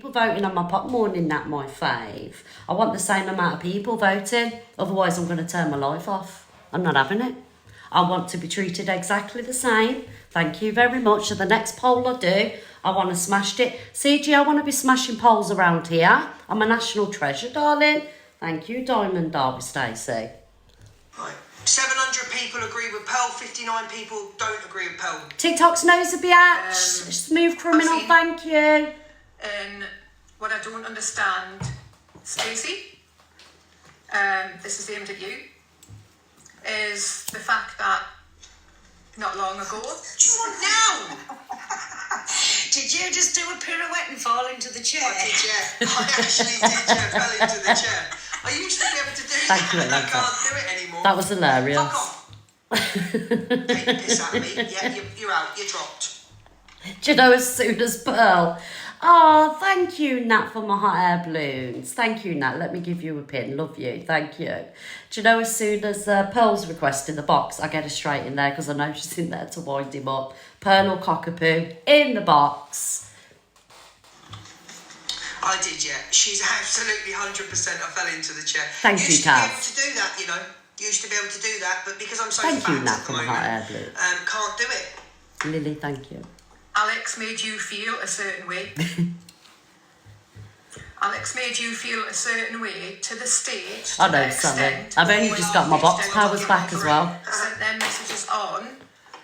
people voting on my pop morning that my fave. I want the same amount of people voting. Otherwise, I'm going to turn my life off. I'm not having it. I want to be treated exactly the same. Thank you very much. So the next poll I do, I want to smash it. CG, I want to be smashing polls around here. I'm a national treasure, darling. Thank you, Diamond Derby Stacey. Right. 700 people agree with Pearl, 59 people don't agree with Pearl. TikTok's nose a biatch. Smooth criminal, thank you. And what I don't understand, Stacey, this is aimed at you, is the fact that not long ago... What do you want now? Did you just do a pirouette and fall into the chair? I did, yeah. I actually did, yeah. Fell into the chair. I used to be able to do Thank that, you, and I Atlanta. can't do it anymore. That was hilarious. Fuck off. Take the piss out of me. Yeah, you're out. You're dropped. Do you know, as soon as Pearl... Oh, thank you, Nat, for my hot air balloons. Thank you, Nat. Let me give you a pin. Love you. Thank you. Do you know, as soon as Pearl's requesting the box, I get her straight in there because I know she's in there to wind him up. Pearl or Cockapoo in the box. I did, yeah. She's absolutely 100%. I fell into the chair. Thank you, Used to be able Kaz. to do that, you know. Used to be able to do that, but because I'm so Thank fat you, Nat, at for the my moment, hot air balloon. can't do it. Lily, thank you. Alex made you feel a certain way. Alex made you feel a certain way to the stage. I know, sorry. I've only just got my box powers back as well. Sent them messages on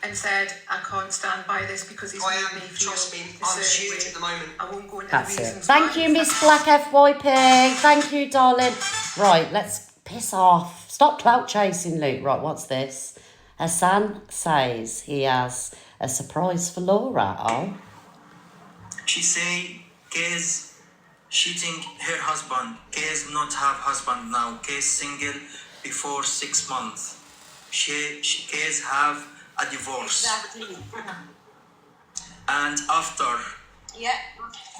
and said, I can't stand by this because he's I made am, me feel trust me, a I'm certain huge way. at the moment. I won't go into That's the it. reasons Thank why. you, Miss Black FYP. Thank you, darling. Right, let's piss off. Stop clout chasing, Luke. Right, what's this? Hassan says he has a surprise for Laura. Oh. She say Kay's cheating her husband. Kay's not have husband now. Kay's single before 6 months. Kay's have a divorce. Exactly. And after Yeah.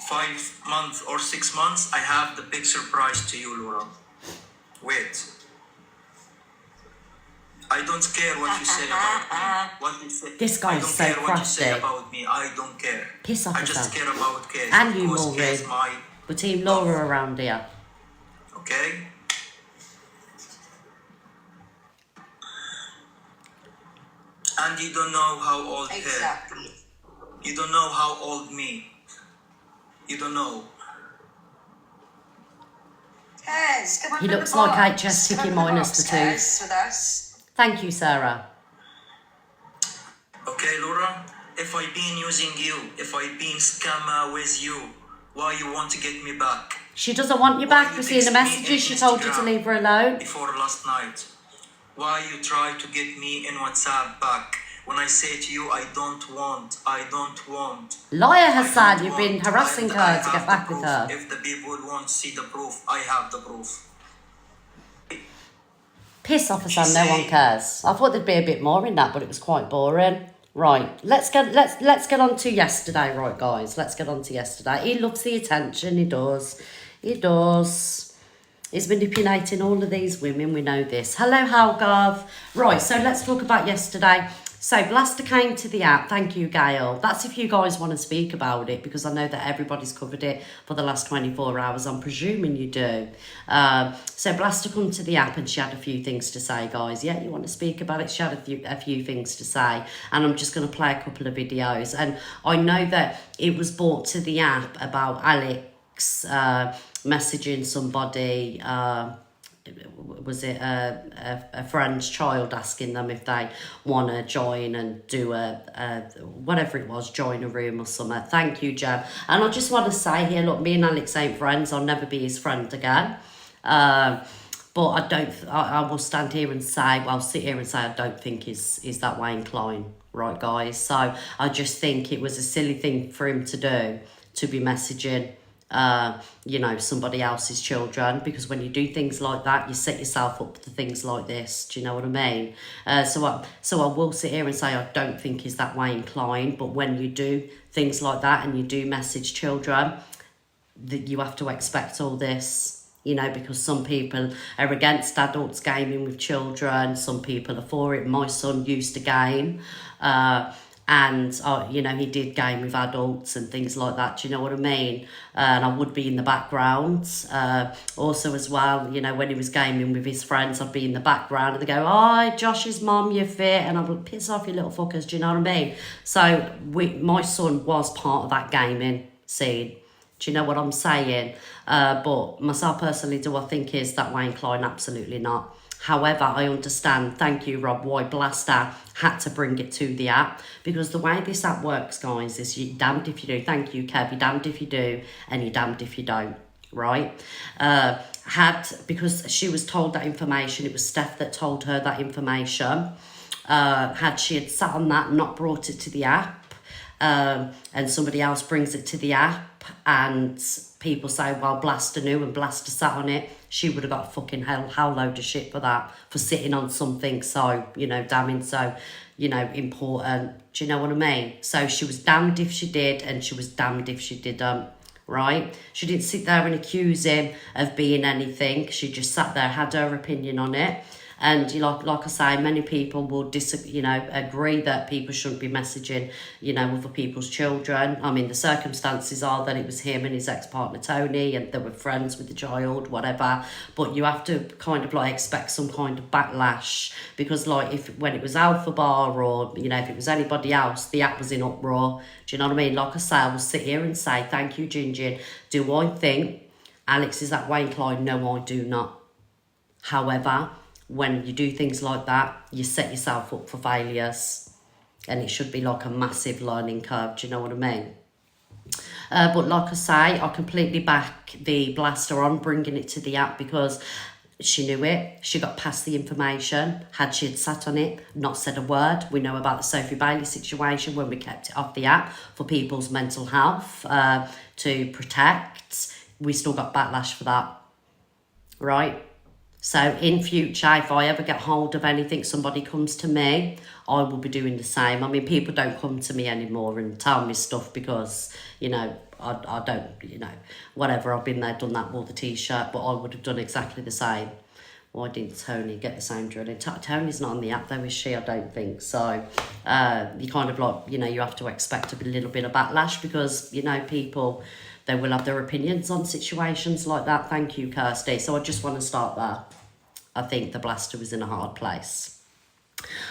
5 months or 6 months, I have the big surprise to you, Laura. Wait. I don't care what you say about me. What you say. This I guy's don't so care what you say crafty. about me. I don't care. Piss off I just yourself. care about Kay. And you, because Maureen. Kay's my We're Team Laura around here. okay? And you don't know how old her. Exactly. You don't know how old me. You don't know. Kez, come on He to the looks like box. HS Come Ticky on to minus box, the tooth. Kez, with us. Thank you, Sarah. Okay, Laura? If I been using you, if I been scammer with you, why you want to get me back? She doesn't want you Why back. you We're seeing the text me messages. in She told you to Instagram leave her alone. Before last night. Why you try to get me in WhatsApp back? When I say to you, I don't want. Liar, I Hassan, don't you've been want. harassing I her to have get the back with proof. her. If the people want to see the proof, I have the proof. Piss off, She Hassan. No one say- cares. I thought there'd be a bit more in that, but it was quite boring. Right, let's get on to yesterday, right, guys. Let's get on to yesterday. He loves the attention. He does. He does. He's manipulating all of these women. We know this. Hello, Halgov. Right, so let's talk about yesterday. So Blaster came to the app. Thank you, Gail. That's if you guys want to speak about it, because I know that everybody's covered it for the last 24 hours. I'm presuming you do. So Blaster come to the app and she had a few things to say, guys. Yeah, you want to speak about it? She had a few things to say. And I'm just going to play a couple of videos. And I know that it was brought to the app about Alex messaging somebody, was it a friend's child, asking them if they want to join and do a whatever it was, join a room or something. Thank you, Joe. And I just want to say here, look, me and Alex ain't friends. I'll never be his friend again. But I will stand here and say, well, sit here and say I don't think he's that way inclined, right, guys? So I just think it was a silly thing for him to do, to be messaging somebody else's children, because when you do things like that, you set yourself up for things like this. Do you know what I mean? So I will sit here and say I don't think he's that way inclined, but when you do things like that and you do message children, that you have to expect all this, because some people are against adults gaming with children, some people are for it. My son used to game, And, you know, he did game with adults and things like that, do you know what I mean? And I would be in the background. Also as well, you know, when he was gaming with his friends, I'd be in the background and they go, oh, Josh's mum, you're fit. And I'd be like, piss off, you little fuckers, do you know what I mean? So my son was part of that gaming scene. Do you know what I'm saying? But myself personally, do I think is that Wayne Klein? Absolutely not. However, I understand, thank you, Rob, why Blaster had to bring it to the app. Because the way this app works, guys, is you're damned if you do. Thank you, Kev. You're damned if you do, and you're damned if you don't, right? Because she was told that information, it was Steph that told her that information. Had sat on that, not brought it to the app, and somebody else brings it to the app, and people say, well, Blaster knew and Blaster sat on it, she would have got a fucking hell load of shit for that, for sitting on something so, you know, damning so, you know, important. Do you know what I mean? So she was damned if she did and she was damned if she didn't, right? She didn't sit there and accuse him of being anything. She just sat there, had her opinion on it. And you know, like I say, many people will agree that people shouldn't be messaging, you know, other people's children. I mean, the circumstances are that it was him and his ex-partner Tony, and they were friends with the child, whatever. But you have to kind of like expect some kind of backlash, because like when it was Alpha Bar, or you know, if it was anybody else, the app was in uproar. Do you know what I mean? Like I say, I will sit here and say, thank you, Gingy. Do I think Alex is that Wayne Klein? No, I do not. However, when you do things like that, you set yourself up for failures, and it should be like a massive learning curve. Do you know what I mean? But like I say, I completely back the Blaster on bringing it to the app, because she knew it. She got past the information. Had she sat on it, not said a word. We know about the Sophie Bailey situation when we kept it off the app for people's mental health to protect. We still got backlash for that, right? So in future, if I ever get hold of anything, somebody comes to me, I will be doing the same. I mean, people don't come to me anymore and tell me stuff because, you know, I don't, you know, whatever. I've been there, done that, wore the T-shirt, but I would have done exactly the same. Why didn't Tony get the same drilling? Tony's not on the app though, is she? I don't think so. You kind of like, you know, you have to expect a little bit of backlash, because, you know, people, they will have their opinions on situations like that. Thank you, Kirsty. So I just want to start there. I think the Blaster was in a hard place.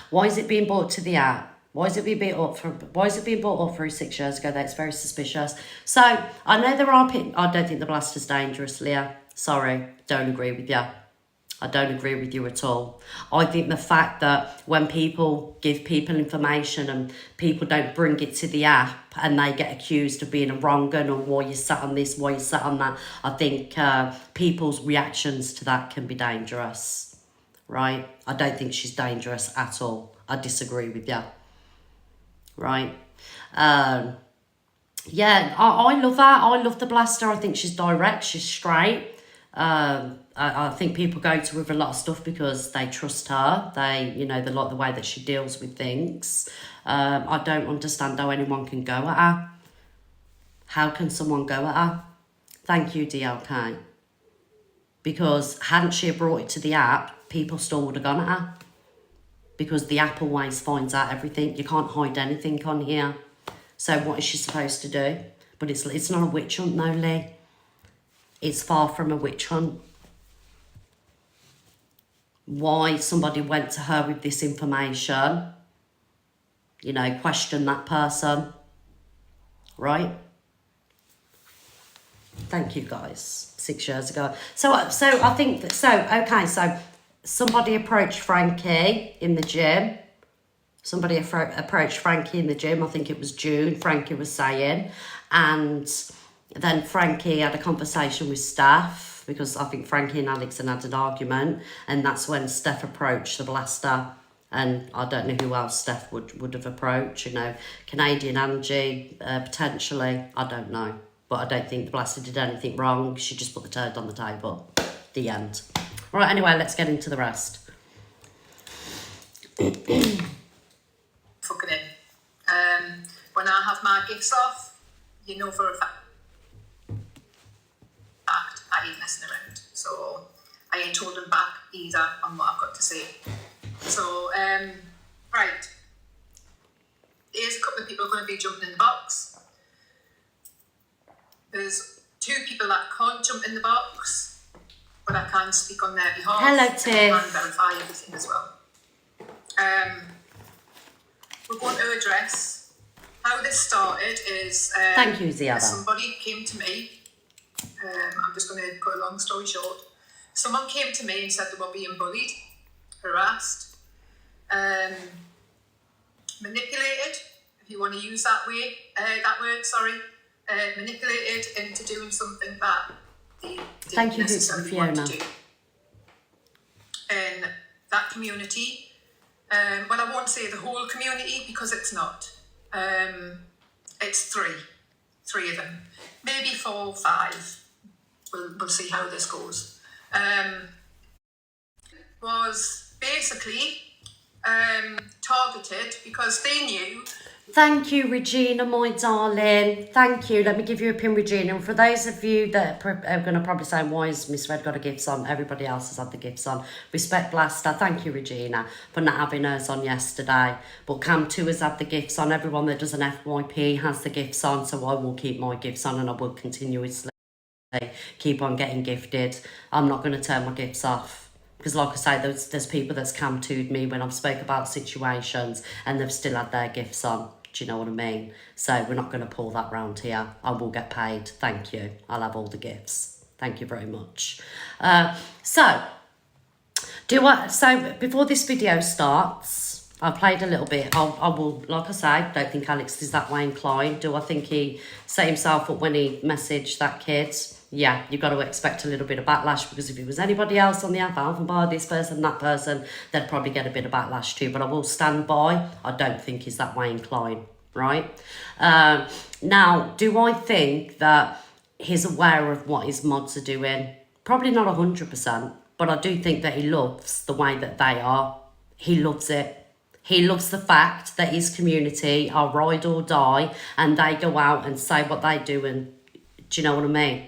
Why is it being brought to the app? Why is it being brought up through 6 years ago? That's very suspicious. So I know there are I don't think the Blaster's dangerous, Leah. Sorry, don't agree with you. I don't agree with you at all. I think the fact that when people give people information and people don't bring it to the app and they get accused of being a wrong un, or why you sat on this, why you sat on that, I think people's reactions to that can be dangerous, right? I don't think she's dangerous at all. I disagree with you, right? Yeah, I love her. I love the Blaster. I think she's direct, she's straight. I think people go to her with a lot of stuff because they trust her. They, you know, they like the way that she deals with things. I don't understand how anyone can go at her. How can someone go at her? Thank you, DLK. Because hadn't she brought it to the app, people still would have gone at her. Because the app always finds out everything. You can't hide anything on here. So what is she supposed to do? But it's not a witch hunt, no, Lee. It's far from a witch hunt. Why somebody went to her with this information, you know, question that person, right? Thank you, guys. 6 years ago. So I think that, okay, so somebody approached Frankie in the gym. Somebody approached Frankie in the gym. I think it was June, Frankie was saying. And then Frankie had a conversation with Steph, because I think Frankie and Alex had an argument, and that's when Steph approached the Blaster, and I don't know who else Steph would have approached, you know, Canadian Angie, potentially, I don't know, but I don't think the Blaster did anything wrong. She just put the turd on the table. The end. All right, anyway, let's get into the rest. Fucking in. When I have my gifts off, you know for a fact I ain't messing around. So I ain't holding back either on what I've got to say. So, right. Here's a couple couple of people going to be jumping in the box. There's 2 people that can't jump in the box, but I can speak on their behalf. Hello, Tiff. And verify everything as well. We're going to address how this started is Thank you, Ziada. somebody came to me. I'm just going to cut a long story short. Someone came to me and said they were being bullied, harassed, manipulated, if you want to use that word, manipulated into doing something that they Thank didn't you, necessarily want to Fiona. do. In that community, well, I won't say the whole community because it's not. It's three of them, maybe 4 or 5. We'll see how this goes. Was basically targeted because they knew. Thank you, Regina, my darling. Thank you. Let me give you a pin, Regina. And for those of you that are going to probably say, why has Miss Red got a gifts on? Everybody else has had the gifts on. Respect Blaster. Thank you, Regina, for not having hers on yesterday. But Cam 2 has had the gifts on. Everyone that does an FYP has the gifts on. So I will keep my gifts on and I will continuously keep on getting gifted. I'm not going to turn my gifts off. Because like I say, there's people that's Cam 2'd me when I've spoke about situations and they've still had their gifts on. Do you know what I mean? So we're not going to pull that round here. I will get paid. Thank you. I'll have all the gifts. Thank you very much. So before this video starts, I played a little bit. I will, like I say, don't think Alex is that way inclined. Do I think he set himself up when he messaged that kid? Yeah, you've got to expect a little bit of backlash because if it was anybody else on the app, Alpha Bar, this person, that person, they'd probably get a bit of backlash too. But I will stand by. I don't think he's that way inclined, right? Now, do I think that he's aware of what his mods are doing? Probably not 100%, but I do think that he loves the way that they are. He loves it. He loves the fact that his community are ride or die and they go out and say what they do and do you know what I mean?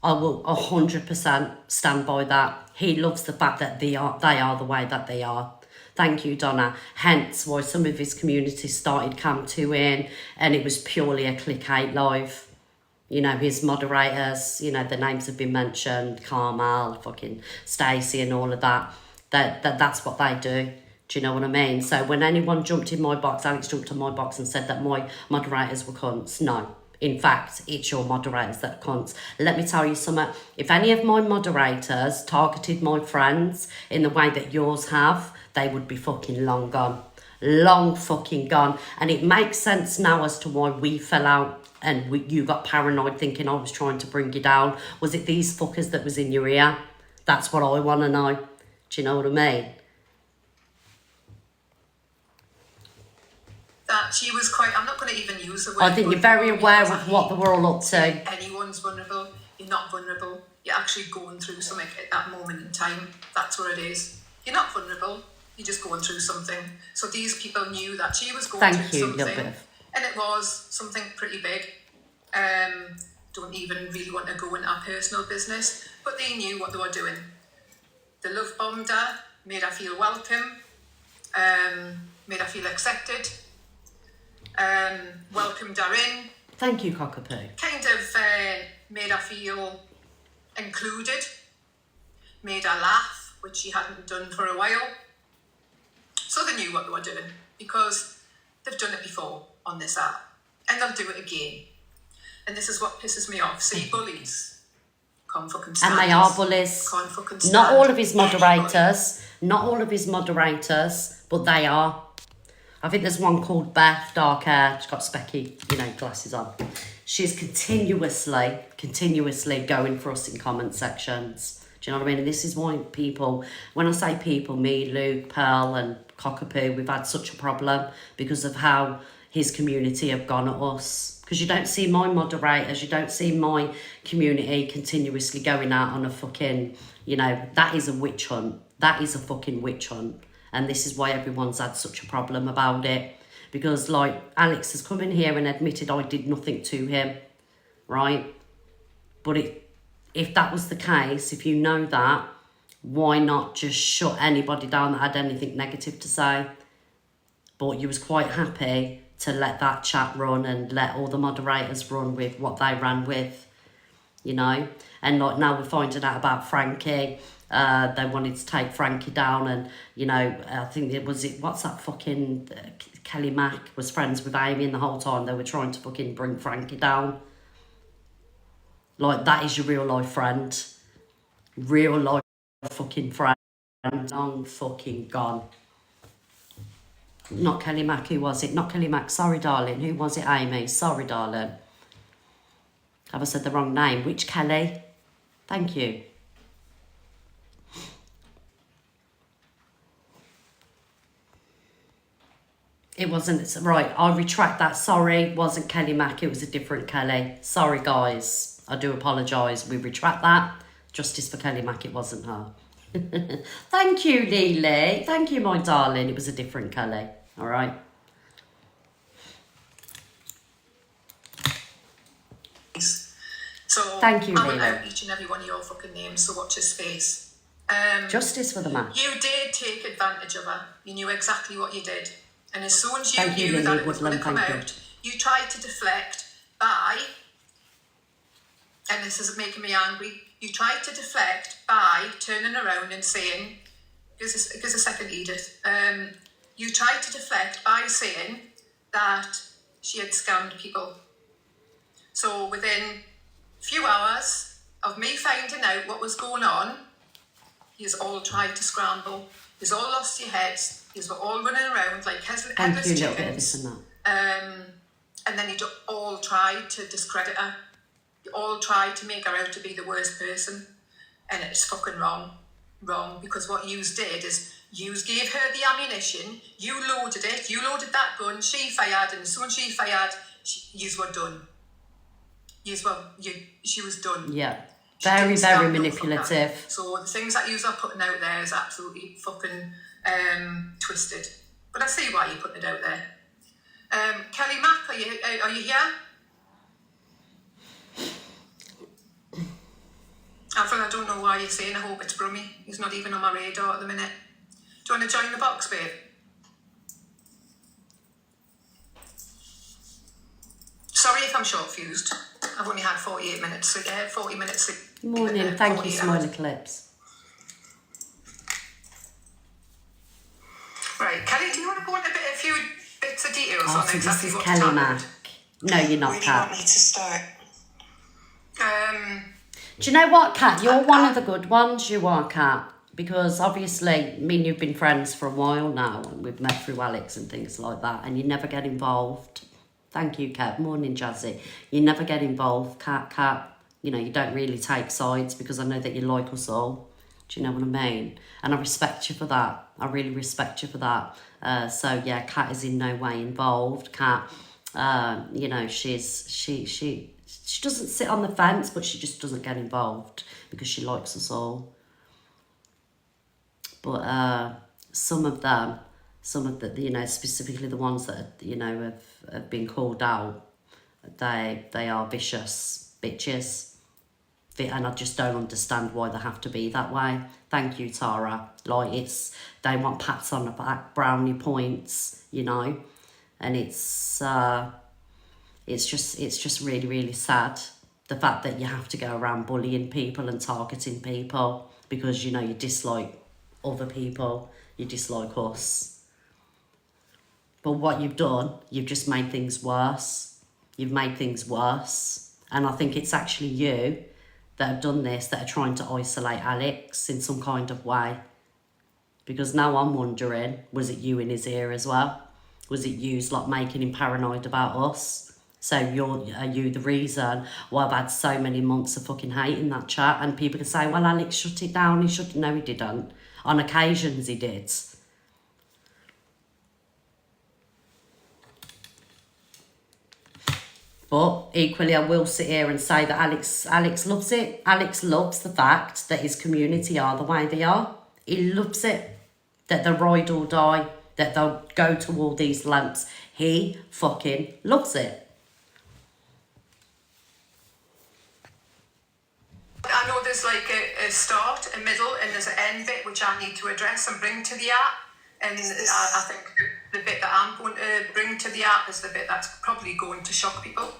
I will 100% stand by that. He loves the fact that they are the way that they are. Thank you, Donna. Hence why some of his community started Cam 2 in and it was purely a clickbait live. You know, his moderators, you know, the names have been mentioned, Carmel, fucking Stacey and all of that. That's what they do. Do you know what I mean? So when anyone jumped in my box, Alex jumped in my box and said that my moderators were cunts. No. In fact, it's your moderators that are cunts. Let me tell you something. If any of my moderators targeted my friends in the way that yours have, they would be fucking long gone. Long fucking gone. And it makes sense now as to why we fell out and you got paranoid thinking I was trying to bring you down. Was it these fuckers that was in your ear? That's what I want to know. Do you know what I mean? That she was quite, I'm not going to even use the word. I think you're very aware of what they were all up to. Anyone's vulnerable. You're not vulnerable. You're actually going through something at that moment in time. That's what it is. You're not vulnerable. You're just going through something. So these people knew that she was going through something. And it was something pretty big. Don't even really want to go into our personal business. But they knew what they were doing. They love bombed her, made her feel welcome, made her feel accepted. Welcomed her in. Thank you, Cockapoo. Kind of made her feel included, made her laugh, which she hadn't done for a while. So they knew what they were doing because they've done it before on this app and they'll do it again. And this is what pisses me off. See, bullies can't fucking stand. And they are bullies. Can't fucking stand. Not all of his moderators. Not all of his moderators, but they are. I think there's one called Beth, dark hair. She's got specky, glasses on. She's continuously going for us in comment sections. Do you know what I mean? And this is why people, when I say people, me, Luke, Pearl and Cockapoo, we've had such a problem because of how his community have gone at us. Because you don't see my moderators, you don't see my community continuously going out on a fucking, that is a witch hunt. That is a fucking witch hunt. And this is why everyone's had such a problem about it. Because, Alex has come in here and admitted I did nothing to him, right? But if that was the case, if you know that, why not just shut anybody down that had anything negative to say? But you was quite happy to let that chat run and let all the moderators run with what they ran with, you know. And like now we're finding out about Frankie. They wanted to take Frankie down, and you know, I think what's that fucking Kelly Mack was friends with Amy, and the whole time they were trying to fucking bring Frankie down. Like, that is your real life friend, real life fucking friend, long fucking gone. Not Kelly Mack, who was it? Not Kelly Mack, sorry darling. Who was it, Amy? Sorry darling. Have I said the wrong name? Which Kelly? Thank you. It wasn't, right, I retract that, sorry, it wasn't Kelly Mack, it was a different Kelly. Sorry guys, I do apologise, we retract that. Justice for Kelly Mack, it wasn't her. Thank you, Lily. Thank you, my darling, it was a different Kelly, all right? So Thank you, I'm Lily. out each and every one of your fucking names, so watch his face. Justice for the man. You did take advantage of her. You knew exactly what you did. And as soon as you Thank you, knew that Lily it was going to Woodland, come thank you. out, you tried to deflect by, and this is making me angry, you tried to deflect by turning around and saying, give us a second, Edith. You tried to deflect by saying that she had scammed people. So within a few hours of me finding out what was going on, you've all tried to scramble. You've all lost your heads. You've all running around like Thank headless you, a chickens. little bit of this and that. And then you all tried to discredit her. You all tried to make her out to be the worst person. And it's fucking wrong. Wrong. Because what you did is you gave her the ammunition. You loaded it. You loaded that gun. She fired. And as soon as she fired, you were done. She was done. Yeah. She Very, didn't very stand up for manipulative. that. So the things that you are putting out there is absolutely fucking twisted. But I see why you're putting it out there. Kelly Mack, are you here? Alfred, I don't know why you're saying I hope it's Brummy. He's not even on my radar at the minute. Do you want to join the box, babe? Sorry if I'm short-fused. I've only had 48 minutes, 40 minutes sleep. Morning, thank you, 48 Smiley hours. Clips. Right, Kelly, do you want to go into a few bits of details Oh, on so exactly this is what Kelly happened? Mack. No, you're not, Where do you Kat. want me to start? Do you know what, Kat? You're one of the good ones, you are, Kat. Because obviously, me and you've been friends for a while now, and we've met through Alex and things like that, and you never get involved. Thank you, Kat. Morning, Jazzy. You never get involved, Kat. You know, you don't really take sides because I know that you like us all. Do you know what I mean? And I respect you for that. I really respect you for that. So yeah, Kat is in no way involved. Kat, you know, she doesn't sit on the fence, but she just doesn't get involved because she likes us all. But some of the, you know, specifically the ones that, you know, have been called out, they are vicious bitches. And I just don't understand why they have to be that way. Thank you, Tara. Like, they want pats on the back, brownie points, you know. And it's just really, really sad. The fact that you have to go around bullying people and targeting people because, you know, you dislike other people, you dislike us. But what you've done, you've just made things worse. You've made things worse. And I think it's actually you that have done this, that are trying to isolate Alex in some kind of way. Because now I'm wondering, was it you in his ear as well? Was it you like making him paranoid about us? So are you the reason why I've had so many months of fucking hate in that chat? And people can say, well, Alex shut it down. No, he didn't. On occasions he did. But equally, I will sit here and say that Alex loves it. Alex loves the fact that his community are the way they are. He loves it. That they'll ride or die. That they'll go to all these lengths. He fucking loves it. I know there's like a start, a middle, and there's an end bit which I need to address and bring to the app. And I think the bit that I'm going to bring to the app is the bit that's probably going to shock people.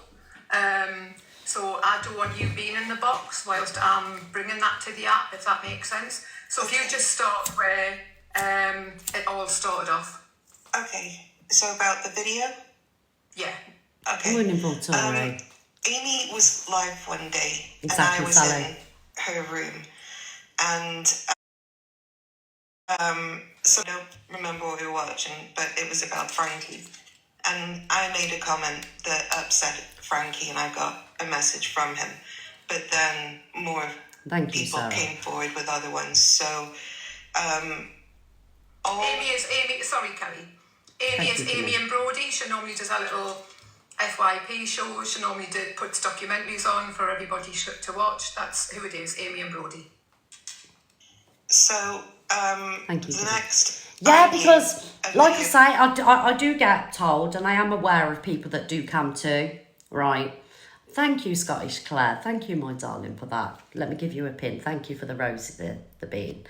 So I don't want you being in the box whilst I'm bringing that to the app, if that makes sense. So if you just start where it all started off. Okay, so about the video? Yeah. Okay. Wonderful, Tori. Amy was live one day, Exactly, and I was Sally. in her room, and so I don't remember what we were watching, but it was about Frankie, and I made a comment that upset Frankie, and I got a message from him, but then more Thank you, people Sarah. came forward with other ones, so Sorry, Kelly. Amy Thank is you, Amy Kelly. and Brody. She normally does a little FYP show. She normally puts documentaries on for everybody to watch. That's who it is, Amy and Brody. So, Thank you, the Kelly. next... Yeah, idea because, of like I video- say, I do get told, and I am aware of people that do come to, right? Thank you, Scottish Claire. Thank you, my darling, for that. Let me give you a pin. Thank you for the rose, the bean.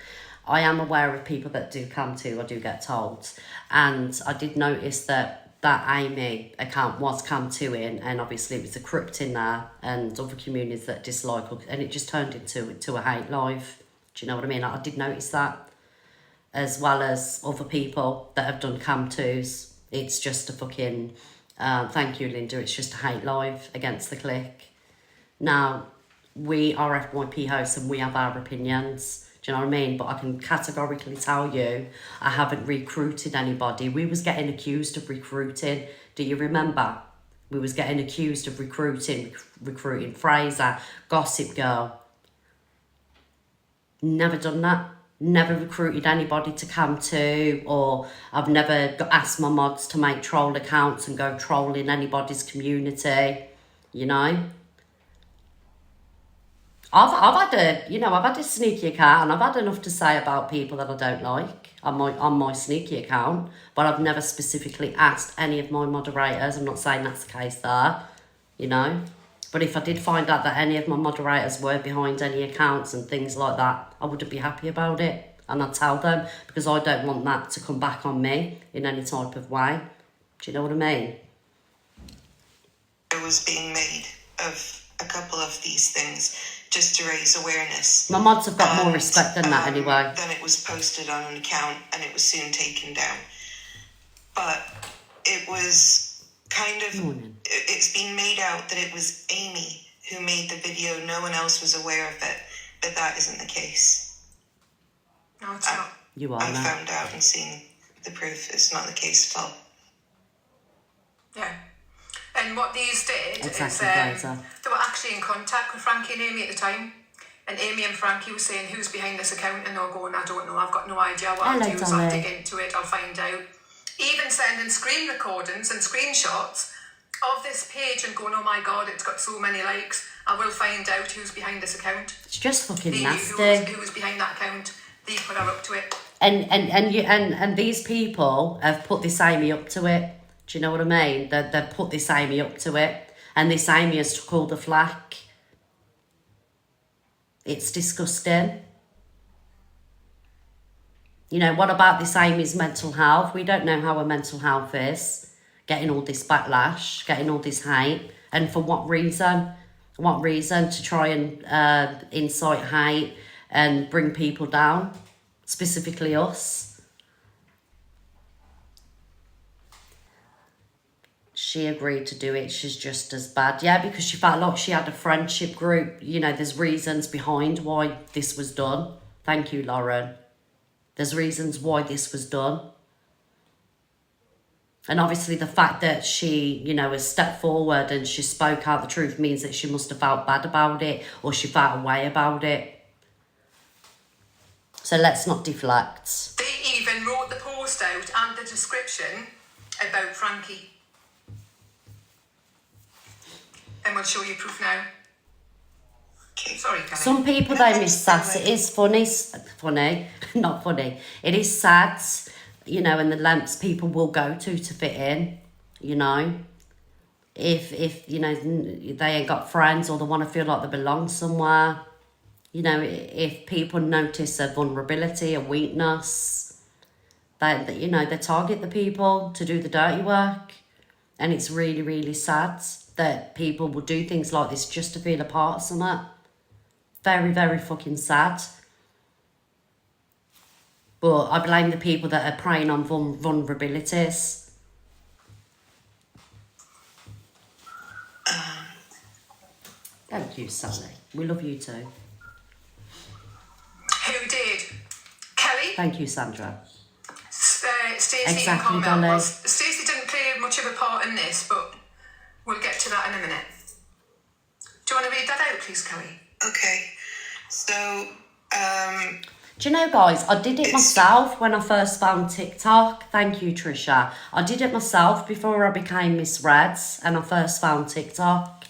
I am aware of people that do come to, I do get told. And I did notice that Amy account was come to in, and obviously it was a crypt in there, and other communities that dislike, and it just turned into a hate live. Do you know what I mean? I did notice that, as well as other people that have done cam twos. It's just a fucking, thank you, Linda, it's just a hate live against the click. Now, we are FYP hosts and we have our opinions, do you know what I mean? But I can categorically tell you, I haven't recruited anybody. We was getting accused of recruiting. Do you remember? We was getting accused of recruiting Fraser, Gossip Girl. Never done that. Never recruited anybody to come to, or I've never asked my mods to make troll accounts and go trolling anybody's community, you know. I've had a sneaky account, and I've had enough to say about people that I don't like on my sneaky account, but I've never specifically asked any of my moderators. I'm not saying that's the case there, you know. But if I did find out that any of my moderators were behind any accounts and things like that, I wouldn't be happy about it. And I'd tell them, because I don't want that to come back on me in any type of way. Do you know what I mean? There was being made of a couple of these things just to raise awareness. My mods have got more And, respect than that anyway. Then it was posted on an account and it was soon taken down. But it was kind of, it's been made out that it was Amy who made the video. No one else was aware of it, but that isn't the case. No, it's not. You are I now. found out and seen the proof. It's not the case at all. Yeah. And what these did Exactly, is Fraser. they were actually in contact with Frankie and Amy at the time. And Amy and Frankie were saying, who's behind this account? And they were going, I don't know, I've got no idea. What I'll Hello, do is I'll darling. dig into it, I'll find out. Even sending screen recordings and screenshots of this page and going, oh my God, it's got so many likes. I will find out who's behind this account. It's just fucking They knew nasty. who was behind that account. They put her up to it. And these people have put this Amy up to it. Do you know what I mean? They've put this Amy up to it. And this Amy has took all the flack. It's disgusting. You know, what about this Amy's mental health? We don't know how her mental health is. Getting all this backlash, getting all this hate. And for what reason? What reason? To try and incite hate and bring people down. Specifically us. She agreed to do it. She's just as bad. Yeah, because she felt like she had a friendship group. You know, there's reasons behind why this was done. Thank you, Lauren. There's reasons why this was done. And obviously the fact that she, you know, has stepped forward and she spoke out the truth means that she must have felt bad about it, or she felt a way about it. So let's not deflect. They even wrote the post out and the description about Frankie. And we'll show you proof now. Okay. Sorry, Kelly. Some people, they miss sass. It is funny, not funny. It is sad, you know, and the lengths people will go to fit in, you know. If you know, they ain't got friends or they want to feel like they belong somewhere. You know, if people notice a vulnerability, a weakness, you know, they target the people to do the dirty work. And it's really, really sad that people will do things like this just to feel a part of something. Very, very fucking sad. But I blame the people that are preying on vulnerabilities. Thank you, Sally. We love you too. Who did? Kelly? Thank you, Sandra. Stacey Exactly, and Carmel. Dolly. Well, Stacey didn't play much of a part in this, but we'll get to that in a minute. Do you want to read that out, please, Kelly? Okay. So, Do you know, guys, I did it myself when I first found TikTok. Thank you, Trisha. I did it myself before I became Miss Reds and I first found TikTok,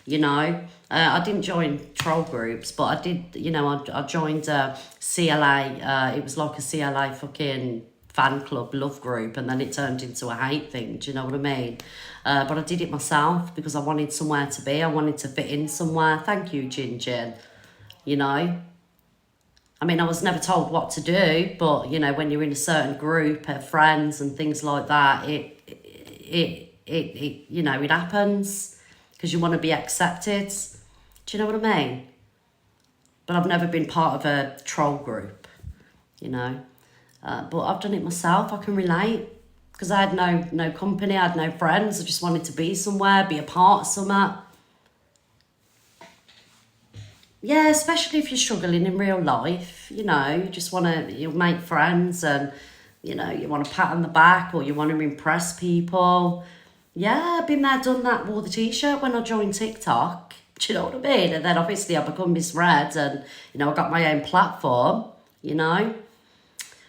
you know. I didn't join troll groups, but I did, you know, I joined CLA. It was like a CLA fucking fan club love group, and then it turned into a hate thing. Do you know what I mean? But I did it myself because I wanted somewhere to be. I wanted to fit in somewhere. Thank you, Jin Jin. You know? I mean, I was never told what to do, but, you know, when you're in a certain group of friends and things like that, it you know, it happens because you want to be accepted. Do you know what I mean? But I've never been part of a troll group, you know. But I've done it myself. I can relate because I had no company. I had no friends. I just wanted to be somewhere, be a part of something. Yeah, especially if you're struggling in real life, you know, you just want to, you'll make friends and, you know, you want to pat on the back or you want to impress people. Yeah, I've been there, done that, wore the t-shirt when I joined TikTok. Do you know what I mean? And then obviously I become Miss Red and, you know, I got my own platform, you know.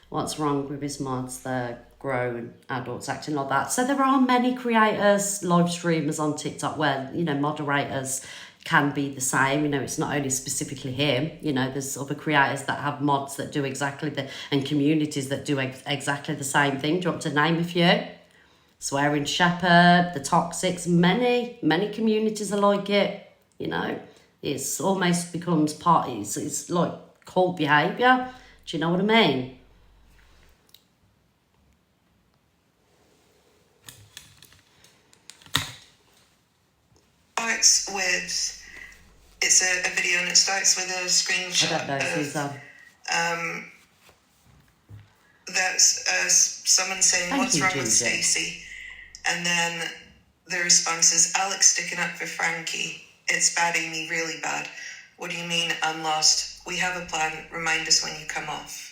What's wrong with his mods? They're grown adults acting like that. So there are many creators, live streamers on TikTok where, you know, moderators can be the same. You know, it's not only specifically him. You know, there's other creators that have mods that do exactly and communities that do exactly the same thing. Do you want to name a few? Swearing Shepherd, The Toxics, many communities are like it. You know, it's almost becomes part, it's like cult behaviour. Do you know what I mean? starts with, it's a video and it starts with a screenshot. I don't know, Suzanne. That's someone saying, Thank what's you, wrong with Ginger. Stacey? And then the response is, Alex sticking up for Frankie. It's bad, Amy, really bad. What do you mean, I'm lost? We have a plan. Remind us when you come off.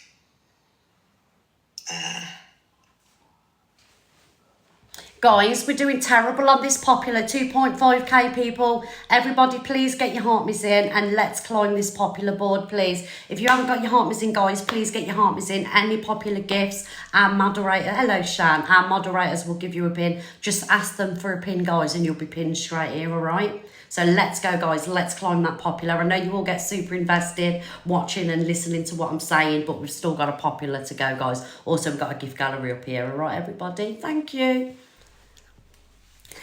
Guys, we're doing terrible on this popular 2.5k people. Everybody, please get your heartmies in and let's climb this popular board, please. If you haven't got your heartmies in, guys, please get your heartmies in. Any popular gifts, our moderator, hello Shan, our moderators will give you a pin. Just ask them for a pin, guys, and you'll be pinned straight here, all right? So let's go, guys. Let's climb that popular. I know you all get super invested watching and listening to what I'm saying, but we've still got a popular to go, guys. Also, we've got a gift gallery up here, all right, everybody? Thank you.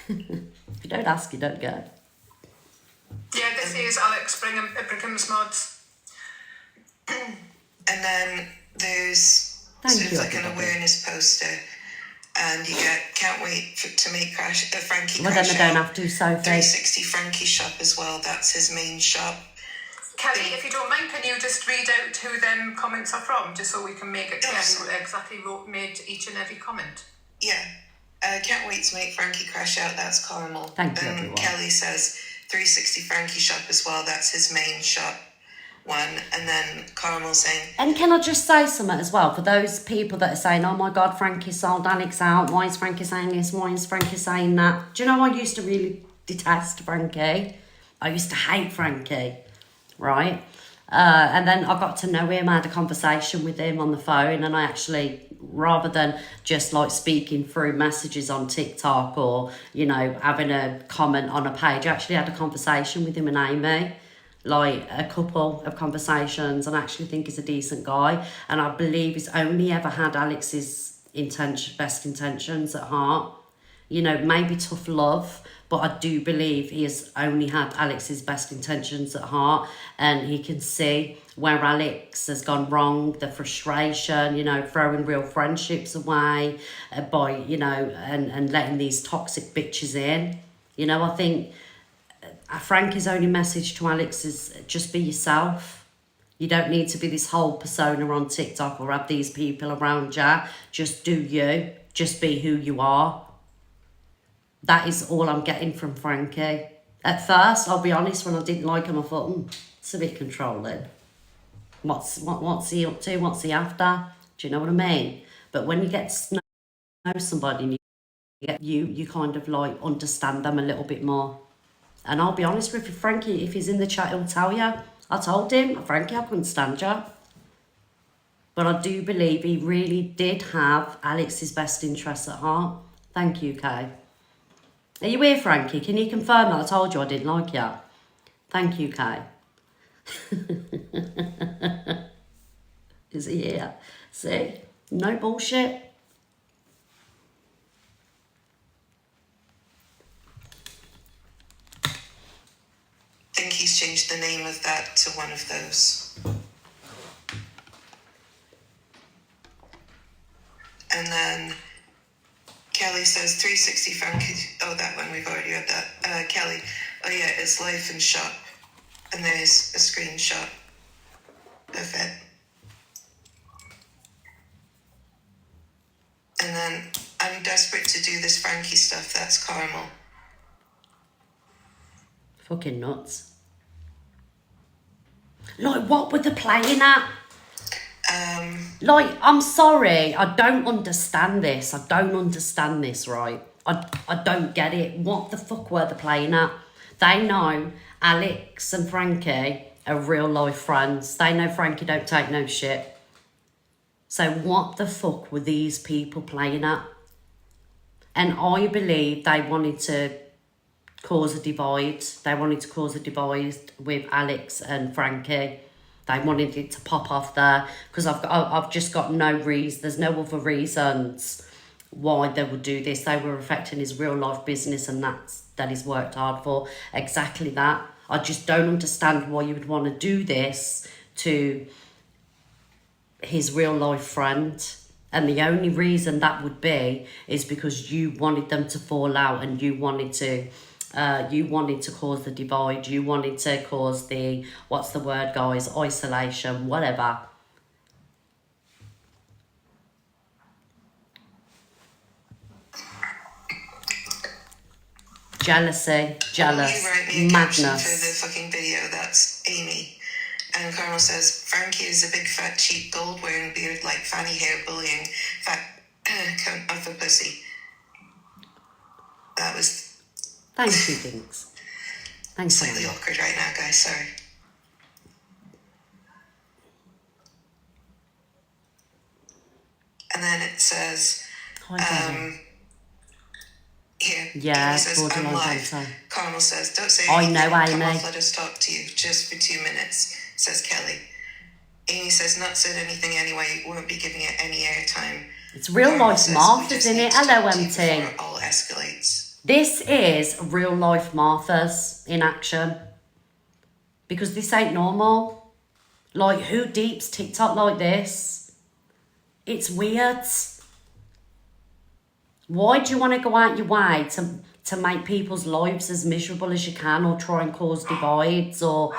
If you don't ask, you don't get. Yeah, this is Alex Brigham's mods. And then there's Thank sort of you, like an everybody. awareness poster. And you get, can't wait to make Frankie Well, then crash they don't out. have to, Sophie. 360 Frankie shop as well. That's his main shop. Kelly, if you don't mind, can you just read out who them comments are from, just so we can make it clear Yes. who exactly made each and every comment? Yeah. Can't wait to make Frankie crash out. That's Carmel. Thank you, everyone. Kelly says 360 Frankie shop as well. That's his main shop one. And then Carmel saying, And can I just say something as well for those people that are saying, oh my God, Frankie sold Alex out. Why is Frankie saying this? Why is Frankie saying that? Do you know, I used to really detest Frankie. I used to hate Frankie, right? And then I got to know him. I had a conversation with him on the phone, and I actually, rather than just like speaking through messages on TikTok or, you know, having a comment on a page, I actually had a conversation with him and Amy. Like a couple of conversations, and I actually think he's a decent guy, and I believe he's only ever had Alex's best intentions at heart. you know, maybe tough love, but I do believe he has only had Alex's best intentions at heart, and he can see where Alex has gone wrong, the frustration, you know, throwing real friendships away by, you know, and letting these toxic bitches in. You know, I think Frankie's only message to Alex is just be yourself. You don't need to be this whole persona on TikTok or have these people around you. Just do you. Just be who you are. That is all I'm getting from Frankie. At first, I'll be honest, when I didn't like him, I thought, it's a bit controlling. What's he up to? What's he after? Do you know what I mean? But when you get to know somebody, and you kind of like understand them a little bit more. And I'll be honest with you, Frankie, if he's in the chat, he'll tell you. I told him, Frankie, I couldn't stand you. But I do believe he really did have Alex's best interests at heart. Thank you, Kay. Are you here, Frankie? Can you confirm that I told you I didn't like you? Thank you, Kay. Is he here? See? No bullshit. I think he's changed the name of that to one of those. And then Kelly says 360 Frankie. Oh, that one, we've already read that. Kelly, oh yeah, it's life and shop. And there's a screenshot of it. And then I'm desperate to do this Frankie stuff. That's Carmel. Fucking nuts. Like, what were they playing at? Like, I'm sorry, I don't understand this. I don't understand this, right? I don't get it. What the fuck were they playing at? They know Alex and Frankie are real life friends. They know Frankie don't take no shit. So what the fuck were these people playing at? And I believe they wanted to cause a divide. They wanted to cause a divide with Alex and Frankie. They wanted it to pop off there because I've just got no reason. There's no other reasons why they would do this. They were affecting his real life business, and that he's worked hard for. Exactly that. I just don't understand why you would want to do this to his real life friend. And the only reason that would be is because you wanted them to fall out, and you wanted to cause the divide. You wanted to cause the, what's the word, guys? Isolation, whatever. Jealousy, jealous, You write me a caption for the madness. fucking video. That's Amy. And Carmel says, Frankie is a big fat cheap gold wearing beard like fanny hair bullying fat cunt of a pussy. That was Thank you, Dinks. Thanks, slightly Anna. awkward right now, guys. Sorry. And then it says, Hi, Dana. here. Yeah, Amy says, borderline I'm live. cancer. Carmel says, don't say I anything. know, Come Amy. off, let us talk to you just for 2 minutes, says Kelly. Amy says, not said anything anyway, won't be giving it any airtime. It's real Carmel life says, Martha's, "We just isn't need it? to Hello, talk to you MT. before it all escalates. This is real life Martha's in action. Because this ain't normal. Like, who deeps TikTok like this? It's weird. Why do you want to go out your way to make people's lives as miserable as you can, or try and cause divides, or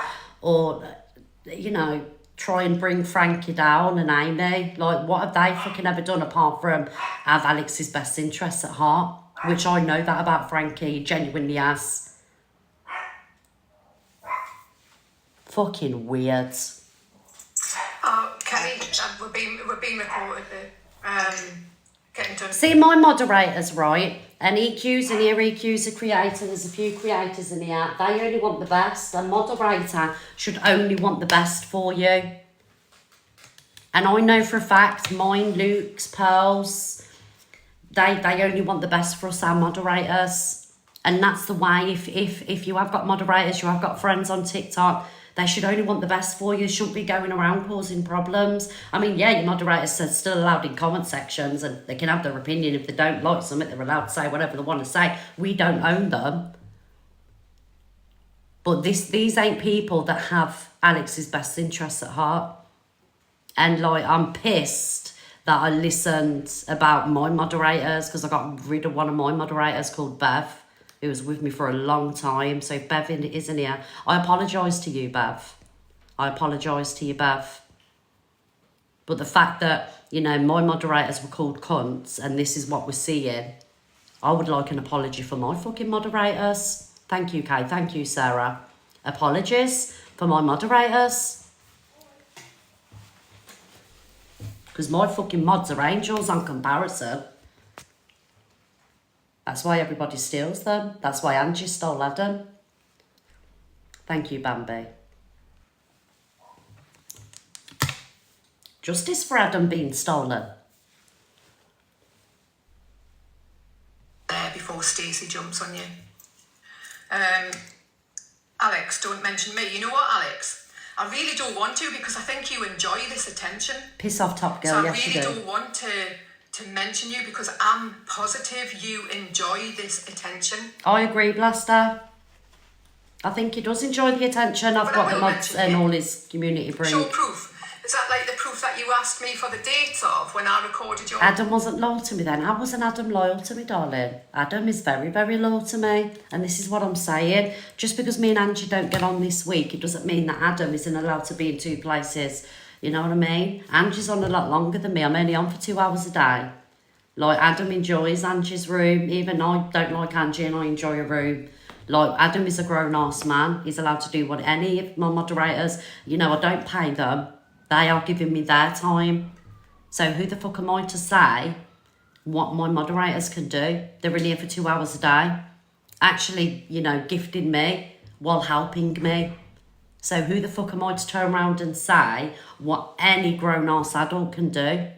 you know, try and bring Frankie down and Amy? Like, what have they fucking ever done apart from have Alex's best interests at heart? Which I know that about Frankie, he genuinely has. Fucking weird. Oh, Kelly, we're being recorded there. Getting done. See, my moderators, right? And EQs in here, EQs are creator. There's a few creators in here. They only want the best. A moderator should only want the best for you. And I know for a fact, mine, Luke's, Pearl's, they only want the best for us, our moderators. And that's the way, if you have got moderators, you have got friends on TikTok, They should only want the best for you. Shouldn't be going around causing problems. I mean, yeah, your moderators are still allowed in comment sections and they can have their opinion. If they don't like something, they're allowed to say whatever they want to say. We don't own them. But these ain't people that have Alex's best interests at heart. And like, I'm pissed that I listened about my moderators because I got rid of one of my moderators called Bev, who was with me for a long time. So if Bev isn't here, I apologise to you, Bev. I apologise to you, Bev. But the fact that, you know, my moderators were called cunts and this is what we're seeing, I would like an apology for my fucking moderators. Thank you, Kay. Thank you, Sarah. Apologies for my moderators. Because my fucking mods are angels on comparison. That's why everybody steals them. That's why Angie stole Adam. Thank you, Bambi. Justice for Adam being stolen. There before Stacey jumps on you. Alex, don't mention me. You know what, Alex? I really don't want to because I think you enjoy this attention. Piss off, Top Girl. So I Yes, really you do. don't want to mention you because I'm positive you enjoy this attention. I agree, Blaster. I think he does enjoy the attention. I've But got I the will mods mention and it. all his community breed. Show proof. Is that like the proof that you asked me for the dates of when I recorded your... Adam wasn't loyal to me then. How wasn't Adam loyal to me, darling? Adam is very, very loyal to me. And this is what I'm saying. Just because me and Angie don't get on this week, it doesn't mean that Adam isn't allowed to be in two places. You know what I mean? Angie's on a lot longer than me. I'm only on for 2 hours a day. Like, Adam enjoys Angie's room. Even I don't like Angie and I enjoy a room. Like, Adam is a grown-ass man. He's allowed to do what any of my moderators... You know, I don't pay them. They are giving me their time. So who the fuck am I to say what my moderators can do? They're in here for 2 hours a day. Actually, you know, gifting me while helping me. So who the fuck am I to turn around and say what any grown-ass adult can do?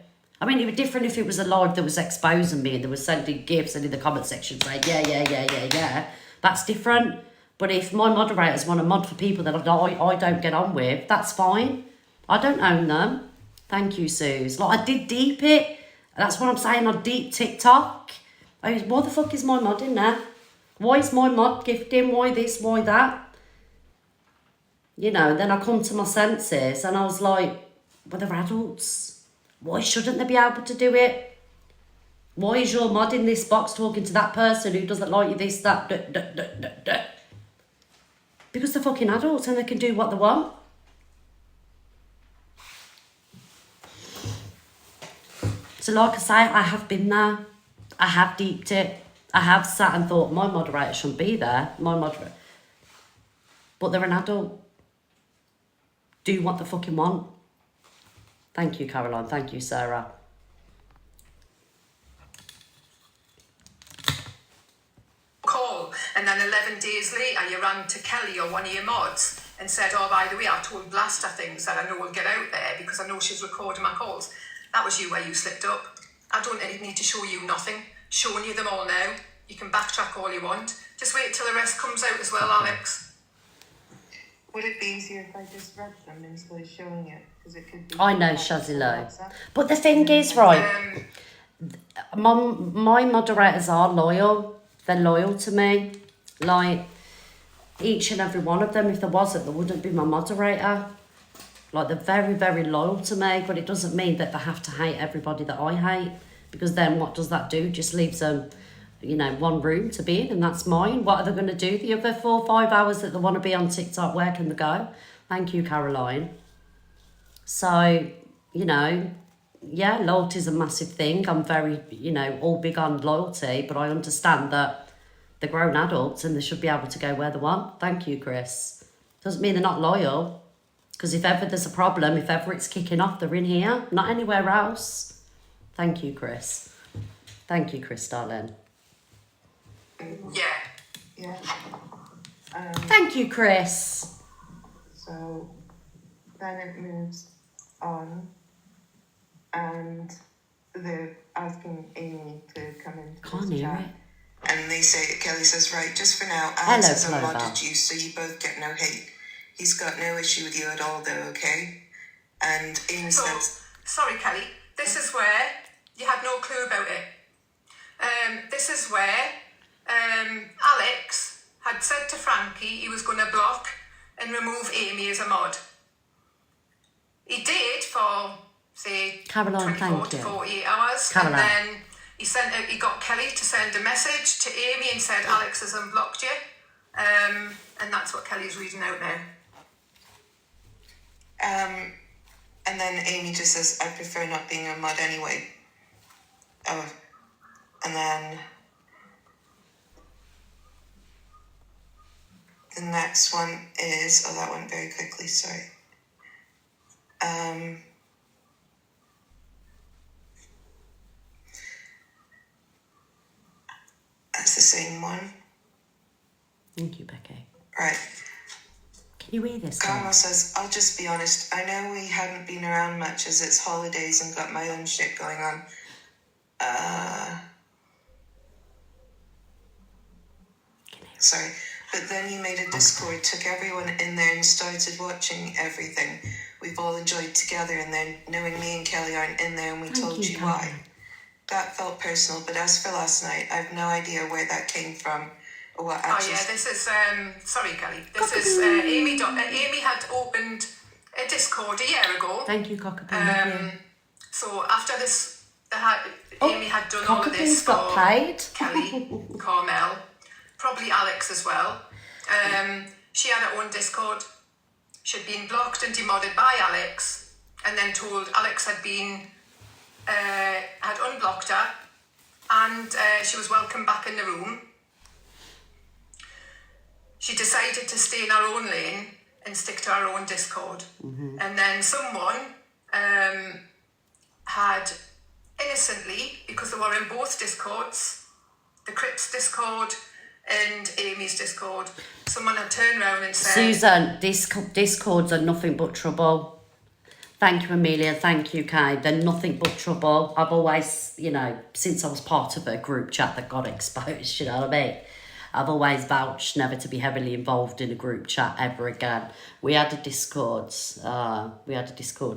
I mean, it would be different if it was a live that was exposing me and they were sending gifts and in the comment section saying, yeah. That's different. But if my moderators want to mod for people that I don't get on with, that's fine. I don't own them. Thank you, Suze. Like, I did deep it. That's what I'm saying. I deep TikTok. Why the fuck is my mod in there? Why is my mod gifting? Why this? Why that? You know, then I come to my senses and I was like, well, they're adults. Why shouldn't they be able to do it? Why is your mod in this box talking to that person who doesn't like you, this, that, Because they're fucking adults and they can do what they want. So like I say, I have been there. I have deeped it. I have sat and thought, my moderator shouldn't be there. But they're an adult. Do what they fucking want. Thank you, Caroline. Thank you, Sarah. Call, and then 11 days later you ran to Kelly or one of your mods and said, oh, by the way, I told Blaster things that I know will get out there because I know she's recording my calls. That was you where you slipped up. I don't need to show you nothing. Showing you them all now. You can backtrack all you want. Just wait till the rest comes out as well, Alex. Would it be easier if I just read them instead of showing it? Because it could be... I know, Shazilo. But the thing is, right, my moderators are loyal. They're loyal to me. Like, each and every one of them. If there wasn't, there wouldn't be my moderator. Like, they're very, very loyal to me, but it doesn't mean that they have to hate everybody that I hate, because then what does that do? Just leaves them, you know, one room to be in, and that's mine. What are they going to do the other 4 or 5 hours that they want to be on TikTok? Where can they go? Thank you, Caroline. So, you know, yeah, loyalty is a massive thing. I'm very, you know, all big on loyalty, but I understand that they're grown adults and they should be able to go where they want. Thank you, Chris. Doesn't mean they're not loyal. Because if ever there's a problem, if ever it's kicking off, they're in here, not anywhere else. Thank you, Chris. Thank you, Chris, darling. Yeah. Thank you, Chris. So then it moves on, and they're asking Amy to come into Can't this hear chat. it. And they say, Kelly says, right, just for now, Alex has Clover. unmodded you, so you both get no hate. He's got no issue with you at all, though, okay? And Amy So, says, sorry, Kelly. This is where you had no clue about it. This is where Alex had said to Frankie he was going to block and remove Amy as a mod. He did for, say, Caroline, 24 thank to you. 48 hours. Caroline. And then he got Kelly to send a message to Amy and said, Alex has unblocked you. And that's what Kelly's reading out now. and then Amy just says, I prefer not being a mod anyway. Oh, and then the next one is, oh, that went very quickly, sorry. That's the same one. Thank you, Becky. Right. Can you read this? Carmel says, I'll just be honest. I know we hadn't been around much as it's holidays and got my own shit going on. Sorry. But then you made a Discord, took everyone in there and started watching everything we've all enjoyed together, and then knowing me and Kelly aren't in there and we told you why. That felt personal, but as for last night, I have no idea where that came from or what actually... Oh yeah, this is, sorry Kelly, this is Amy had opened a Discord a year ago. Thank you, Cockapoo. So after this, Amy had done all of this for got paid. Kelly, Carmel, probably Alex as well. She had her own Discord. She'd been blocked and demodded by Alex, and then told Alex had unblocked her, and she was welcome back in the room. She decided to stay in her own lane and stick to her own Discord. Mm-hmm. And then someone had innocently, because they were in both Discords, the Crips Discord and Amy's Discord, someone had turned around and said... Susan, Discords are nothing but trouble. Thank you, Amelia. Thank you, Kay. They're nothing but trouble. I've always, since I was part of a group chat that got exposed, you know what I mean? I've always vouched never to be heavily involved in a group chat ever again. We had a Discord,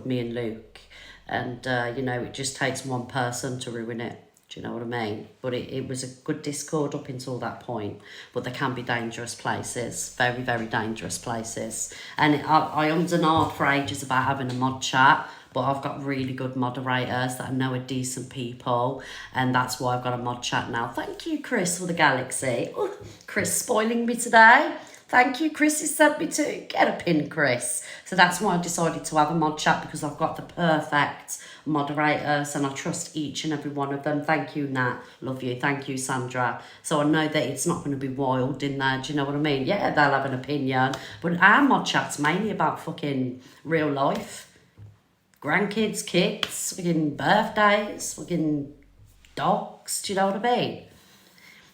me and Luke. And, it just takes one person to ruin it. Do you know what I mean? But it was a good Discord up until that point. But there can be dangerous places. Very, very dangerous places. And I ummed and ahed for ages about having a mod chat. But I've got really good moderators that I know are decent people. And that's why I've got a mod chat now. Thank you, Chris, for the Galaxy. Oh, Chris spoiling me today. Thank you, Chris. He sent me to get a pin, Chris. So that's why I decided to have a mod chat, because I've got the perfect moderators and I trust each and every one of them. Thank you, Nat. Love you. Thank you, Sandra. So I know that it's not going to be wild in there. Do you know what I mean? Yeah, they'll have an opinion. But our mod chat's mainly about fucking real life. Grandkids, kids, fucking birthdays, fucking dogs. Do you know what I mean?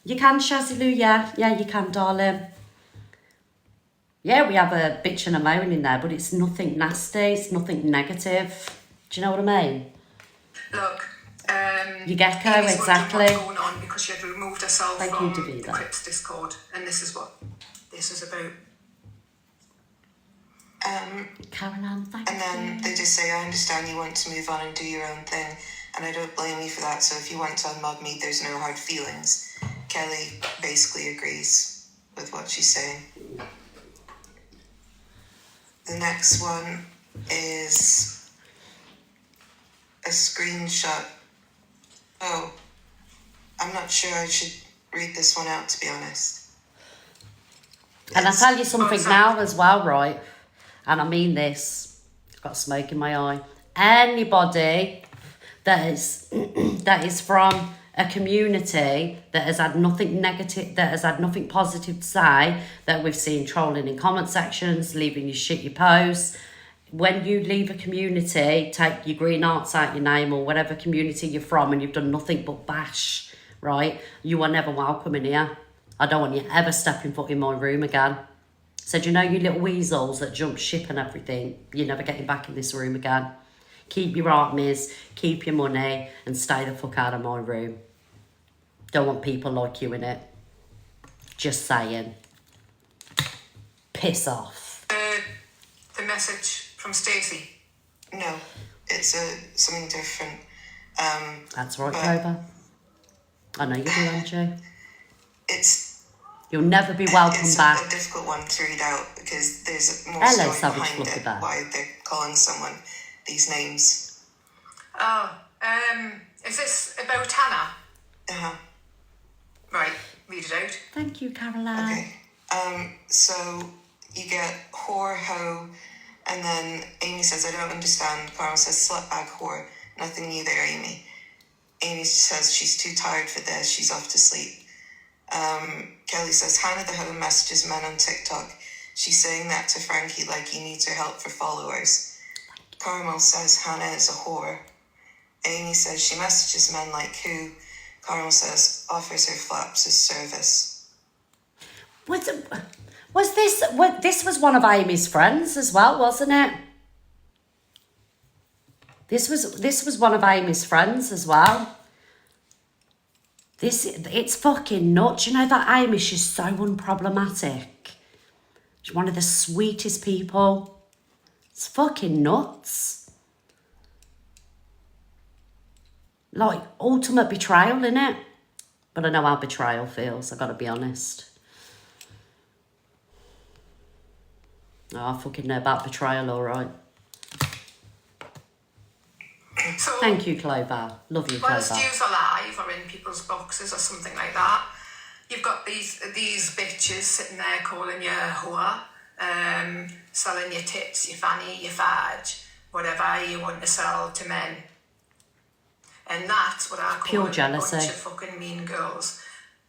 You can, Shazzy yeah. Yeah, you can, darling. Yeah, we have a bitch and a moan in there, but it's nothing nasty. It's nothing negative. Do you know what I mean? Look, you get her, Amy's exactly. what's going on because she had removed herself Thank from you, Davida. the Crips Discord, and this is what this is about. Caroline, thank And then they just say, I understand you want to move on and do your own thing, and I don't blame you for that, so if you want to unmod me, there's no hard feelings. Kelly basically agrees with what she's saying. The next one is a screenshot. Oh, I'm not sure I should read this one out, to be honest. And I'll tell you something now as well, right? And I mean this. I've got smoke in my eye. Anybody that is from a community that has had nothing negative, that has had nothing positive to say, that we've seen trolling in comment sections, leaving you shit your posts. When you leave a community, take your green arts out your name or whatever community you're from, and you've done nothing but bash, right? You are never welcome in here. I don't want you ever stepping foot in my room again. So do you know you little weasels that jump ship and everything? You're never getting back in this room again. Keep your art, Miz. Keep your money and stay the fuck out of my room. Don't want people like you in it. Just saying. Piss off. message from Stacey? No, it's something different. That's right, but Clover. I know you do, Angie. It's You'll never be welcome it's back. a difficult one to read out because there's more Hello, story Savage behind Fluffy it. Bear. Why they're calling someone these names. Oh, is this about Hannah? Right, read it out. Thank you, Caroline. Okay. So you get whore, hoe, and then Amy says, I don't understand. Carl says, slutbag, whore. Nothing new there, Amy. Amy says she's too tired for this. She's off to sleep. Kelly says, Hannah the hoe messages men on TikTok. She's saying that to Frankie like he needs her help for followers. Carmel says Hannah is a whore. Amy says she messages men like who? Carmel says offers her flaps as service. This was one of Amy's friends as well, wasn't it? This was one of Amy's friends as well. It's fucking nuts. You know that Amy, she's so unproblematic. She's one of the sweetest people. It's fucking nuts. Like, ultimate betrayal, innit? But I know how betrayal feels, I gotta be honest. Oh, I fucking know about betrayal, alright. So, Thank you, Clover. Love you, whilst Clover. you're alive or in people's boxes or something like that, you've got these bitches sitting there calling you a whore, selling your tits, your fanny, your fudge, whatever you want to sell to men. And that's what I call Pure a jealousy. bunch of fucking mean girls.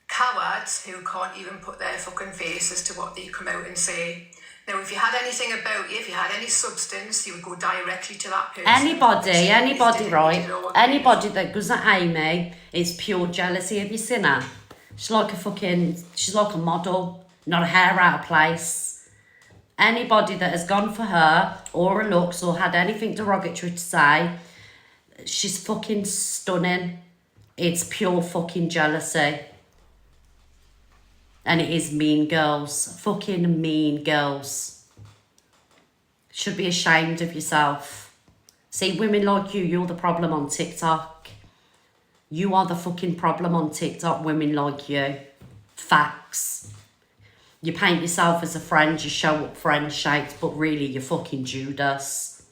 Cowards who can't even put their fucking faces to what they come out and say. Now, if you had anything about you, if you had any substance, you would go directly to that person. Anybody, right? Anybody that goes at Amy, it's pure jealousy. Have you seen her? She's like a model, not a hair out of place. Anybody that has gone for her, or her looks, or had anything derogatory to say, she's fucking stunning. It's pure fucking jealousy. And it is mean girls. Fucking mean girls. Should be ashamed of yourself. See, women like you, you're the problem on TikTok. You are the fucking problem on TikTok, women like you. Facts. You paint yourself as a friend, you show up friend shaped, but really you're fucking Judas.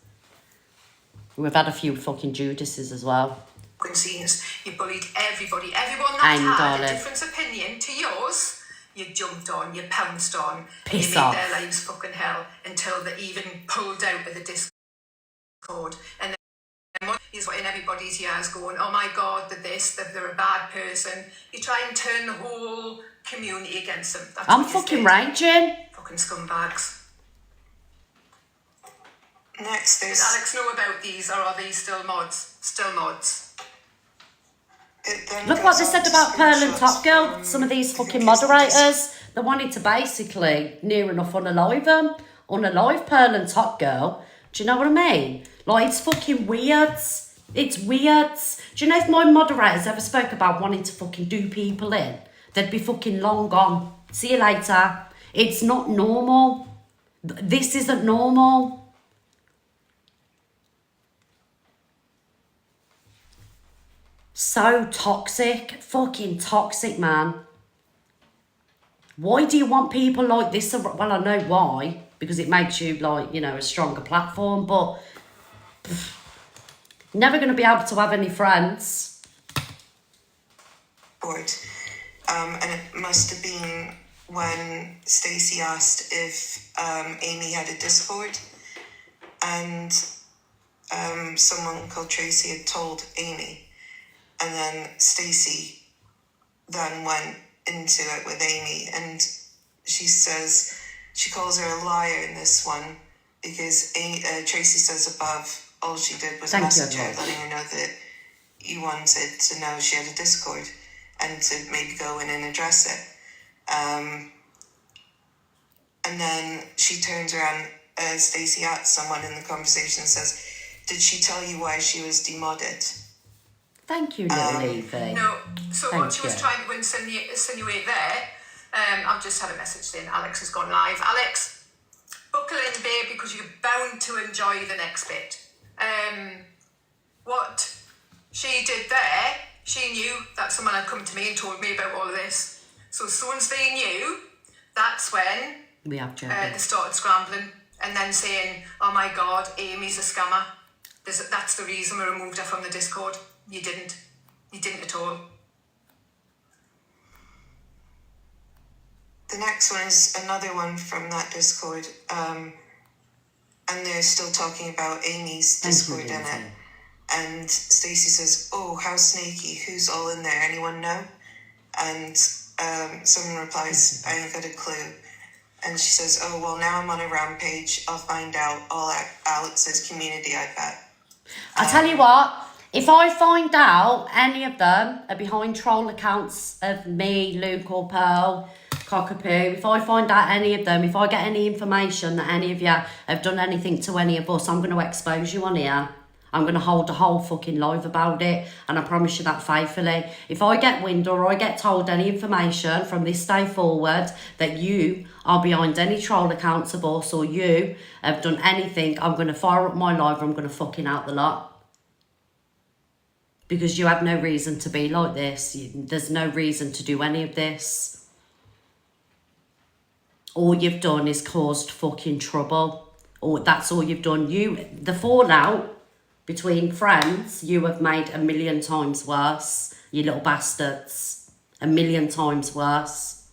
We've had a few fucking Judases as well. Scenes. You bullied everybody. Everyone that I'm had darling. a different opinion to yours, you jumped on, you pounced on, Piss and you made off. their lives fucking hell until they even pulled out of the Discord. And then he's in everybody's ears going, oh my God, they're a bad person. You try and turn the whole community against them. That's I'm what you fucking did. raging. Fucking scumbags. Next, Does there's Alex know about these, or are these still mods? Still mods. it then Look what goes they on said to about Pearl and screenshots Top Girl. from, Some of these I think fucking it's the moderators, they wanted to basically near enough unalive them. Unalive Pearl and Top Girl. Do you know what I mean? Like, it's fucking weird. It's weird. Do you know if my moderators ever spoke about wanting to fucking do people in, they'd be fucking long gone. See you later. It's not normal. This isn't normal. So toxic. Fucking toxic, man. Why do you want people like this? Well, I know why. Because it makes you, like, you know, a stronger platform. But never going to be able to have any friends. board. And it must have been when Stacey asked if Amy had a Discord, and someone called Tracy had told Amy, and then Stacey then went into it with Amy, and she says she calls her a liar in this one because Tracy says above all she did was message her, letting her know that you wanted to know she had a Discord and to maybe go in and address it. And then she turns around, Stacey at someone in the conversation and says, did she tell you why she was demodded? Thank you, little Evie. No, so Thank what she was you. trying to insinuate there, I've just had a message saying Alex has gone live. Alex, book buckle in, babe, because you're bound to enjoy the next bit. What she did there, she knew that someone had come to me and told me about all of this. So as soon as they knew, that's when We have Jodie. they started scrambling and then saying, oh my God, Amy's a scammer. That's the reason we removed her from the Discord. You didn't. You didn't at all. The next one is another one from that Discord, and they're still talking about Amy's Discord in it. And Stacey says, "Oh, how snaky! Who's all in there? Anyone know?" And someone replies, "I ain't got a clue." And she says, "Oh well, now I'm on a rampage. I'll find out all at Alex's community. I bet." I tell you what. If I find out any of them are behind troll accounts of me, Luke or Pearl, Cockapoo, if I find out any of them, if I get any information that any of you have done anything to any of us, I'm going to expose you on here. I'm going to hold a whole fucking live about it, and I promise you that faithfully. If I get wind or I get told any information from this day forward that you are behind any troll accounts of us or you have done anything, I'm going to fire up my live, I'm going to fucking out the lot. Because you have no reason to be like this. There's no reason to do any of this. All you've done is caused fucking trouble. Or that's all you've done. The fallout between friends, you have made 1,000,000 times worse. You little bastards. 1,000,000 times worse.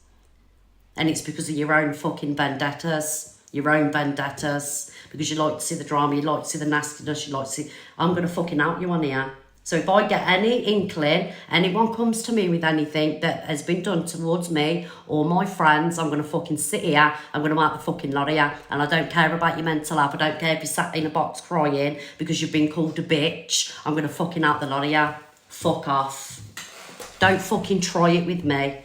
And it's because of your own fucking vendettas. Your own vendettas. Because you like to see the drama, you like to see the nastiness, you like to see... I'm going to fucking out you on here. So if I get any inkling, anyone comes to me with anything that has been done towards me or my friends, I'm going to fucking sit here, I'm going to out the fucking lot of you. And I don't care about your mental health, I don't care if you sat in a box crying because you've been called a bitch. I'm going to fucking out the lot of you. Fuck off. Don't fucking try it with me.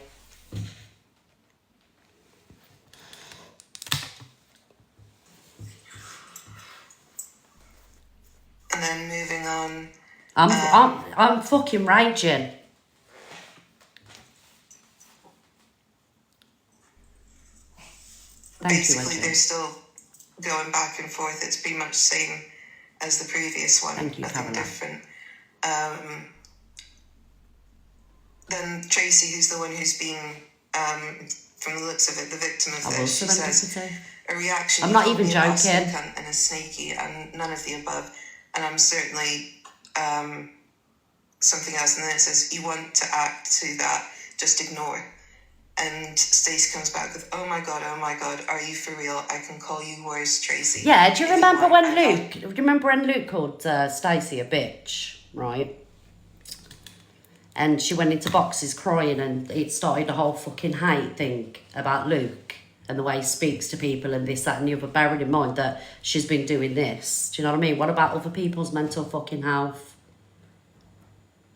And then moving on. I'm fucking raging. Basically, they're still going back and forth. It's pretty much the same as the previous one. Thank you, nothing Caroline. different. Then Tracy, who's the one who's been, from the looks of it, the victim of this, she says, a reaction. I'm not called even me a bastard, joking. cunt, and a snaky, and none of the above. And I'm certainly something else. And then it says, you want to act to that, just ignore. And Stacey comes back with, oh my god, are you for real? I can call you worse, Tracy. Yeah, do you If remember want, when I Luke, do you remember when Luke called Stacey a bitch, right? And she went into boxes crying and it started a whole fucking hate thing about Luke and the way he speaks to people and this, that and the other, bearing in mind that she's been doing this. Do you know what I mean? What about other people's mental fucking health?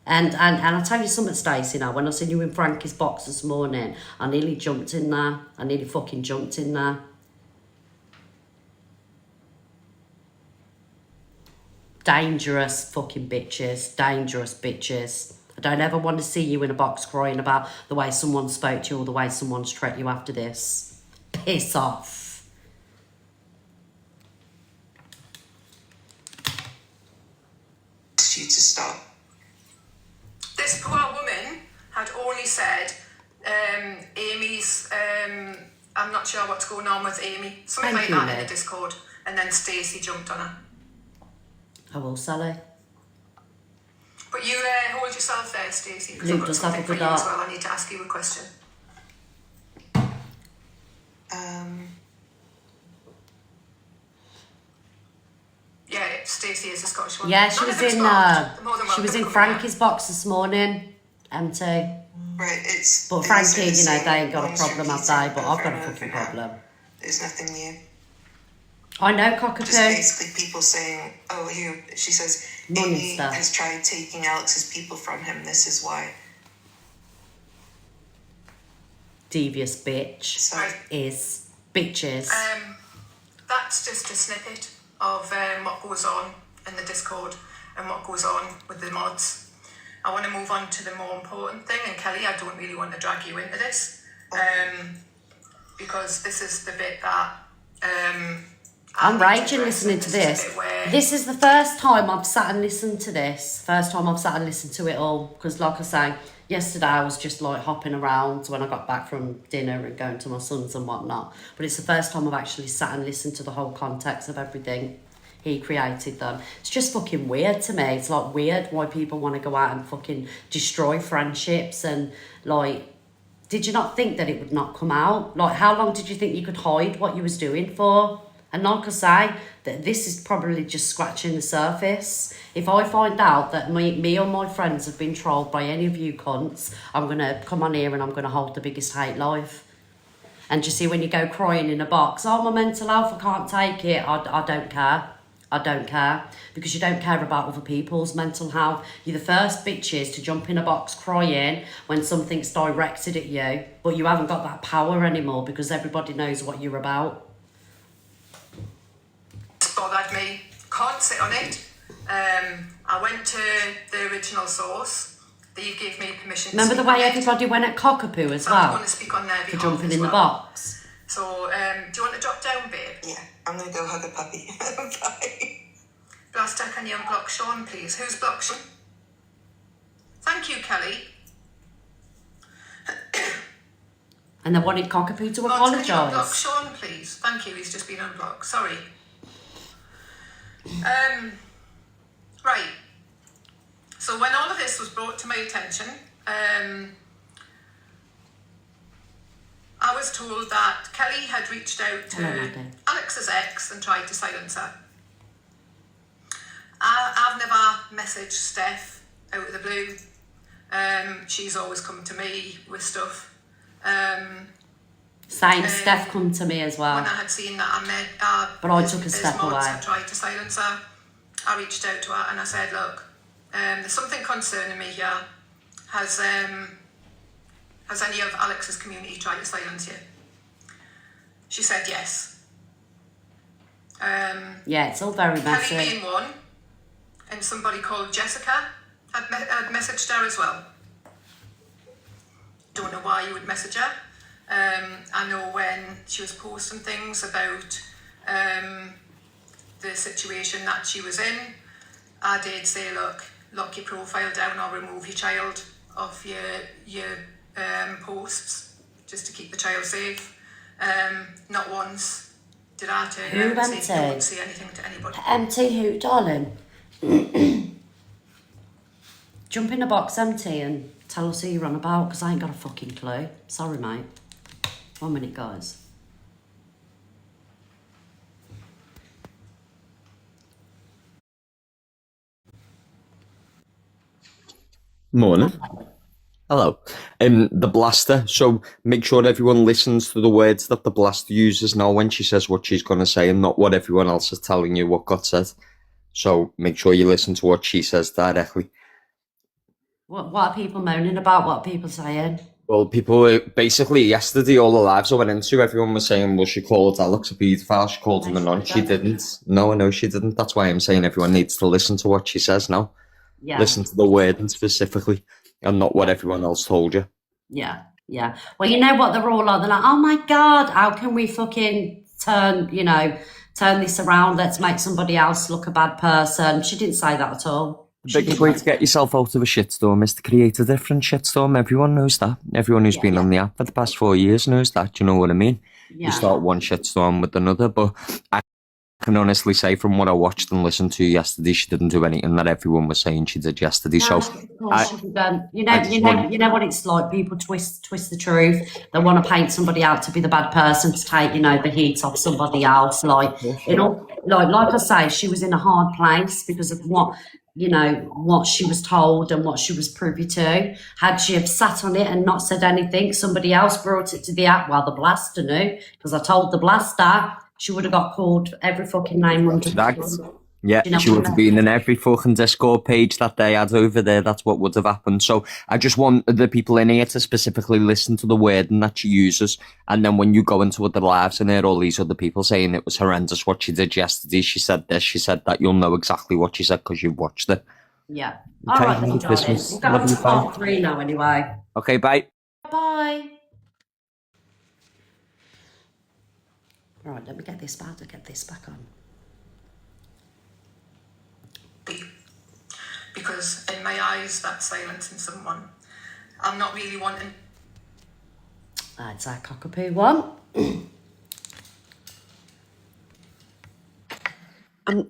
And I'll tell you something, Stacey, now, when I seen you in Frankie's box this morning, I nearly jumped in there. I nearly fucking jumped in there. Dangerous fucking bitches. Dangerous bitches. I don't ever want to see you in a box crying about the way someone spoke to you or the way someone's treated you after this. Piss off. You to stop. This poor woman had only said, Amy's, I'm not sure what's going on with Amy. Something Thank like you, that in Liv. the Discord. And then Stacey jumped on her. I will, Sally. But you hold yourself there, Stacey, because Luke I've got does have a something for good you as art. well. I need to ask you a question. Yeah, Stacey is a Scottish woman. Yeah, she None was of them's in Scottish. They're more than she was welcome in to come here. Frankie's box this morning. MT. Right, it's... But it's Frankie, the you know, same they ain't got a ones problem, have repeating they? But I've over got a and over fucking now. problem. There's nothing new. I know, Just Cockapoo. basically people saying, oh, here, she says, Money Amy stuff. has tried taking Alex's people from him. This is why. Devious bitch. So, Right. Is bitches. That's just a snippet of what goes on in the Discord and what goes on with the mods. I want to move on to the more important thing, and Kelly, I don't really want to drag you into this, because this is the bit that I'm I need to raging address listening it. to This is a this. bit where- This is the first time I've sat and listened to this. First time I've sat and listened to it all. Because like I say, yesterday I was just like hopping around when I got back from dinner and going to my son's and whatnot. But it's the first time I've actually sat and listened to the whole context of everything he created them. It's just fucking weird to me. It's like weird why people want to go out and fucking destroy friendships and like... Did you not think that it would not come out? Like, how long did you think you could hide what you was doing for? And like I say, that this is probably just scratching the surface. If I find out that me or my friends have been trolled by any of you cunts, I'm going to come on here and I'm going to hold the biggest hate live. And you see, when you go crying in a box, oh, my mental health, I can't take it. I don't care. I don't care, because you don't care about other people's mental health. You're the first bitches to jump in a box crying when something's directed at you, but you haven't got that power anymore because everybody knows what you're about. It's bothered me. Can't sit on it. I went to the original source. They gave me permission. Remember to the speak way on it. everybody went at cockapoo as So I'm well going to speak on their for behalf jumping as in the well. box? So, do you want to drop down, babe? Yeah, I'm gonna go hug a puppy. Bye. Blaster, can you unblock Sean, please? Who's blocked Sean? Thank you, Kelly. And they wanted cockapoo to Mods, can you unblock apologise. Sean, please? Thank you, he's just been unblocked. Sorry. Right. So when all of this was brought to my attention, I was told that Kelly had reached out to Hello, Maddie. Alex's ex and tried to silence her. I've never messaged Steph out of the blue. She's always come to me with stuff. Same, Steph come to me as well. When I had seen that But I took a step mods away. had tried to silence her, I reached out to her and I said, look, there's something concerning me here. Has any of Alex's community tried to silence you? She said yes. Yeah, it's all very Kelly messy. being one, and somebody called Jessica had messaged her as well. Don't know why you would message her. I know when she was posting things about the situation that she was in, I did say, look, lock your profile down or remove your child off your posts just to keep the child safe. Not once did I turn Who around and say, empty? don't say anything to anybody. Empty who, darling? Jump in the box empty and tell us who you're on about, because I ain't got a fucking clue. Sorry, mate. 1 minute, guys. Morning. Hello. The blaster. So make sure everyone listens to the words that the blaster uses now when she says what she's going to say, and not what everyone else is telling you what got said. So make sure you listen to what she says directly. What are people moaning about? What are people saying? Well, people were basically yesterday, all the lives I went into, everyone was saying, well, she called Alex a paedophile, she called him a non. She didn't. No, I know she didn't. That's why I'm saying everyone needs to listen to what she says now. Yeah. Listen to the wording specifically, and not what everyone else told you. Yeah, yeah. Well, you know what they're all like? They're like, oh my God, how can we fucking turn this around? Let's make somebody else look a bad person. She didn't say that at all. The biggest way to get yourself out of a shitstorm is to create a different shitstorm. Everyone knows that. Everyone who's been on the app for the past 4 years knows that. Do you know what I mean? Yeah. You start one shitstorm with another, but I can honestly say from what I watched and listened to yesterday, she didn't do anything that everyone was saying she did yesterday. No, So of course I- she didn't. You I just want- know what it's like. People twist the truth. They want to paint somebody out to be the bad person to take, the heat off somebody else. Like I say, she was in a hard place because of what she was told and what she was privy to. Had she have sat on it and not said anything, somebody else brought it to the app. Well, the blaster knew, because I told the blaster, she would have got called every fucking name under the That- sun. yeah, You know she what would I have mean? been in every fucking Discord page that they had over there. That's what would have happened. So I just want the people in here to specifically listen to the wording that she uses. And then when you go into other lives and hear all these other people saying it was horrendous what she did yesterday, she said this, she said that, you'll know exactly what she said because you've watched it. Yeah. Okay, All right, then, Merry darling. Christmas. We'll go Love on you, to bye. part 3 now anyway. Okay, bye. Bye. Right, let me get this back. Get this back on. Because in my eyes, that's silencing someone. I'm not really wanting. That's our cockapoo one.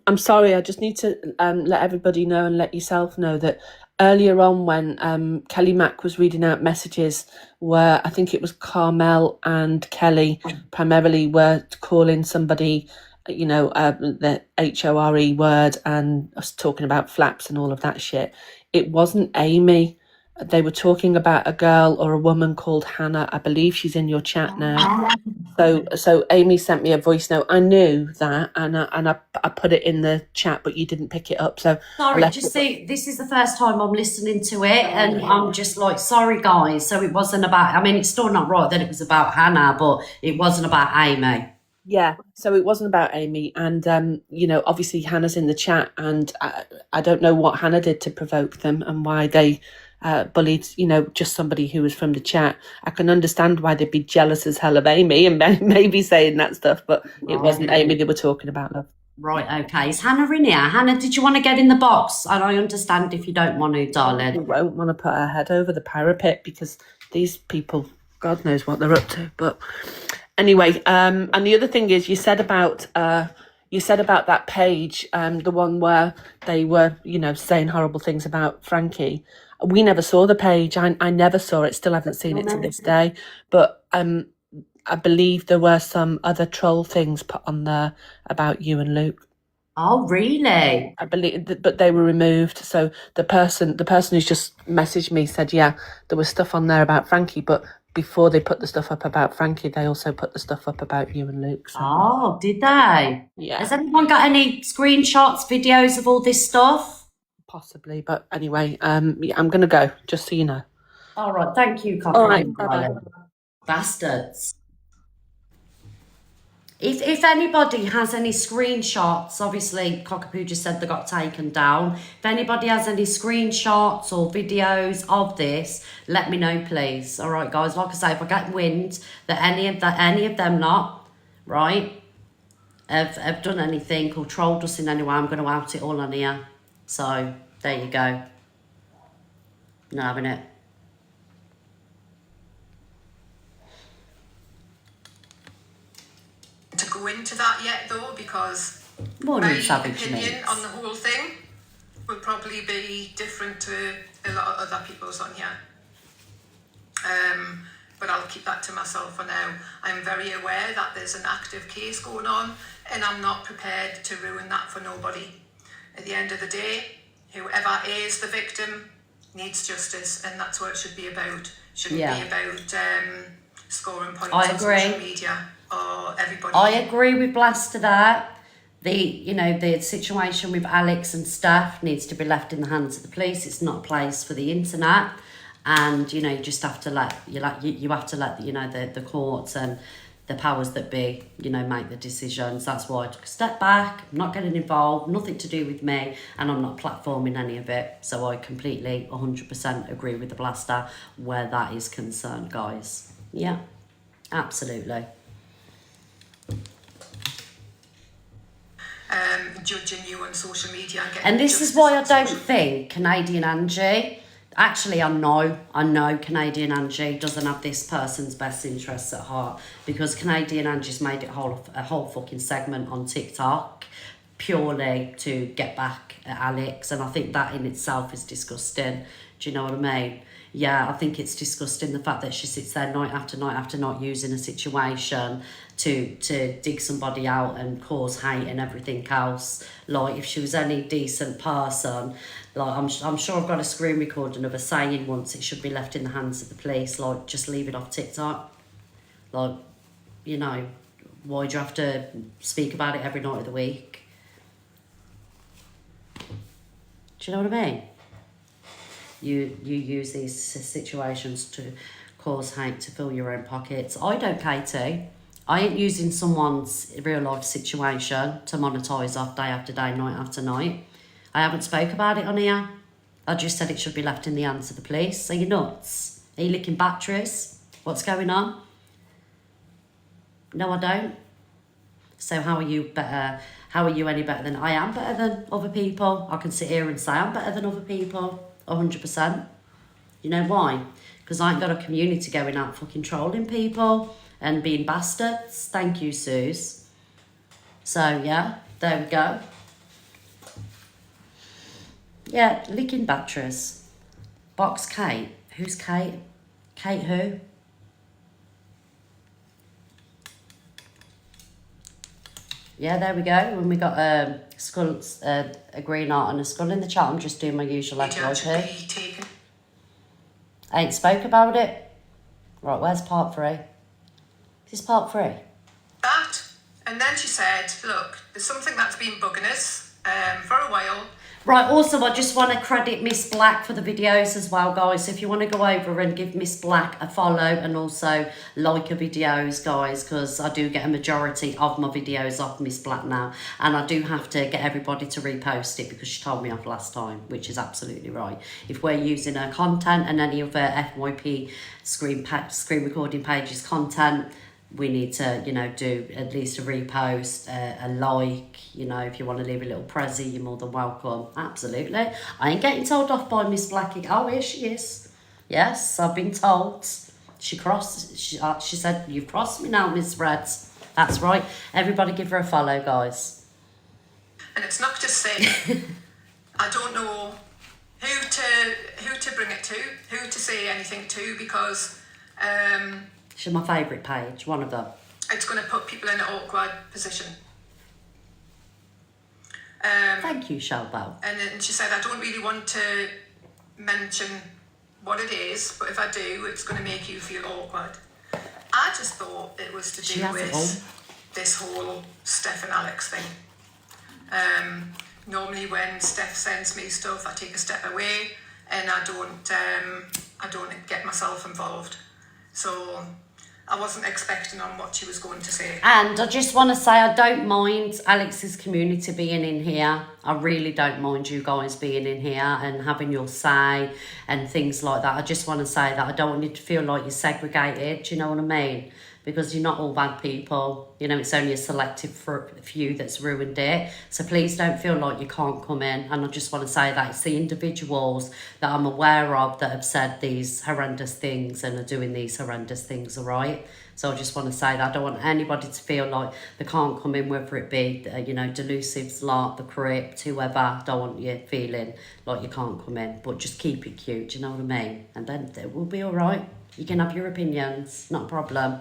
I'm sorry, I just need to let everybody know and let yourself know that earlier on when Kelly Mack was reading out messages where I think it was Carmel and Kelly primarily were calling somebody, the HORE word and us talking about flaps and all of that shit. It wasn't Amy. They were talking about a girl or a woman called Hannah. I believe she's in your chat now. So Amy sent me a voice note. I knew that, and I put it in the chat, but you didn't pick it up. So Sorry, just see, this is the first time I'm listening to it, and I'm just like, sorry, guys. So it wasn't about. I mean, it's still not right that it was about Hannah, but it wasn't about Amy. Yeah, so it wasn't about Amy, and obviously Hannah's in the chat, and I don't know what Hannah did to provoke them and why they bullied, just somebody who was from the chat. I can understand why they'd be jealous as hell of Amy and maybe saying that stuff, but it wasn't Amy they were talking about, love. Right, okay. Is Hannah in here? Hannah, did you want to get in the box? And I understand if you don't want to, We darling. won't want to put her head over the parapet because these people, God knows what they're up to. But anyway, and the other thing is, you said about that page, the one where they were, saying horrible things about Frankie. We never saw the page. I never saw it. Still haven't seen it to this day. But I believe there were some other troll things put on there about you and Luke. Oh, really? I believe, but they were removed. So the person who's just messaged me said, yeah, there was stuff on there about Frankie, but before they put the stuff up about Frankie, they also put the stuff up about you and Luke. So. Oh, did they? Yeah. Has anyone got any screenshots, videos of all this stuff? Possibly, but anyway, I'm gonna go, just so you know. All right, thank you, Cockapoo. All right, bye-bye. Bastards. If anybody has any screenshots, obviously Cockapoo just said they got taken down. If anybody has any screenshots or videos of this, let me know, please. All right, guys. Like I say, if I get wind that any of them not right have done anything or trolled us in any way, I'm going to out it all on here. So there you go. Not having it. To go into that yet though, because Morning, my savage opinion mates. on the whole thing will probably be different to a lot of other people's on here. But I'll keep that to myself for now. I'm very aware that there's an active case going on, and I'm not prepared to ruin that for nobody. At the end of the day, whoever is the victim needs justice, and that's what it should be about. Shouldn't be about scoring points I on agree. social media or everybody. I agree with Blaster that the situation with Alex and Steph needs to be left in the hands of the police. It's not a place for the internet, and you just have to let you have to let the courts and the powers that be make the decisions. That's why I took a step back. I'm not getting involved. Nothing to do with me, and I'm not platforming any of it. So I completely 100% agree with the Blaster where that is concerned, guys. Yeah, absolutely. Judging you on social media and getting And this is justice why I on don't social- think Canadian Angie, actually I know Canadian Angie doesn't have this person's best interests at heart, because Canadian Angie's made it a whole fucking segment on TikTok purely to get back at Alex, and I think that in itself is disgusting. Do you know what I mean? Yeah, I think it's disgusting the fact that she sits there night after night after night using a situation to dig somebody out and cause hate and everything else. Like, if she was any decent person, like I'm sure I've got a screen recording of her saying once it should be left in the hands of the police, like just leave it off TikTok. Like, why do you have to speak about it every night of the week? Do you know what I mean? You use these situations to cause hate, to fill your own pockets. I don't, Katie. I ain't using someone's real life situation to monetise off day after day, night after night. I haven't spoke about it on here. I just said it should be left in the hands of the police. Are you nuts? Are you licking batteries? What's going on? No, I don't. So how are you better? How are you any better than I am better than other people? I can sit here and say I'm better than other people, 100%. You know why? Because I ain't got a community going out fucking trolling people and being bastards. Thank you, Suze. So yeah, there we go. Yeah, licking batteries. Box Kate. Who's Kate? Kate who? Yeah, there we go. And we got a skull, a green heart and a skull in the chat. I'm just doing my usual FYP. Be taken. I ain't spoke about it. Right, where's part 3? Is this part 3? That, and then she said, look, there's something that's been bugging us for a while. Right, also, I just want to credit Miss Black for the videos as well, guys. So if you want to go over and give Miss Black a follow and also like her videos, guys, because I do get a majority of my videos off Miss Black now. And I do have to get everybody to repost it because she told me off last time, which is absolutely right. If we're using her content and any of her FYP screen recording pages content, we need to, you know, do at least a repost, a like, you know, if you want to leave a little prezi, you're more than welcome. Absolutely. I ain't getting told off by Miss Blackie. Oh, here she is. Yes, I've been told. She said, you've crossed me now, Miss Reds. That's right. Everybody give her a follow, guys. And it's not just saying, I don't know who to bring it to, who to say anything to, because she's my favourite page, one of them. it's going to put people in an awkward position. Thank you, Shelbo. And then she said, I don't really want to mention what it is, but if I do, it's going to make you feel awkward. I just thought it was to do with this whole Steph and Alex thing. Normally when Steph sends me stuff, I take a step away and I don't get myself involved. So I wasn't expecting on what she was going to say. And I just want to say I don't mind Alex's community being in here. I really don't mind you guys being in here and having your say and things like that. I just want to say that I don't want you to feel like you're segregated, do you know what I mean? Because you're not all bad people. You know, it's only a selective few that's ruined it. So please don't feel like you can't come in. And I just want to say that it's the individuals that I'm aware of that have said these horrendous things and are doing these horrendous things, all right? So I just want to say that I don't want anybody to feel like they can't come in, whether it be, you know, Delusives, Lark, The Crypt, whoever. I don't want you feeling like you can't come in. But just keep it cute, do you know what I mean? And then it will be all right. You can have your opinions, not a problem.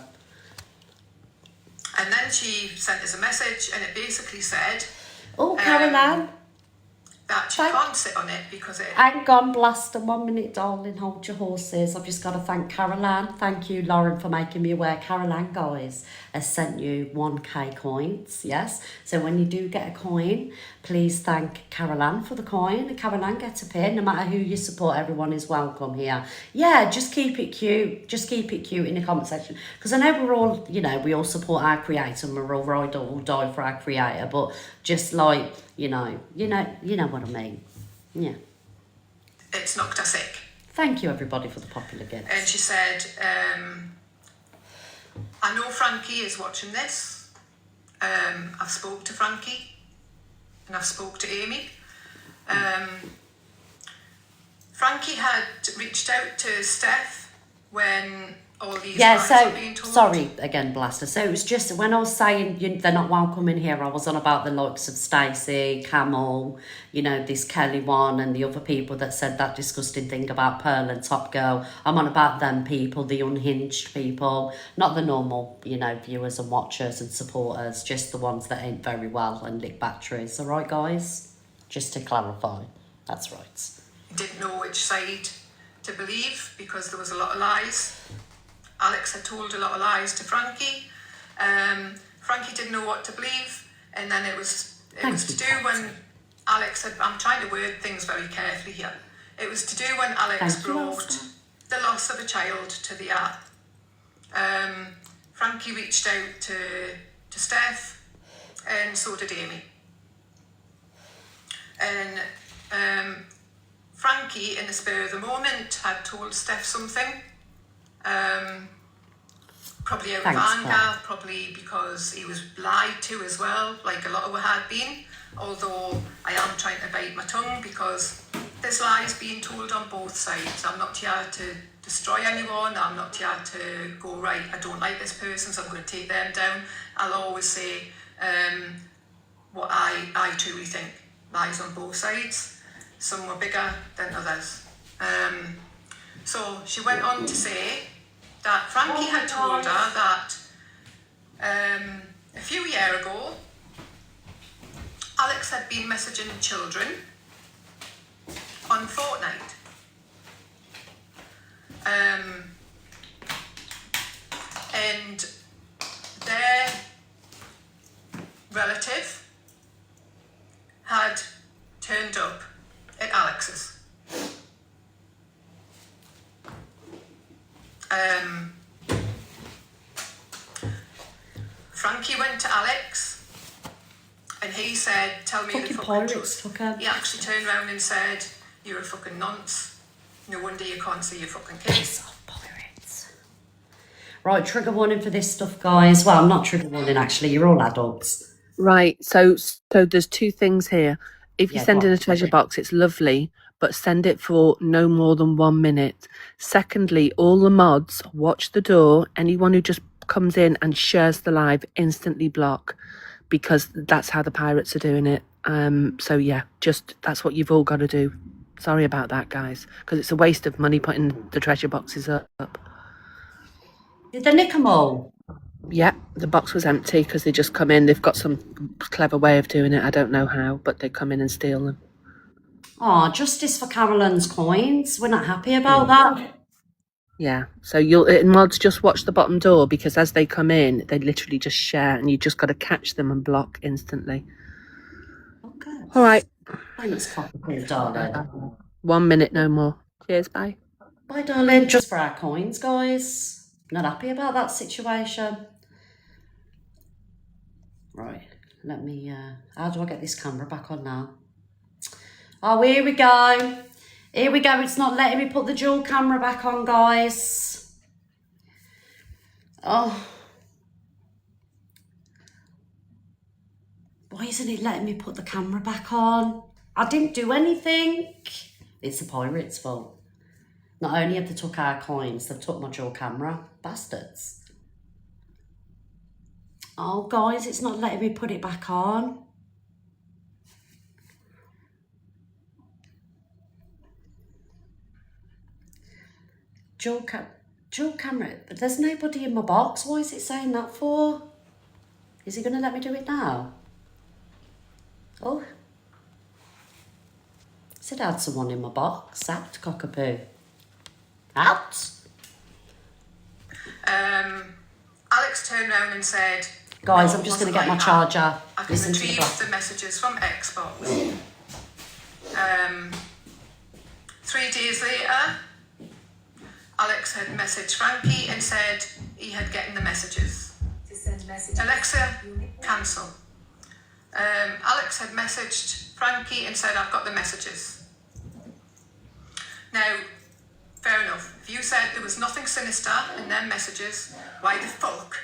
And then she sent us a message and it basically said... Oh, Caroline. That she can't sit on it because it... Hang on, Blaster, 1 minute, darling, hold your horses. I've just got to thank Caroline. Thank you, Lauren, for making me aware. Caroline, guys, has sent you 1k coins, yes? So when you do get a coin, please thank Caroline for the coin. And Caroline gets a pin. No matter who you support, everyone is welcome here. Yeah, just keep it cute. Just keep it cute in the comment section. Because I know we're all, you know, we all support our creator and we're all ride or die for our creator. But just like... You know what I mean. Yeah. It's knocked her sick. Thank you, everybody, for the popular gifts. And she said, I know Frankie is watching this. I've spoke to Frankie and I've spoke to Amy. Frankie had reached out to Steph when all these lies were being told. Sorry again, Blaster. So it was just when I was saying they're not welcome in here, I was on about the likes of Stacey, Camel, you know, this Kelly one and the other people that said that disgusting thing about Pearl and Top Girl. I'm on about them people, the unhinged people, not the normal, you know, viewers and watchers and supporters, just the ones that ain't very well and lick batteries. All right, guys? Just to clarify. That's right. Didn't know which side to believe because there was a lot of lies. Alex had told a lot of lies to Frankie. Frankie didn't know what to believe, and then it was to do when Alex had... I'm trying to word things very carefully here. It was to do when Alex brought the loss of a child to the earth. Frankie reached out to Steph, and so did Amy. And Frankie, in the spur of the moment, had told Steph something. Probably out Thanks, of anger, Claire. probably because he was lied to as well, like a lot of us had been. Although I am trying to bite my tongue because there's lies being told on both sides. I'm not here to destroy anyone. I'm not here to go, right, I don't like this person, so I'm going to take them down. I'll always say what I truly think lies on both sides. Some were bigger than others. So she went on to say that Frankie had told her that a few years ago, Alex had been messaging children on Fortnite. And their relative had turned up at Alex's. Frankie went to Alex and he said, tell me the Fucking fucking pirates truth. took her. He actually turned around and said, you're a fucking nonce. No wonder you can't see your fucking kids. Piss off, pirates. Right, trigger warning for this stuff, guys. Well, I'm not trigger warning, actually. You're all adults. Right. So there's two things here. If you Yeah, send go in on. a treasure box, it's lovely, but send it for no more than 1 minute. Secondly, all the mods watch the door. Anyone who just comes in and shares the live, instantly block, because that's how the pirates are doing it. So yeah, just that's what you've all got to do. Sorry about that, guys, because it's a waste of money putting the treasure boxes up. Did they nick them all? Yeah, the box was empty because they just come in. They've got some clever way of doing it. I don't know how, but they come in and steal them. Oh, justice for Carolyn's coins. We're not happy about that. Yeah, so mods just watch the bottom door, because as they come in, they literally just share, and you just got to catch them and block instantly. Okay. All right, Thanks, Cockapoo, darling. 1 minute, no more. Cheers, bye. Bye, darling. Just for our coins, guys. Not happy about that situation. Right, let me, how do I get this camera back on now? Oh, here we go. Here we go. It's not letting me put the dual camera back on, guys. Oh. Why isn't it letting me put the camera back on? I didn't do anything. It's the pirates' fault. Not only have they took our coins, they've took my dual camera. Bastards. Oh, guys, it's not letting me put it back on. Dual camera. There's nobody in my box. Why is it saying that for? Is he going to let me do it now? Oh. Said I had someone in my box. Out, Cockapoo. Out. Alex turned around and said, Guys, "No, I'm just it going to get my wasn't like that. charger. I can Listen to the retrieve block. the messages from Xbox." 3 days later, Alex had messaged Frankie and said he had gotten the messages. Alexa, cancel. Alex had messaged Frankie and said, I've got the messages. Now, fair enough. If you said there was nothing sinister in them messages, why the fuck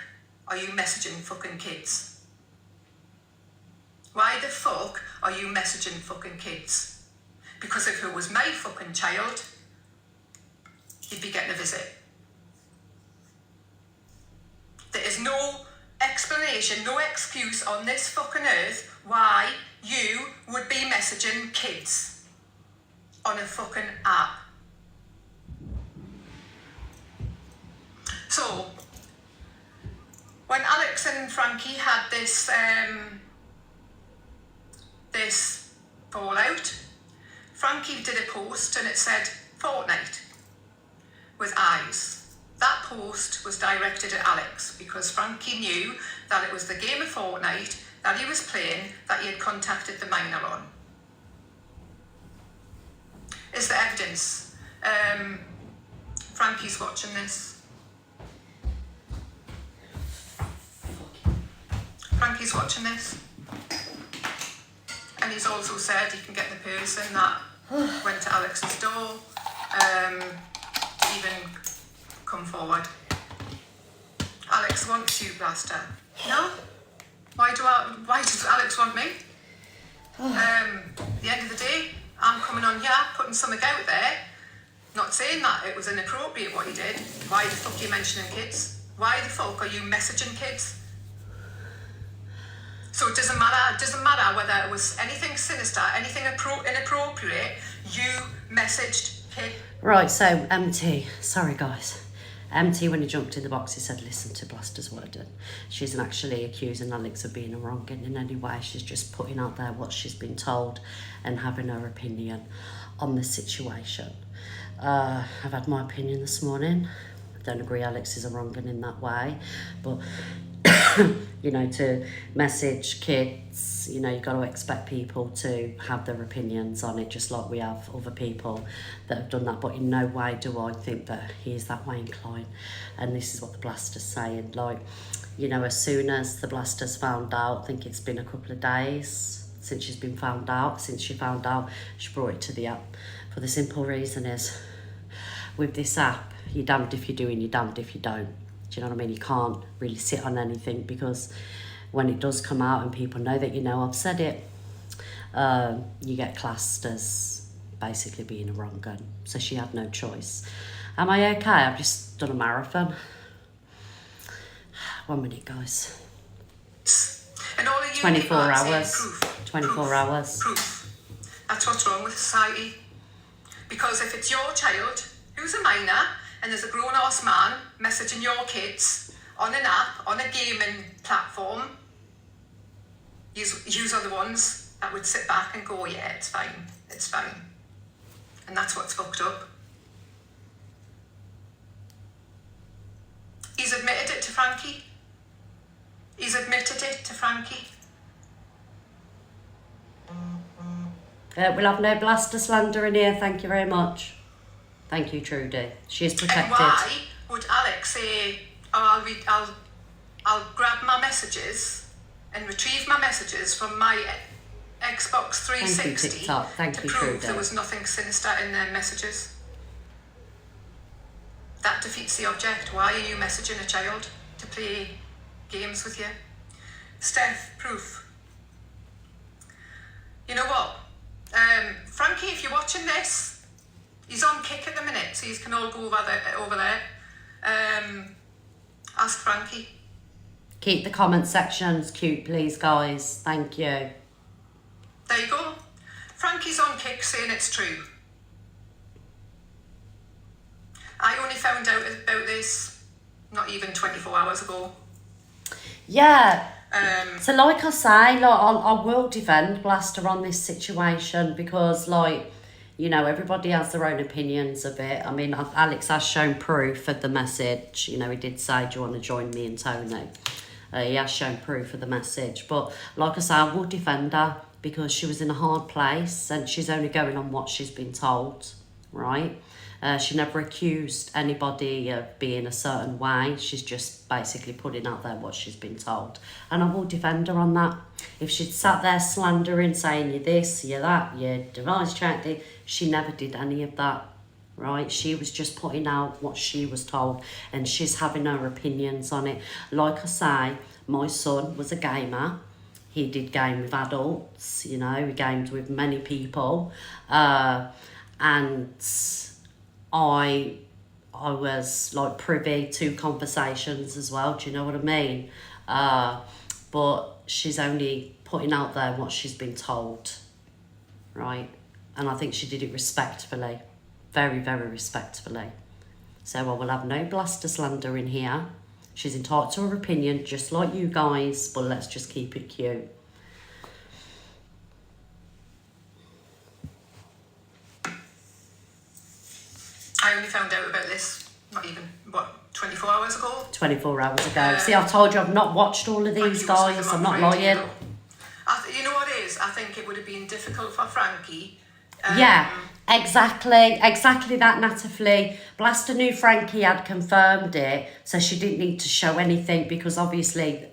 are you messaging fucking kids? Why the fuck are you messaging fucking kids? Because if it was my fucking child, you'd be getting a visit. There is no explanation, no excuse on this fucking earth why you would be messaging kids on a fucking app. So, when Alex and Frankie had this this fallout, Frankie did a post and it said Fortnite with eyes. That post was directed at Alex because Frankie knew that it was the game of Fortnite that he was playing that he had contacted the minor on. Is there evidence? Frankie's watching this. Frankie's watching this. And he's also said he can get the person that went to Alex's door to even come forward. Alex wants you, Blaster. No? Why does Alex want me? At the end of the day, I'm coming on here, putting something out there, not saying that it was inappropriate what you did. Why the fuck are you mentioning kids? Why the fuck are you messaging kids? So it doesn't matter whether it was anything sinister, anything inappropriate, you messaged kid. Right, so MT, sorry guys. MT, when he jumped in the box, he said, listen to Blaster's word. And she isn't actually accusing Alex of being wrong in any way. She's just putting out there what she's been told and having her opinion on the situation. I've had my opinion this morning. I don't agree Alex is a wrong in that way. But, you know, to message kids, you know, you've got to expect people to have their opinions on it, just like we have other people that have done that. But in no way do I think that he is that way inclined. And this is what the Blaster's saying. Like, you know, as soon as the Blaster's found out, I think it's been a couple of days since she found out, she brought it to the app. For the simple reason is, with this app, you're damned if you do and you're damned if you don't. Do you know what I mean? You can't really sit on anything, because when it does come out and people know that, you know, I've said it, you get classed as basically being a wrong gun. So she had no choice. Am I okay? I've just done a marathon. 1 minute, guys. And all of you 24 people are saying hours. proof, 24 hours. Proof. That's what's wrong with society. Because if it's your child who's a minor and there's a grown-ass man messaging your kids on an app, on a gaming platform, yous are the ones that would sit back and go, yeah, it's fine. And that's what's fucked up. He's admitted it to Frankie. We'll have no Blaster slander in here, thank you very much. Thank you, Trudy. She is protected. And why would Alex say, oh, I'll grab my messages and retrieve my messages from my Xbox 360 Thank you, TikTok. Thank to you, prove Trudy. there was nothing sinister in their messages? That defeats the object. Why are you messaging a child to play games with you? Steph, proof. You know what? Frankie, if you're watching this, he's on kick at the minute, so you can all go over there. Ask Frankie. Keep the comment sections cute, please, guys. Thank you. There you go. Frankie's on kick saying it's true. I only found out about this not even 24 hours ago. Yeah. So like I say, like, I will defend Blaster on this situation, because, like, you know, everybody has their own opinions of it. I mean, Alex has shown proof of the message. You know, he did say, do you want to join me and Tony? He has shown proof of the message. But like I say, I will defend her, because she was in a hard place and she's only going on what she's been told, right? She never accused anybody of being a certain way. She's just basically putting out there what she's been told. And I will defend her on that. If she'd sat there slandering, saying you're this, you're that, you're device tracking, she never did any of that, right? She was just putting out what she was told, and she's having her opinions on it. Like I say, my son was a gamer. He did game with adults, you know, he gamed with many people. And I was like privy to conversations as well, do you know what I mean? But she's only putting out there what she's been told, right? And I think she did it respectfully, very, very respectfully. So I will have no Blaster slander in here. She's entitled to her opinion, just like you guys, but let's just keep it cute. I only found out about this, not even, 24 hours ago? 24 hours ago. See, I told you I've not watched all of these, guys. I'm not lying. You know what it is? I think it would have been difficult for Frankie. Yeah, exactly that, Natalie. Blaster knew Frankie had confirmed it, so she didn't need to show anything, because obviously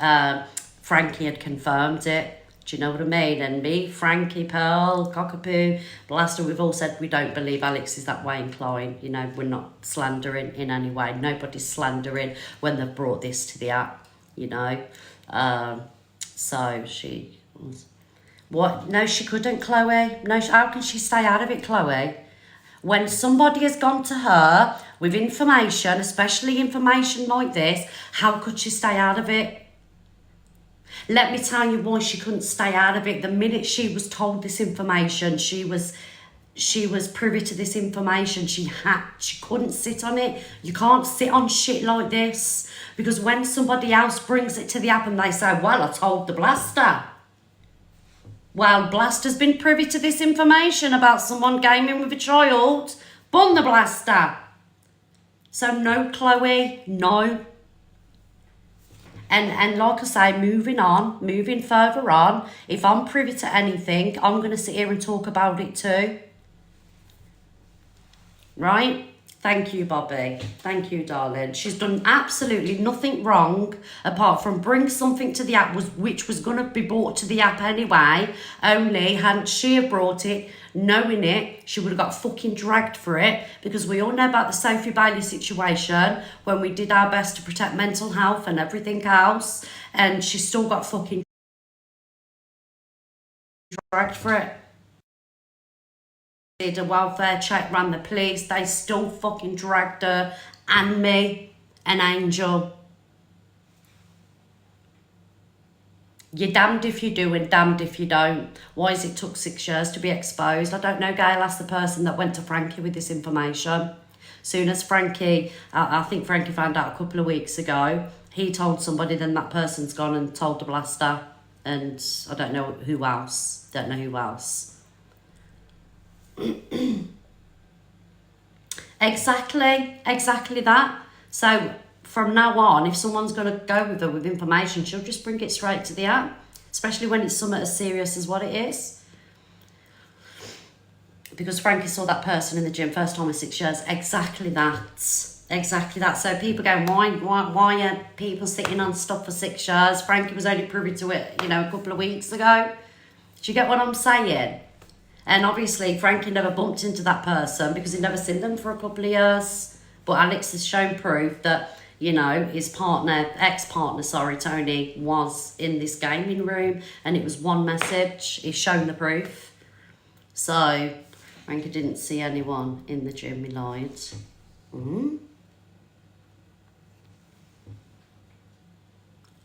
Frankie had confirmed it. Do you know what I mean? And me, Frankie, Pearl, Cockapoo, Blaster, we've all said we don't believe Alex is that way inclined. You know, we're not slandering in any way. Nobody's slandering when they've brought this to the app, you know. So she was... What? No, she couldn't, Chloe. No, how can she stay out of it, Chloe? When somebody has gone to her with information, especially information like this, how could she stay out of it? Let me tell you why she couldn't stay out of it. The minute she was told this information, she was privy to this information. She couldn't sit on it. You can't sit on shit like this, because when somebody else brings it to the app and they say, well, I told the Blaster. Well, Blaster's been privy to this information about someone gaming with a child. Bun the Blaster. So no, Chloe, no. And like I say, moving further on, if I'm privy to anything, I'm going to sit here and talk about it too. Right? Thank you, Bobby. Thank you, darling. She's done absolutely nothing wrong apart from bring something to the app which was going to be brought to the app anyway. Only hadn't she have brought it, knowing it, she would have got fucking dragged for it, because we all know about the Sophie Bailey situation when we did our best to protect mental health and everything else, and she still got fucking dragged for it. Did a welfare check, ran the police, they still fucking dragged her and me, an angel. You're damned if you do and damned if you don't. Why has it took 6 years to be exposed? I don't know, Gail. Asked the person that went to Frankie with this information. Soon as Frankie, I think Frankie found out a couple of weeks ago, he told somebody, then that person's gone and told the Blaster. And I don't know who else. Exactly that. So from now on, if someone's going to go with her with information, she'll just bring it straight to the app, especially when it's something as serious as what it is. Because Frankie saw that person in the gym first time in 6 years. Exactly that. So people go, why are people sitting on stuff for 6 years? Frankie was only privy to it, a couple of weeks ago. Do you get what I'm saying? And obviously, Frankie never bumped into that person because he'd never seen them for a couple of years. But Alex has shown proof that, his ex-partner, Tony, was in this gaming room, and it was one message. He's shown the proof. So, Frankie didn't see anyone in the gym, he lied.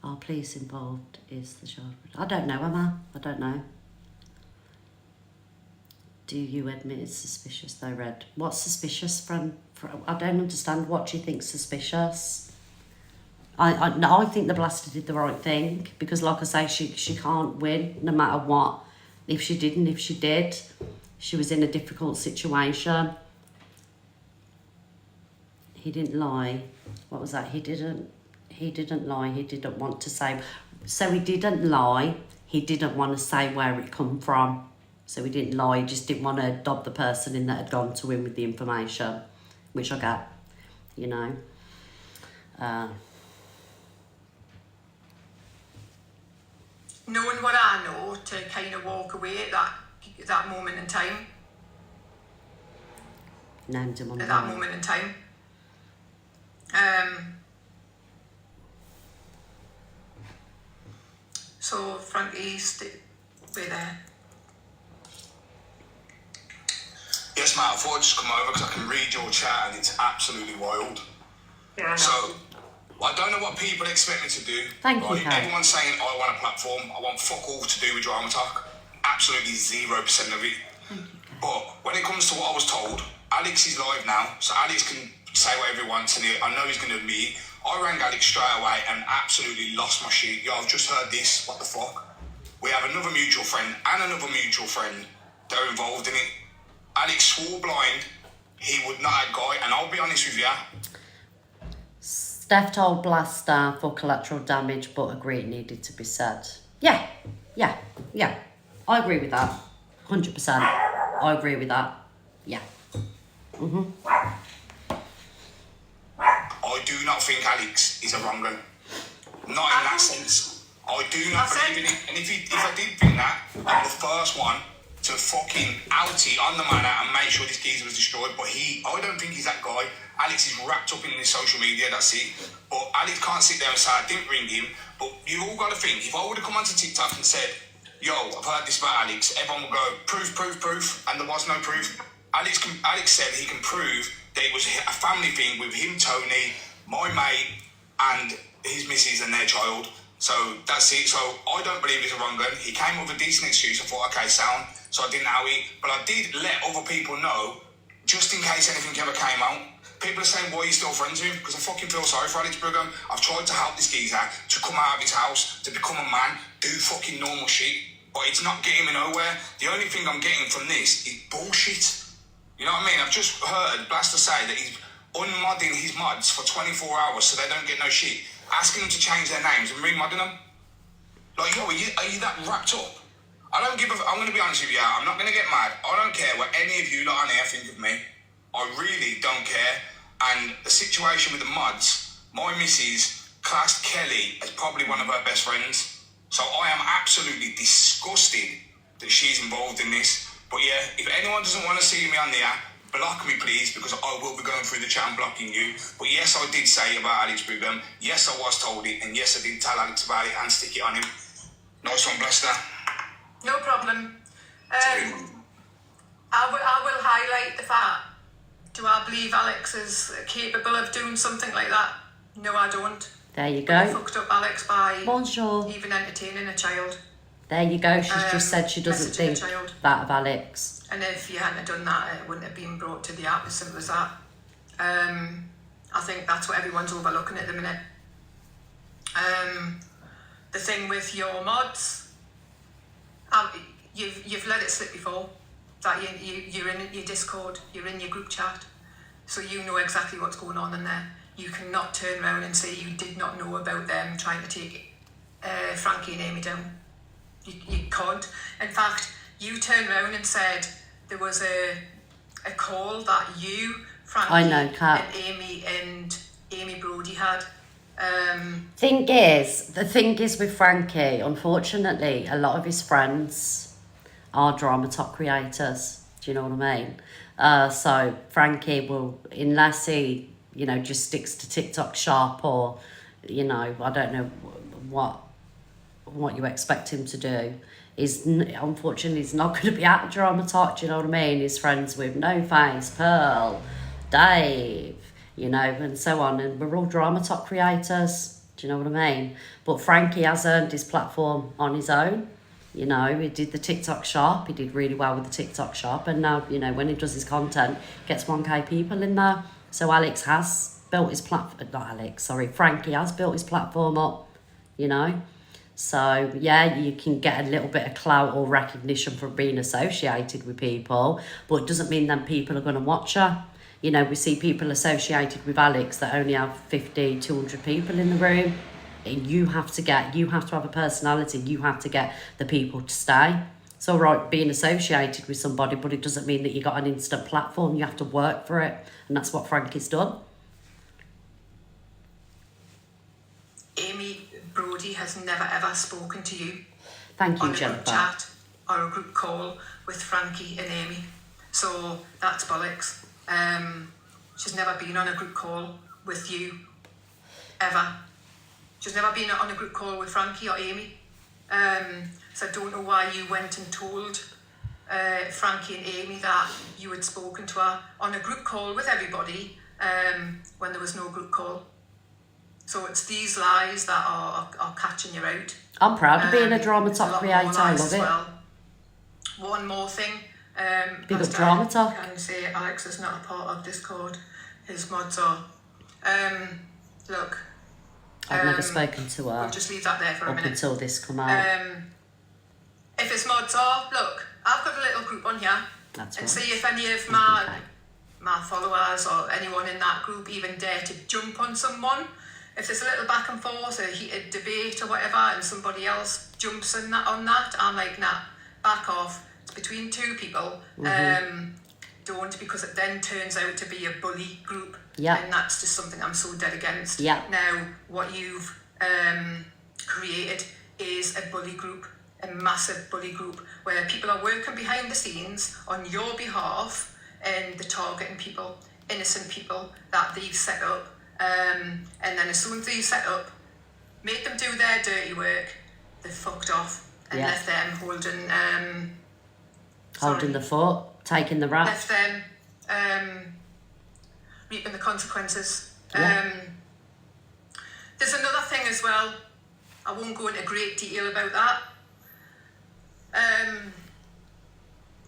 Are police involved? Is the child... I don't know, Emma. I don't know. Do you admit it's suspicious though, Red? What's suspicious from I don't understand. What do you think's suspicious? I think the Blaster did the right thing, because like I say, she can't win no matter what. If she didn't, if she did, she was in a difficult situation. He didn't lie. What was that? He didn't lie. He didn't want to say. So he didn't lie. He didn't want to say where it come from. So he didn't lie, he just didn't want to dob the person in that had gone to him with the information, which I get, Knowing what I know, to kind of walk away at that moment in time. Named him on at that moment in time. So Frankie, we're there. Yes, Matt, I thought I'd just come over because I can read your chat and it's absolutely wild. Yeah, so, I don't know what people expect me to do. Thank you, Kate. Everyone's saying, I want a platform, I want fuck all to do with Drama Talk. Absolutely 0% of it. But when it comes to what I was told, Alex is live now, so Alex can say whatever he wants, and I know he's going to admit it. I rang Alex straight away and absolutely lost my shit. Yo, I've just heard this, what the fuck? We have another mutual friend and another mutual friend that are involved in it. Alex swore blind he would not have Guy, and I'll be honest with you. Steph told Blaster for collateral damage, but agreed it needed to be said. Yeah. I agree with that. 100%. I agree with that. Yeah. I do not think Alex is a wrong one. Not in that sense. I do not That's believe it. in it. And if I did think that, I'm the first one to fucking out it on the manor and make sure this geezer was destroyed. But I don't think he's that guy. Alex is wrapped up in his social media, that's it. But Alex can't sit there and say, I didn't ring him. But you've all got to think, if I would have come onto TikTok and said, yo, I've heard this about Alex, everyone would go, proof, and there was no proof. Alex said he can prove that it was a family thing with him, Tony, my mate, and his missus and their child. So that's it. So I don't believe he's a wrong gun. He came up with a decent excuse. I thought, okay, sound. So I didn't know it. But I did let other people know, just in case anything ever came out. People are saying, why are you still friends with him? Because I fucking feel sorry for Alex Brigham. I've tried to help this geezer to come out of his house, to become a man, do fucking normal shit. But it's not getting me nowhere. The only thing I'm getting from this is bullshit. You know what I mean? I've just heard Blaster say that he's unmodding his mods for 24 hours so they don't get no shit. Asking them to change their names and remodding them. Like, yo, are you that wrapped up? I don't give a... I'm going to be honest with you, I'm not going to get mad. I don't care what any of you lot on here think of me. I really don't care. And the situation with the mods, my missus classed Kelly as probably one of her best friends. So I am absolutely disgusted that she's involved in this. But yeah, if anyone doesn't want to see me on the app, block me please, because I will be going through the chat and blocking you. But yes, I did say about Alex Brigham. Yes, I was told it. And yes, I did tell Alex about it and stick it on him. Nice one, Blaster. No problem. I will highlight the fact. Do I believe Alex is capable of doing something like that? No, I don't. There you I go. fucked up Alex by Bonjour. even entertaining a child. There you go. She's just said she doesn't messaging a think child. that of Alex. And if you hadn't done that, it wouldn't have been brought to the app, as simple as that. I think that's what everyone's overlooking at the minute. The thing with your mods, you've let it slip before. That you're in your Discord, you're in your group chat, so you know exactly what's going on in there. You cannot turn around and say you did not know about them trying to take Frankie and Amy down. You can't. In fact, you turned around and said there was a call that you, Frankie, I know, Kat. and Amy Brody had. The thing is with Frankie, unfortunately, a lot of his friends are drama talk creators. Do you know what I mean? So Frankie will, unless he, just sticks to TikTok sharp or, I don't know what you expect him to do, unfortunately he's not going to be at drama talk. Do you know what I mean? He's friends with No Face, Pearl, Dave, and so on, and we're all drama talk creators. Do you know what I mean? But Frankie has earned his platform on his own. He did the TikTok shop. He did really well with the TikTok shop, and now when he does his content, gets 1K people in there. So Alex has built his Frankie has built his platform up. So yeah, you can get a little bit of clout or recognition from being associated with people, but it doesn't mean that people are going to watch her. We see people associated with Alex that only have 50, 200 people in the room. You have to have a personality. You have to get the people to stay. It's all right being associated with somebody, but it doesn't mean that you got an instant platform. You have to work for it, and that's what Frankie's done. Amy Brody has never ever spoken to you. Thank you, on a Jennifer. group chat or a group call with Frankie and Amy. So that's bollocks. She's never been on a group call with you, ever. She's never been on a group call with Frankie or Amy. So I don't know why you went and told Frankie and Amy that you had spoken to her on a group call with everybody when there was no group call. So it's these lies that are catching you out. I'm proud of being a drama There's a talk lot more creator. I lies love as it. well. One more thing. Big up Pastor drama talk. Can say Alex is not a part of Discord. His mods are. Look. I've never spoken to her We'll just leave that there for a up minute. until this come out. If his mods are, look, I've got a little group on here. That's and right. see if any of my followers or anyone in that group even dare to jump on someone. If there's a little back and forth, a heated debate or whatever, and somebody else jumps on that, I'm like, nah, back off. It's between two people. Don't, because it then turns out to be a bully group. Yeah. And that's just something I'm so dead against. Yeah. Now, what you've created is a bully group, a massive bully group, where people are working behind the scenes on your behalf and they're targeting people, innocent people that they've set up. And then as soon as they've set up, made them do their dirty work, they've fucked off and Yeah. left them holding Holding the fort, taking the rap. left them reaping the consequences. Yeah. There's another thing as well. I won't go into great detail about that.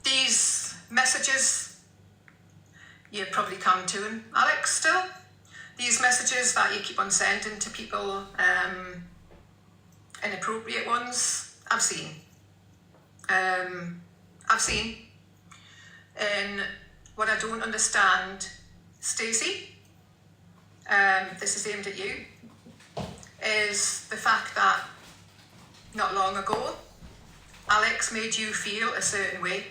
These messages, you probably come to him, Alex, still. These messages that you keep on sending to people, inappropriate ones, I've seen. And what I don't understand, Stacey, this is aimed at you, is the fact that not long ago, Alex made you feel a certain way.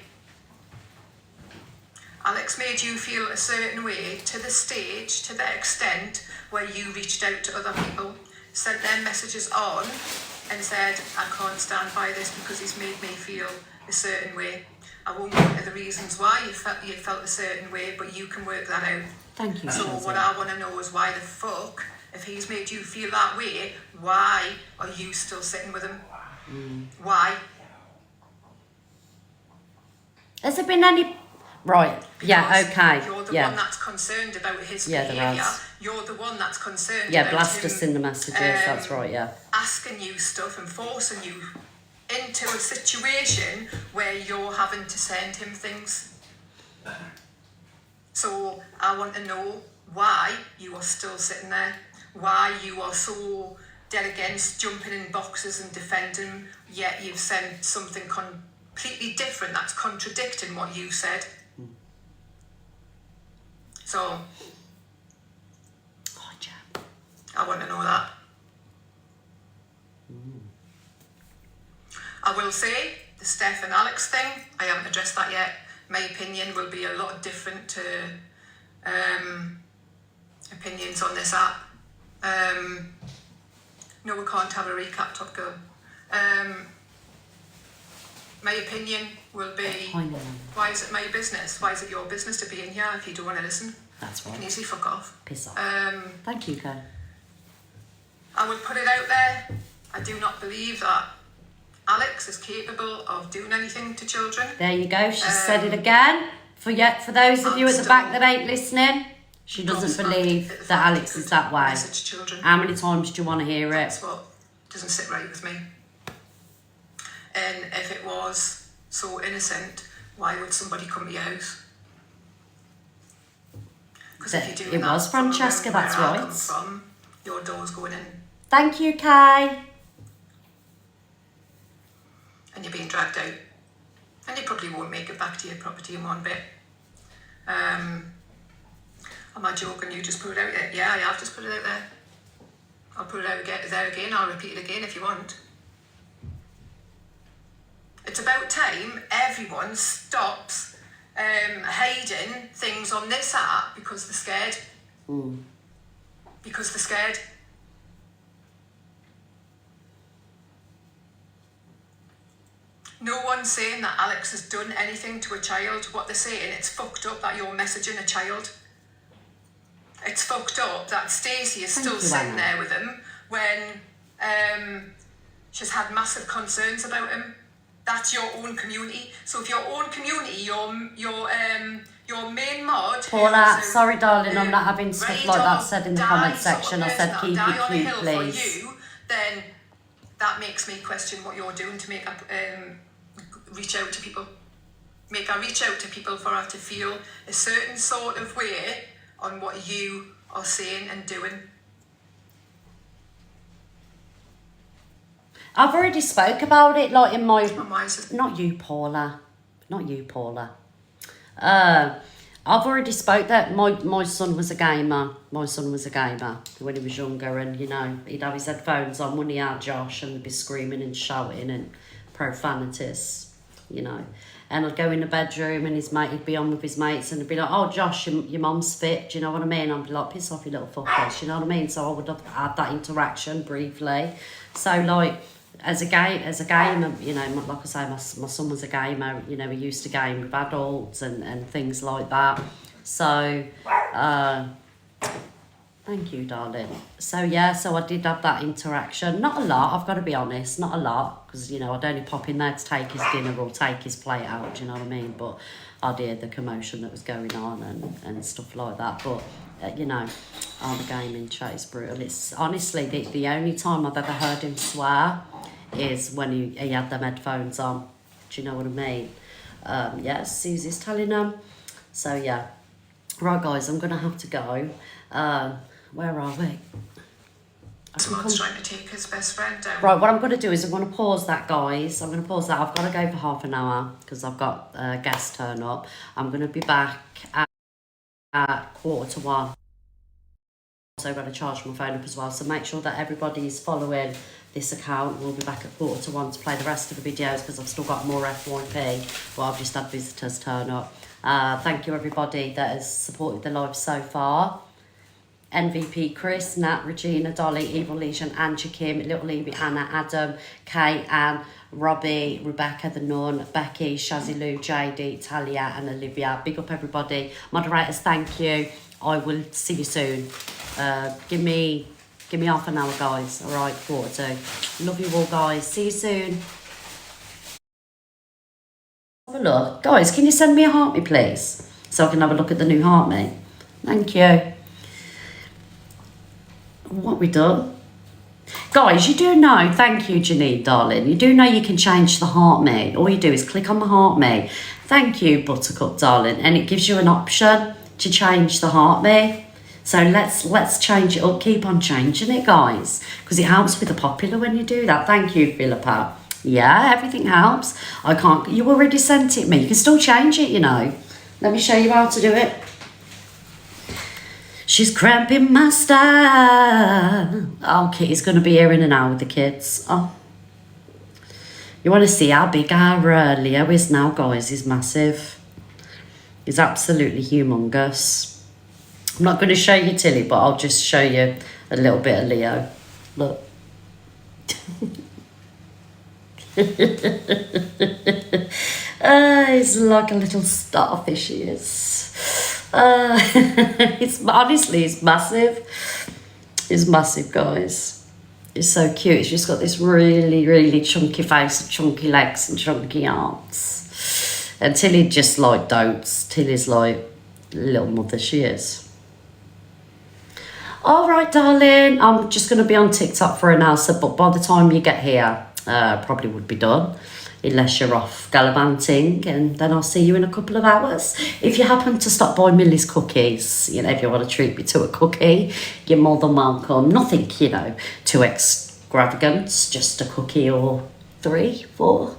Alex made you feel a certain way to the stage, to the extent where you reached out to other people, sent them messages on and said, I can't stand by this because he's made me feel a certain way. I won't go into the reasons why you felt a certain way, but you can work that out. Thank you, So Shazzy. what I want to know is why the fuck, if he's made you feel that way, why are you still sitting with him? Why? Has there been any... Right, yeah, Because okay, You're the yeah. one that's concerned about his Yeah, there behaviour. has. You're the one that's concerned Yeah, about blast him, us in the messages, that's right, yeah. asking you stuff and forcing you into a situation where you're having to send him things. So I want to know why you are still sitting there, why you are so dead against jumping in boxes and defending, yet you've sent something completely different that's contradicting what you said. So Oh, Jam. I want to know that. I will say the Steph and Alex thing, I haven't addressed that yet. My opinion will be a lot different to opinions on this app. No, we can't have a recap, Top Girl. My opinion will be, I know. why is it my business? Why is it your business to be in here if you don't want to listen? That's You can right. easily fuck off. Piss off. Thank you, Kay. I would put it out there. I do not believe that Alex is capable of doing anything to children. There you go, she said it again. For those of you at the back that ain't listening, she doesn't believe that Alex is that way. Message children. How many times do you want to hear it? That's what doesn't sit right with me. And if it was so innocent, why would somebody come to your house? Because if you're doing It that was from Francesca, where that's I come right. from, your door's going in Thank you, Kay. and you're being dragged out. And you probably won't make it back to your property in one bit. Am I joking? You just put it out there? Yeah, I have just put it out there. I'll put it out there again. I'll repeat it again if you want. It's about time everyone stops hiding things on this app because they're scared. Because they're scared. No one's saying that Alex has done anything to a child. What they're saying, it's fucked up that you're messaging a child. It's fucked up that Stacey is still you, sitting Anna. there with him when she's had massive concerns about him. That's your own community. So if your own community, your main mod... Paula, who's a- sorry, darling, I'm who not having stuff ride like that or said in the die comment sort of section. I person said that'll keep die it on a cute, hill please. For you, then that makes me question what you're doing to make up, reach out to people. Make her reach out to people for her to feel a certain sort of way on what you are saying and doing. I've already spoke about it, like in my... And why is it? Not you, Paula. Not you, Paula. I've already spoke that my son was a gamer. My son was a gamer when he was younger, and, you know, he'd have his headphones on when he had Josh, and he'd be screaming and shouting and profanities, you know. And I'd go in the bedroom and he'd be on with his mates and he'd be like, oh, Josh, your mum's fit, do you know what I mean? I'd be like, piss off, you little fuckers, you know what I mean? So I would have had that interaction briefly. So, like, as a gamer, you know, like I say, my son was a gamer. You know, he used to game with adults and things like that. So, thank you, darling. So yeah, so I did have that interaction. Not a lot, I've got to be honest, not a lot, because, you know, I'd only pop in there to take his dinner or take his plate out, do you know what I mean? But I'd hear the commotion that was going on and stuff like that. But, you know, the gaming chat is brutal. It's honestly, the only time I've ever heard him swear is when he had them headphones on. Do you know what I mean? Yes, Susie's telling him. So yeah. Right, guys, I'm going to have to go. Where are we? Someone's trying to take his best friend down. Right, what I'm going to do is I'm going to pause that, guys. I'm going to pause that. I've got to go for half an hour because I've got guests turn up. I'm going to be back at 1:45. So I've got to charge my phone up as well. So make sure that everybody's following this account. We'll be back at 1:45 to play the rest of the videos because I've still got more FYP. But I've just had visitors turn up. Thank you, everybody that has supported the live so far. MVP, Chris, Nat, Regina, Dolly, Evil Legion, Angie, Kim, Little Evie, Anna, Adam, Kay, Anne, Robbie, Rebecca, The Nun, Becky, Shazzy Lou, JD, Talia, and Olivia. Big up, everybody. Moderators, thank you. I will see you soon. Give me half an hour, guys. All right, 1:45. Love you all, guys. See you soon. Have a look. Guys, can you send me a heart me, please? So I can have a look at the new heart me. Thank you. What we done? Guys, you do know, thank you, Janine, darling. You do know you can change the heart me. All you do is click on the heart me. Thank you, Buttercup, darling. And it gives you an option to change the heart me. So let's change it up. Keep on changing it, guys. Because it helps with the popular when you do that. Thank you, Philippa. Yeah, everything helps. I can't, you already sent it me. You can still change it, you know. Let me show you how to do it. She's cramping my style. Oh, Kitty's going to be here in an hour with the kids. Oh. You want to see how big our Leo is now, guys? He's massive. He's absolutely humongous. I'm not going to show you Tilly, but I'll just show you a little bit of Leo. Look. He's like a little starfish, he is. It's honestly, it's massive. It's massive, guys. It's so cute. It's just got this really, really chunky face and chunky legs and chunky arms. And Tilly just like dotes. Tilly's like little mother, she is. All right, darling. I'm just going to be on TikTok for an hour, so, but by the time you get here, probably would be done. Unless you're off gallivanting, and then I'll see you in a couple of hours. If you happen to stop by Millie's Cookies, you know, if you want to treat me to a cookie, you're more than welcome. Nothing, you know, too extravagant, just a cookie or 3, 4.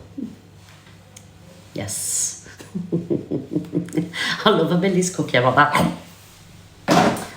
Yes. I love a Millie's cookie, I want that.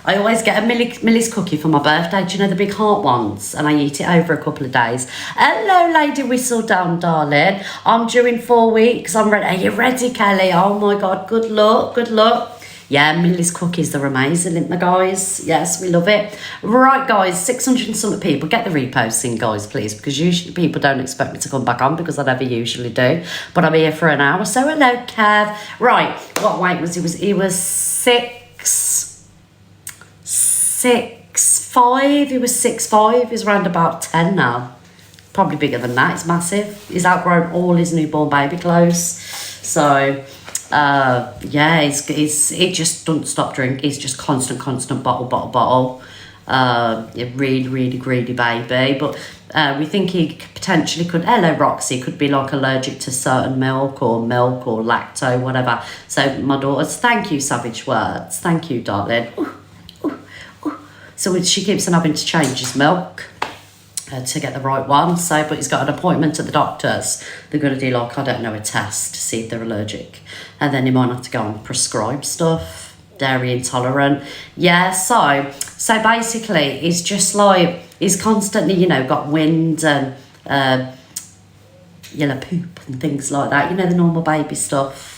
I always get a Millie's cookie for my birthday. Do you know the big heart ones? And I eat it over a couple of days. Hello, Lady Whistledown, darling. I'm due in 4 weeks. I'm ready. Are you ready, Kelly? Oh, my God. Good luck. Good luck. Yeah, Millie's cookies, they're amazing, aren't they, guys? Yes, we love it. Right, guys, 600 and something people. Get the reposting, guys, please, because usually people don't expect me to come back on because I never usually do. But I'm here for an hour. So, hello, Kev. Right, what weight was he? He was 6'5". He was 6'5". He's around about 10 now. Probably bigger than that. He's massive. He's outgrown all his newborn baby clothes. So, yeah, he just doesn't stop drinking. He's just constant bottle. A really, really greedy baby. But we think he potentially could, hello, Roxy, could be like allergic to certain milk or lacto, whatever. So, my daughters, thank you, Savage Words. Thank you, darling. So she keeps on having to change his milk to get the right one. So, but he's got an appointment at the doctor's. They're going to do like, I don't know, a test to see if they're allergic. And then he might have to go and prescribe stuff. Dairy intolerant. Yeah, so basically he's just like, he's constantly, you know, got wind and yellow poop and things like that. You know, the normal baby stuff.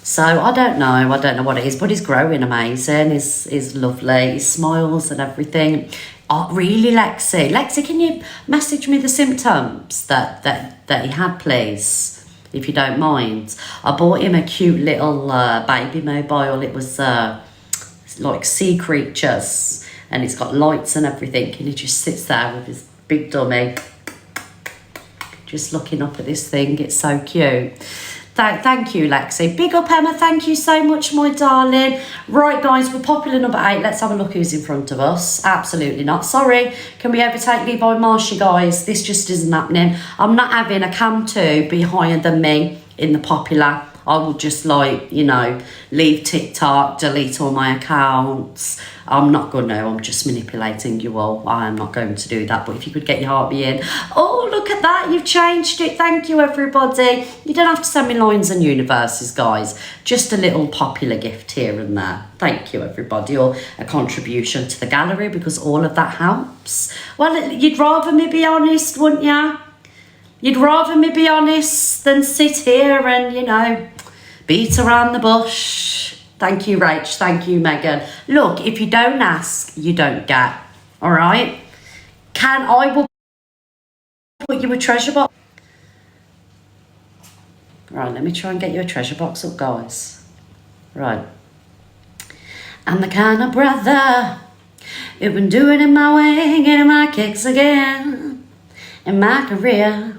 So I don't know what it is, but he's growing amazing. He's lovely. He smiles and everything. Oh, really, Lexi? Lexi, can you message me the symptoms that he had, please, if you don't mind? I bought him a cute little baby mobile. It was like sea creatures, and it's got lights and everything, and he just sits there with his big dummy, just looking up at this thing. It's so cute. Thank you, Lexi. Big up, Emma. Thank you so much, my darling. Right, guys, we're popular number 8. Let's have a look who's in front of us. Absolutely not. Sorry. Can we overtake Levi Marshy, guys? This just isn't happening. I'm not having a Cam 2 be higher than me in the popular. I will just, like, you know, leave TikTok, delete all my accounts. I'm not going to. I'm just manipulating you all. I am not going to do that. But if you could get your heartbeat in. Oh, look at that. You've changed it. Thank you, everybody. You don't have to send me lines and universes, guys. Just a little popular gift here and there. Thank you, everybody. Or a contribution to the gallery, because all of that helps. Well, you'd rather me be honest, wouldn't you? You'd rather me be honest than sit here and, you know, beat around the bush. Thank you, Rach. Thank you, Megan. Look, if you don't ask, you don't get. All right? I will put you a treasure box. Right, let me try and get you a treasure box up, guys. Right. I'm the kind of brother who've been doing it my way, getting my kicks again in my career.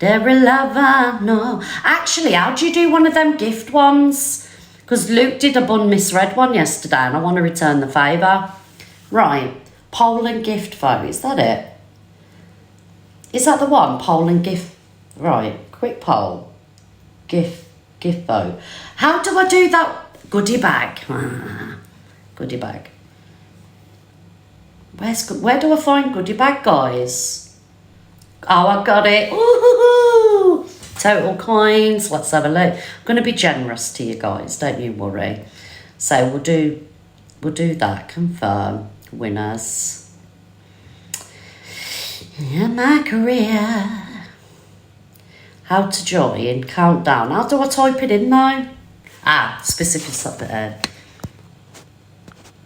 Every lover, no. Actually, how do you do one of them gift ones? Because Luke did a bun misread one yesterday and I want to return the favour. Right, poll and gift vote, is that it? Is that the one? Poll and gift, right, quick poll. Gift vote. How do I do that? Goodie bag. Goodie bag. Where do I find goodie bag, guys? Oh, I got it. Ooh, total coins. Let's have a look. I'm going to be generous to you guys. Don't you worry. So we'll do that. Confirm winners. In my career. How to join. Countdown. How do I type it in though? Specific subject.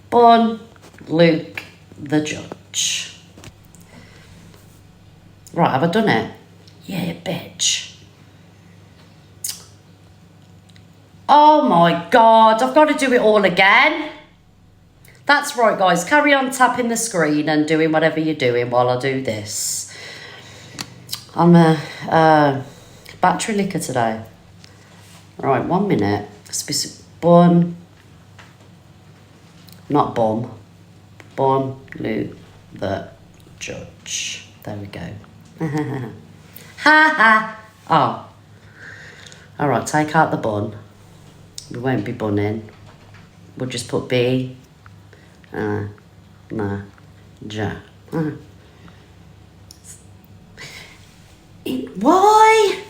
Bun Luke the Judge. Right, have I done it? Yeah, bitch. Oh my God, I've got to do it all again. That's right, guys. Carry on tapping the screen and doing whatever you're doing while I do this. I'm a battery liquor today. Right, 1 minute. Specific bun. Not bomb. Bun Luke the Judge. There we go. Ha ha. Oh. Alright, take out the bun. We won't be bunning. We'll just put B. J. Why?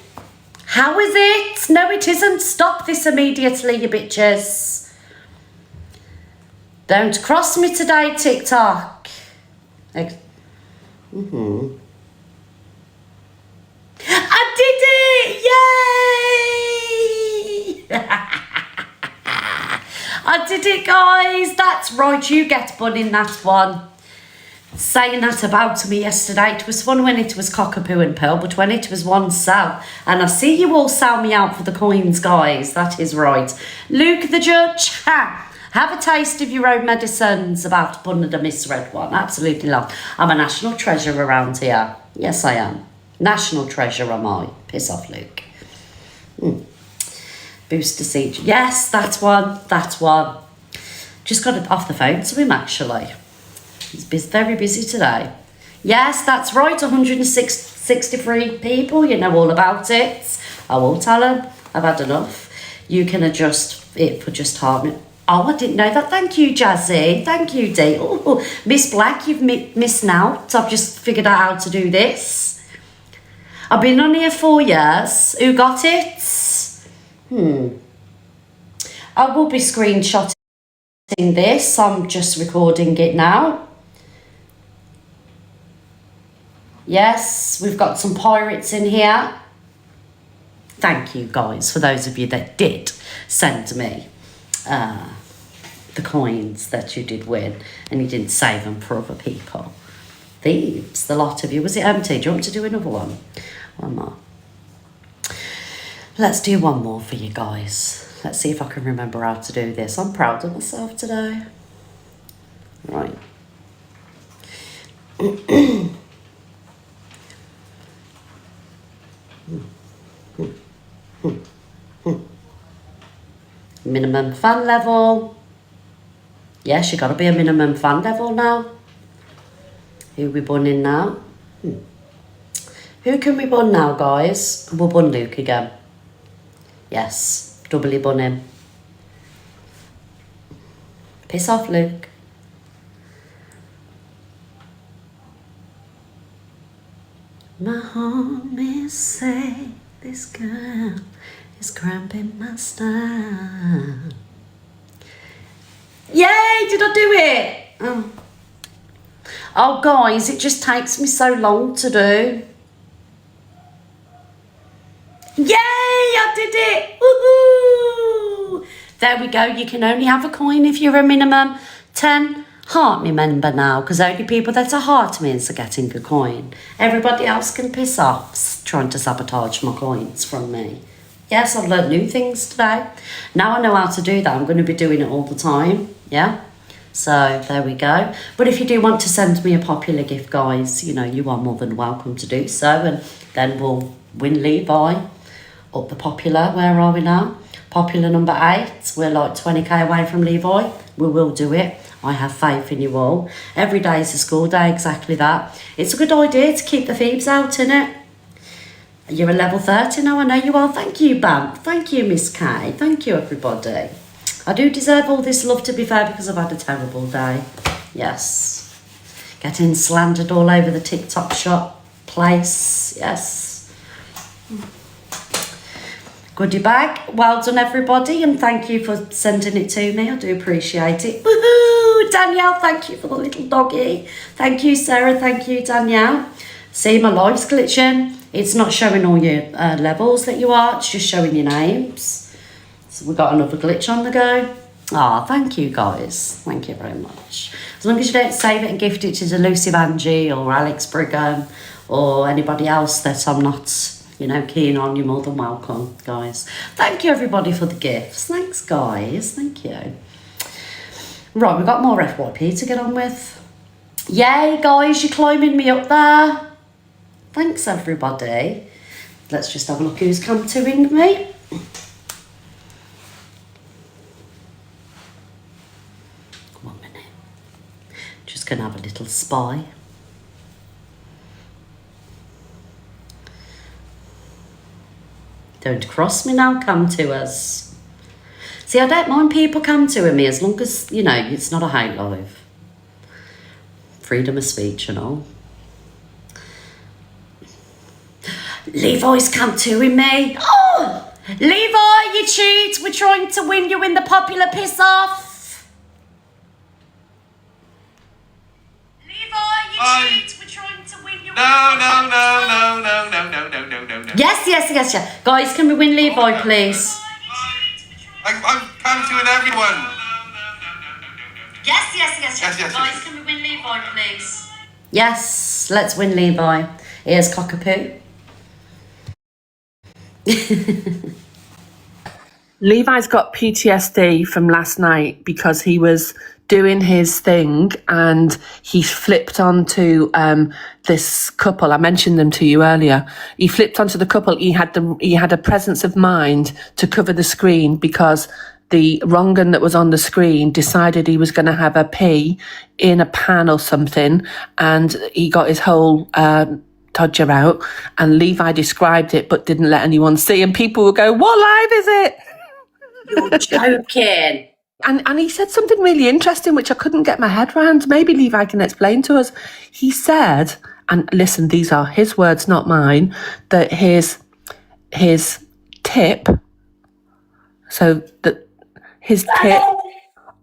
How is it? No, it isn't. Stop this immediately, you bitches. Don't cross me today, TikTok. I did it! Yay! I did it, guys. That's right. You get bun in that one. Saying that about me yesterday. It was fun when it was cockapoo and pearl, but when it was one sell, and I see you all sell me out for the coins, guys. That is right. Luke the Judge. Ha! Have a taste of your own medicines about bun and a misread one. Absolutely love. I'm a national treasure around here. Yes, I am. National treasure am I. Piss off, Luke. Booster seat. Yes, that's one. That's one. Just got it off the phone to him, actually. He's very busy today. Yes, that's right. 163 people. You know all about it. I will tell him. I've had enough. You can adjust it for just half a minute. Oh, I didn't know that. Thank you, Jazzy. Thank you, Dee. Oh, Miss Black, you've missed out. I've just figured out how to do this. I've been on here 4 years. Who got it? I will be screenshotting this. I'm just recording it now. Yes, we've got some pirates in here. Thank you, guys, for those of you that did send me the coins that you did win and you didn't save them for other people. Thieves, the lot of you. Was it empty? Do you want to do another one? One more. Let's do one more for you guys. Let's see if I can remember how to do this. I'm proud of myself today. Right. Minimum fan level. Yes, you got to be a minimum fan level now. Who we bunning now? Who can we bun now, guys? We'll bun Luke again. Yes, doubly bun him. Piss off, Luke. My homies say this girl is cramping my style. Yay! Did I do it? Oh, guys, it just takes me so long to do. Yay! I did it! Woohoo! There we go. You can only have a coin if you're a minimum 10 heart me member now, because only people that are heart means are getting a coin. Everybody else can piss off trying to sabotage my coins from me. Yes, I've learned new things today. Now I know how to do that. I'm going to be doing it all the time. Yeah? So, there we go. But if you do want to send me a popular gift, guys, you know, you are more than welcome to do so. And then we'll win Levi up the popular. Where are we now? Popular number 8. We're like 20k away from Levi. We will do it. I have faith in you all. Every day is a school day, exactly that. It's a good idea to keep the thieves out, innit? You're a level 30 now, I know you are. Thank you, Bam. Thank you, Miss K. Thank you, everybody. I do deserve all this love, to be fair, because I've had a terrible day. Yes. Getting slandered all over the TikTok shop place. Yes. Goodie bag. Well done, everybody, and thank you for sending it to me. I do appreciate it. Woohoo! Danielle, thank you for the little doggy. Thank you, Sarah. Thank you, Danielle. See, my life's glitching. It's not showing all your levels that you are. It's just showing your names. So we've got another glitch on the go. Thank you, guys. Thank you very much. As long as you don't save it and gift it to Delusive Angie or Alex Brigham or anybody else that I'm not, you know, keen on, you're more than welcome, guys. Thank you, everybody, for the gifts. Thanks, guys. Thank you. Right, we've got more FYP to get on with. Yay, guys, you're climbing me up there. Thanks, everybody. Let's just have a look who's come to ring me. One minute. Just going to have a little spy. Don't cross me now, come to us. See, I don't mind people come to me as long as, you know, it's not a hate live. Freedom of speech and all. Levi's come to me. Oh! Levi, you cheat. We're trying to win you in the popular piss off. Levi, you cheat. We're trying to win you in the popular piss off. Yes. Guys, can we win Levi, please? I'm canceling everyone. Yes. Guys, can we win Levi, please? Yes, let's win Levi. Here's Cockapoo. Levi's got PTSD from last night because he was doing his thing and he flipped onto this couple. I mentioned them to you earlier. He flipped onto the couple. He had a presence of mind to cover the screen because the wrong un that was on the screen decided he was going to have a pee in a pan or something, and he got his whole Todger out, and Levi described it but didn't let anyone see, and people would go, "What live is it?" You're joking. And he said something really interesting which I couldn't get my head around. Maybe Levi can explain to us. He said, and listen, these are his words, not mine, that his tip, so that his tip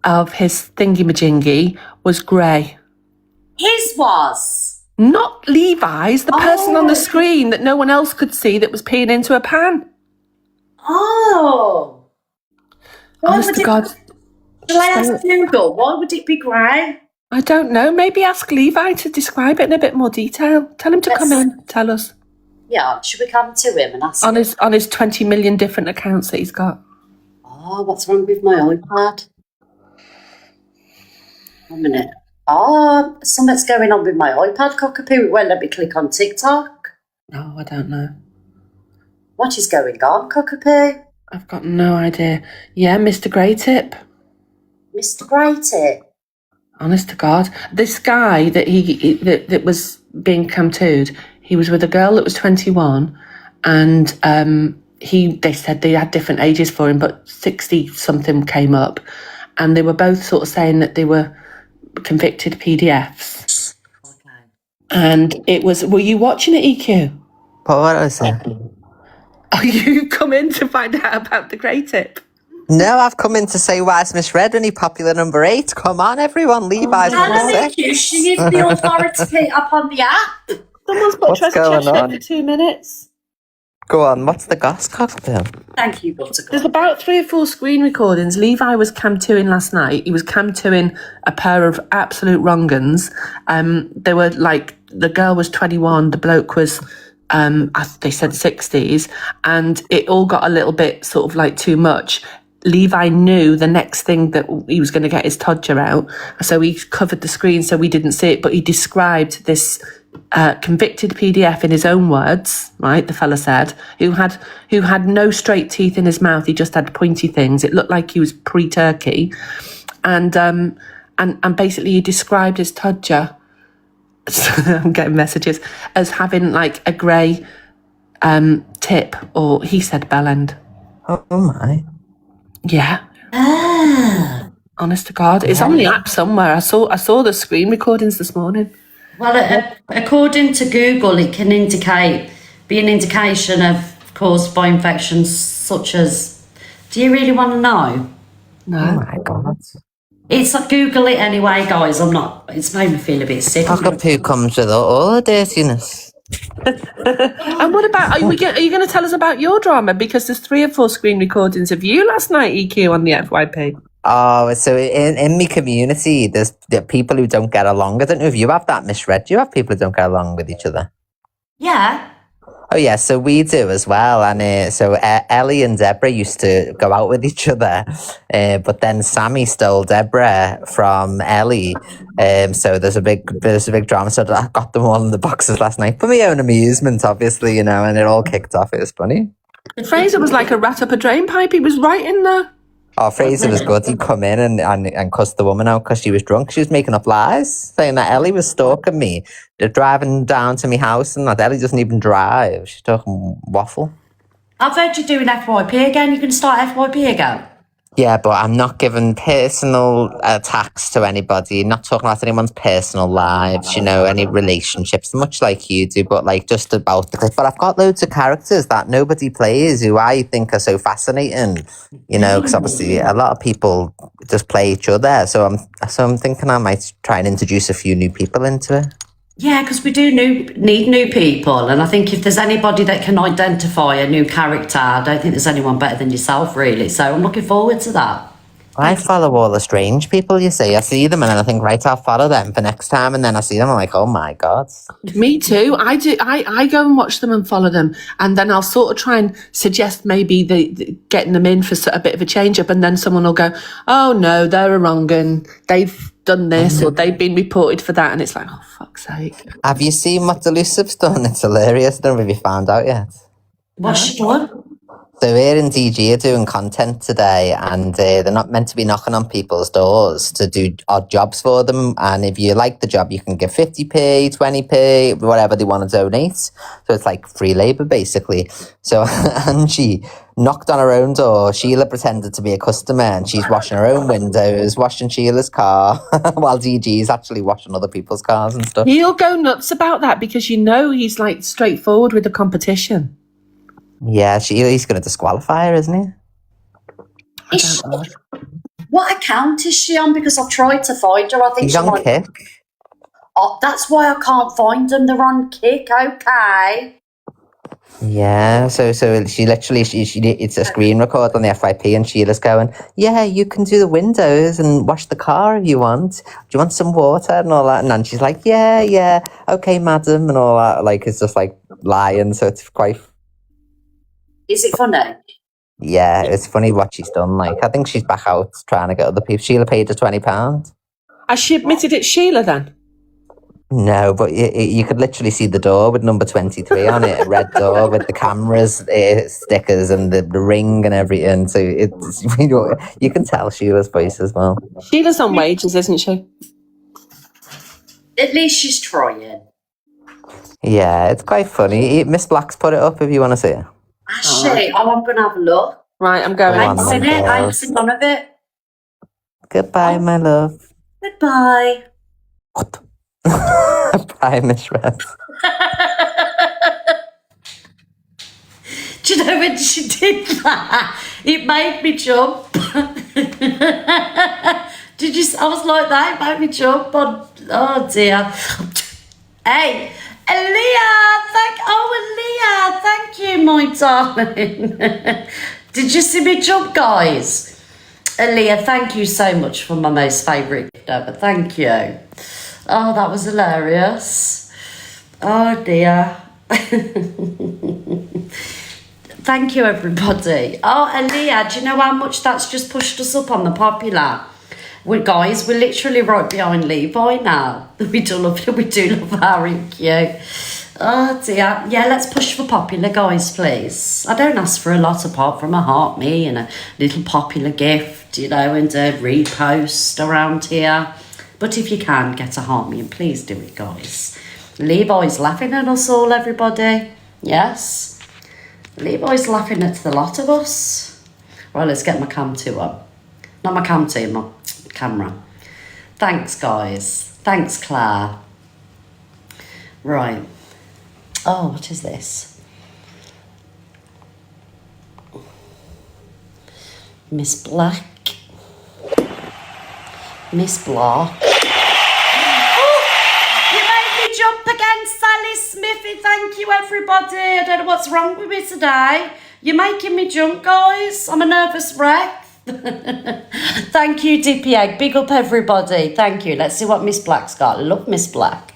of his thingy-majingy was grey. His was? Not Levi's, the person on the screen that no one else could see that was peeing into a pan. Oh. Honest to God. Shall I ask Google? Why would it be grey? I don't know. Maybe ask Levi to describe it in a bit more detail. Tell him to come in, tell us. Yeah, should we come to him and ask on him? On his 20 million different accounts that he's got. Oh, what's wrong with my iPad? 1 minute. Oh, something's going on with my iPad, Cockapoo. It won't let me click on TikTok. Oh, I don't know. What is going on, Cockapoo? I've got no idea. Yeah, Mr. Grey Tip. Mr. Grey Tip. Honest to God, this guy that was being cam-tooed, he was with a girl that was 21, and they said they had different ages for him, but 60 something came up, and they were both sort of saying that they were convicted PDFs. Okay. And it was. Were you watching it, EQ? What was it? Are you come in to find out about the Grey Tip? No, I've come in to say why it's misread any popular number 8. Come on, everyone. Levi's number 6. She is the authority up on the app. Someone's got What's going on? for 2 minutes. Go on, what's the goss, Cockapoo? Thank you, Buttercup. There's about 3 or 4 screen recordings. Levi was cam-tooing last night. He was cam-tooing a pair of absolute wrong-uns. They were like, the girl was 21, the bloke was, they said 60s, and it all got a little bit sort of like too much. Levi knew the next thing that he was going to get his todger out, so he covered the screen so we didn't see it, but he described this convicted PDF in his own words, right, the fella said, who had no straight teeth in his mouth, he just had pointy things. It looked like he was pre-turkey. And basically he described his todger, I'm getting messages, as having like a grey tip, or he said bell end. Oh my. Yeah. Honest to God. It's on the app somewhere. I saw the screen recordings this morning. Well, according to Google, it can be an indication of caused by infections such as. Do you really want to know? No. Oh my God. It's Google it anyway, guys. It's made me feel a bit sick. Cockapoo comes with all the dirtiness. And what about, are you going to tell us about your drama? Because there's 3 or 4 screen recordings of you last night, EQ, on the FYP. Oh, so in my community, there's people who don't get along. I don't know if you have that misread. Do you have people who don't get along with each other? Yeah. Oh, yeah, so we do as well. And so Ellie and Deborah used to go out with each other. But then Sammy stole Deborah from Ellie. So there's a big drama. So I got them all in the boxes last night for my own amusement, obviously, and it all kicked off. It was funny. Fraser was like a rat up a drain pipe. He was right in there. Oh, Fraser was good. He'd come in and cuss the woman out because she was drunk. She was making up lies, saying that Ellie was stalking me. They're driving down to my house and that Ellie doesn't even drive. She's talking waffle. I've heard you doing FYP again. You can start FYP again. Yeah, but I'm not giving personal attacks to anybody, not talking about anyone's personal lives, any relationships, much like you do, but like just about the clip. But I've got loads of characters that nobody plays who I think are so fascinating, because obviously a lot of people just play each other. So I'm thinking I might try and introduce a few new people into it. Yeah, because we do need new people, and I think if there's anybody that can identify a new character, I don't think there's anyone better than yourself, really. So I'm looking forward to that. I follow all the strange people, you see. I see them and then I think, right, I'll follow them for next time, and then I see them, I'm like, oh my God. Me too. I do. I go and watch them and follow them, and then I'll sort of try and suggest maybe the getting them in for a bit of a change up, and then someone will go, oh no, they're a wrong un. They've done this or they've been reported for that, and it's like, oh fuck's sake. Have you seen what Delusive's done? It's hilarious. I don't know if you found out yet. What's she done? So we're in DG are doing content today, and they're not meant to be knocking on people's doors to do odd jobs for them. And if you like the job, you can give 50p, 20p, whatever they want to donate. So it's like free labour, basically. So Angie knocked on her own door. Sheila pretended to be a customer, and she's washing her own windows, washing Sheila's car, while DG's actually washing other people's cars and stuff. He'll go nuts about that because he's like straightforward with the competition. Yeah, he's going to disqualify her, isn't he? What account is she on? Because I've tried to find her. I think He's on Kick. Oh, that's why I can't find them. They're on Kick. Okay. Yeah, so she literally she it's a screen record on the FYP, and Sheila's going, yeah, you can do the windows and wash the car if you want. Do you want some water and all that? And then she's like, yeah, okay, madam, and all that. Like, it's just like lying. So it's quite. Is it funny? Yeah, it's funny what she's done. Like, I think she's back out trying to get other people. Sheila paid her £20. Has she admitted it's Sheila then? No, but you could literally see the door with number 23 on it, a red door with the cameras, stickers, and the ring and everything. So it's you can tell Sheila's voice as well. Sheila's on wages, isn't she? At least she's trying. Yeah, it's quite funny. Miss Black's put it up if you want to see it. Actually, I'm going to have a look. Right, I'm going. I ain't seen it. I ain't seen none of it. Goodbye, my love. Goodbye. Bye, Miss Red. Do you know when she did that? It made me jump. Did you? I was like that. It made me jump. Oh dear. Hey, Aaliyah. Thank you, my darling. Did you see me jump, guys? Aaliyah, thank you so much for my most favourite gift ever. Thank you. Oh, that was hilarious. Oh dear. Thank you, everybody. Oh, Aaliyah, do you know how much that's just pushed us up on the popular? Guys, we're literally right behind Levi now. We do love Harry Q. Oh dear. Yeah, let's push for popular, guys, please. I don't ask for a lot apart from a heart me and a little popular gift, and a repost around here. But if you can, get a heart me and please do it, guys. Levi's laughing at us all, everybody. Yes. Levi's laughing at the lot of us. Right, let's get my cam to him. Not my cam to, my camera. Thanks, guys. Thanks, Claire. Right. Oh, what is this? Miss Black. Miss Black. Jump again, Sally Smithy. Thank you, everybody. I don't know what's wrong with me today. You're making me jump, guys. I'm a nervous wreck. Thank you, Dippy Egg. Big up, everybody. Thank you. Let's see what Miss Black's got. Love Miss Black.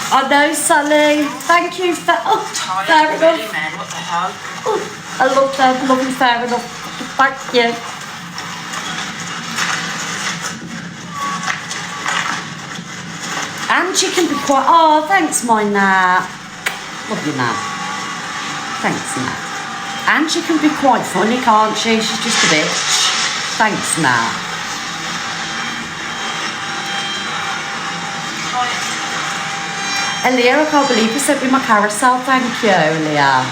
I know, Sally. Thank you for... Oh, fair enough. What the hell? Oh, I love that. Lovely, fair enough. Thank you. And she can be quite... Oh, thanks, my Nat. Love you, Nat. Thanks, Nat. And she can be quite funny, can't she? She's just a bitch. Thanks, Nat. Aaliyah, I can't believe you sent me my carousel. Thank you, Aaliyah.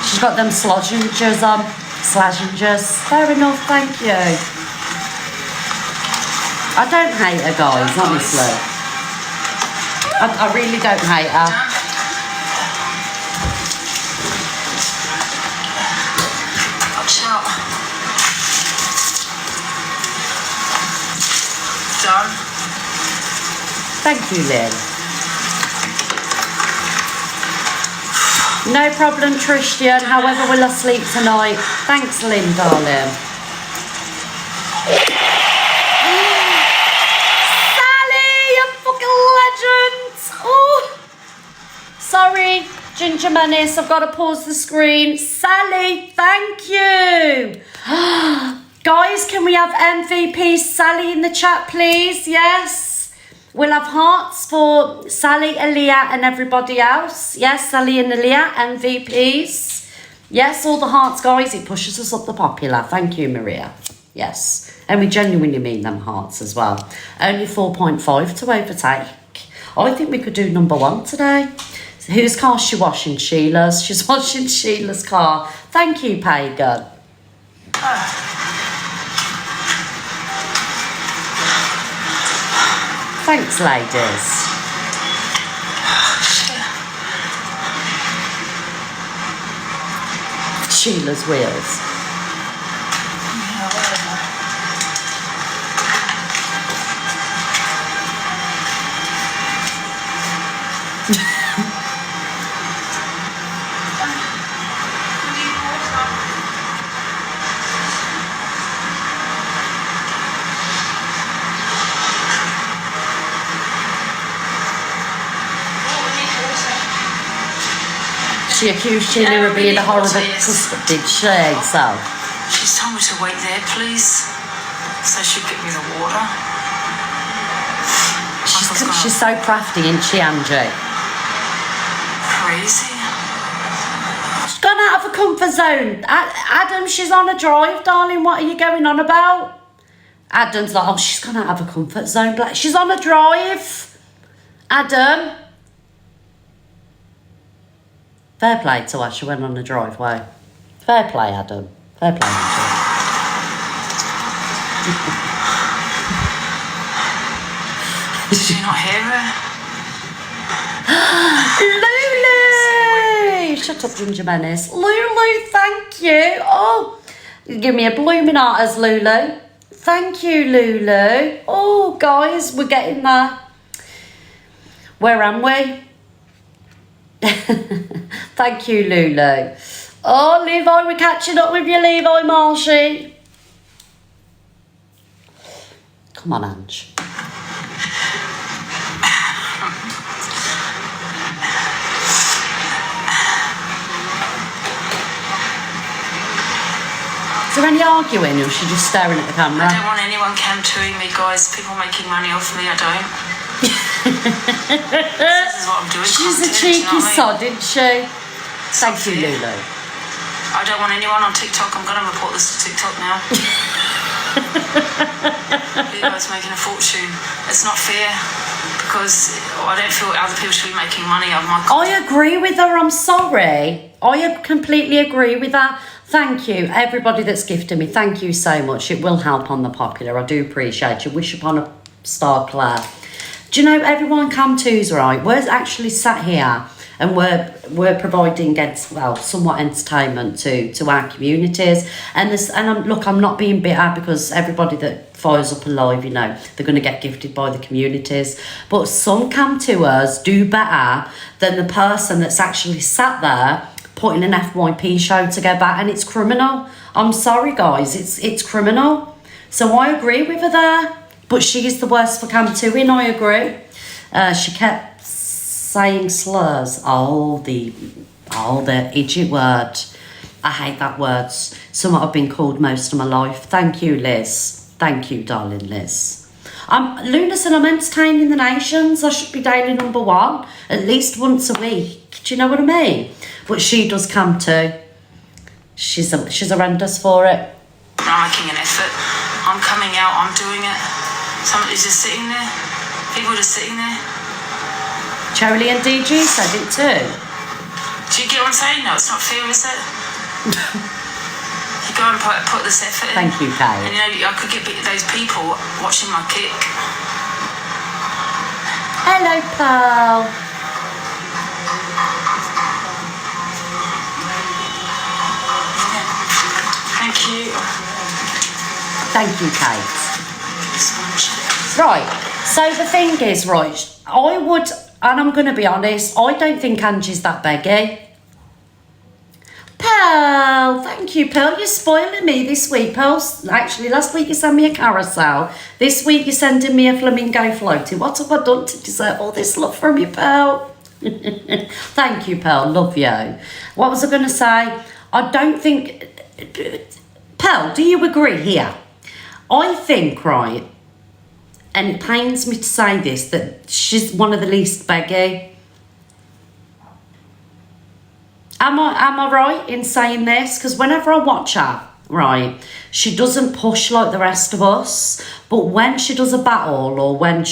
She's got them slodgingers on. Slashingers. Fair enough, thank you. I don't hate her, guys, honestly. I really don't hate her. Watch out. Done. Thank you, Lynn. No problem, Tristan. However, will I sleep tonight? Thanks, Lynn, darling. Sally, you fucking legend. Oh, sorry, Ginger Menace. I've got to pause the screen. Sally, thank you. Guys, can we have MVP Sally in the chat, please? Yes. We'll have hearts for Sally, Aaliyah, and everybody else. Yes, Sally and Aaliyah, MVPs. Yes, all the hearts, guys. It pushes us up the popular. Thank you, Maria. Yes. And we genuinely mean them hearts as well. Only 4.5 to overtake. I think we could do number 1 today. Whose car's she washing? Sheila's. She's washing Sheila's car. Thank you, Pagan. Thanks, ladies. Sheila's wheels. She accused Sheila of being a horrible customer, did she? So She's told me to wait there, please. So she'll get me the water. she's so crafty, isn't she, Angie? Crazy. She's gone out of her comfort zone. Adam, she's on a drive, darling. What are you going on about? Adam's like, oh, she's gone out of her comfort zone. Like, she's on a drive. Adam. Fair play to her, she went on the driveway. Fair play, Adam. Fair play, Angie. Did you not hear her? Lulu! Shut up, Ginger Menace. Lulu, thank you. Oh, you give me a blooming heart as Lulu. Thank you, Lulu. Oh, guys, we're getting there. Where am we? Thank you, Lulu. Oh, Levi, we're catching up with you, Levi Marshy. Come on, Ange. Is there any arguing, or is she just staring at the camera? I don't want anyone cam-toing me, guys. People making money off me, I don't. This is what I'm doing. She's a content, cheeky you know what I mean? sod, isn't she? Thank you, fair. Lulu. I don't want anyone on TikTok. I'm going to report this to TikTok now. You guys making a fortune. It's not fair because I don't feel other people should be making money out of my content. I agree with her, I'm sorry. I completely agree with her. Thank you, everybody that's gifted me. Thank you so much. It will help on the popular. I do appreciate you. Wish upon a star, Claire. Do you know, everyone come to's right. We're actually sat here and we're providing somewhat entertainment to our communities. And I'm not being bitter because everybody that fires up alive, you know, they're going to get gifted by the communities. But some cam tours do better than the person that's actually sat there putting an FYP show together, and it's criminal. I'm sorry, guys, it's criminal. So I agree with her there, but she is the worst for cam touring. I agree. She kept saying slurs. Oh, the idiot word. I hate that word. Something I've been called most of my life. Thank you, Liz. Thank you, darling Liz. Lunason, I'm entertaining the nations. I should be daily number one at least once a week. Do you know what I mean? But she does come too. She's horrendous for it. I'm making an effort. I'm coming out. I'm doing it. Somebody's just sitting there. People are just sitting there. Charlie and DG said it too. Do you get what I'm saying? No, it's not fair, is it? You go and put this effort in. Thank you, Kay. And you know, I could get those people watching my kick. Hello, Pearl. Thank you. Thank you, Kate. Right, so the thing is, right, I would, and I'm going to be honest, I don't think Angie's that beggy. Pearl, thank you, Pearl. You're spoiling me this week, Pearl. Actually, last week you sent me a carousel. This week you're sending me a flamingo floating. What have I done to deserve all this love from you, Pearl? Thank you, Pearl. Love you. What was I going to say? I don't think... Pearl, do you agree here? I think, right, and it pains me to say this, that she's one of the least beggy. Am I right in saying this? Because whenever I watch her, right, she doesn't push like the rest of us. But when she does a battle, or when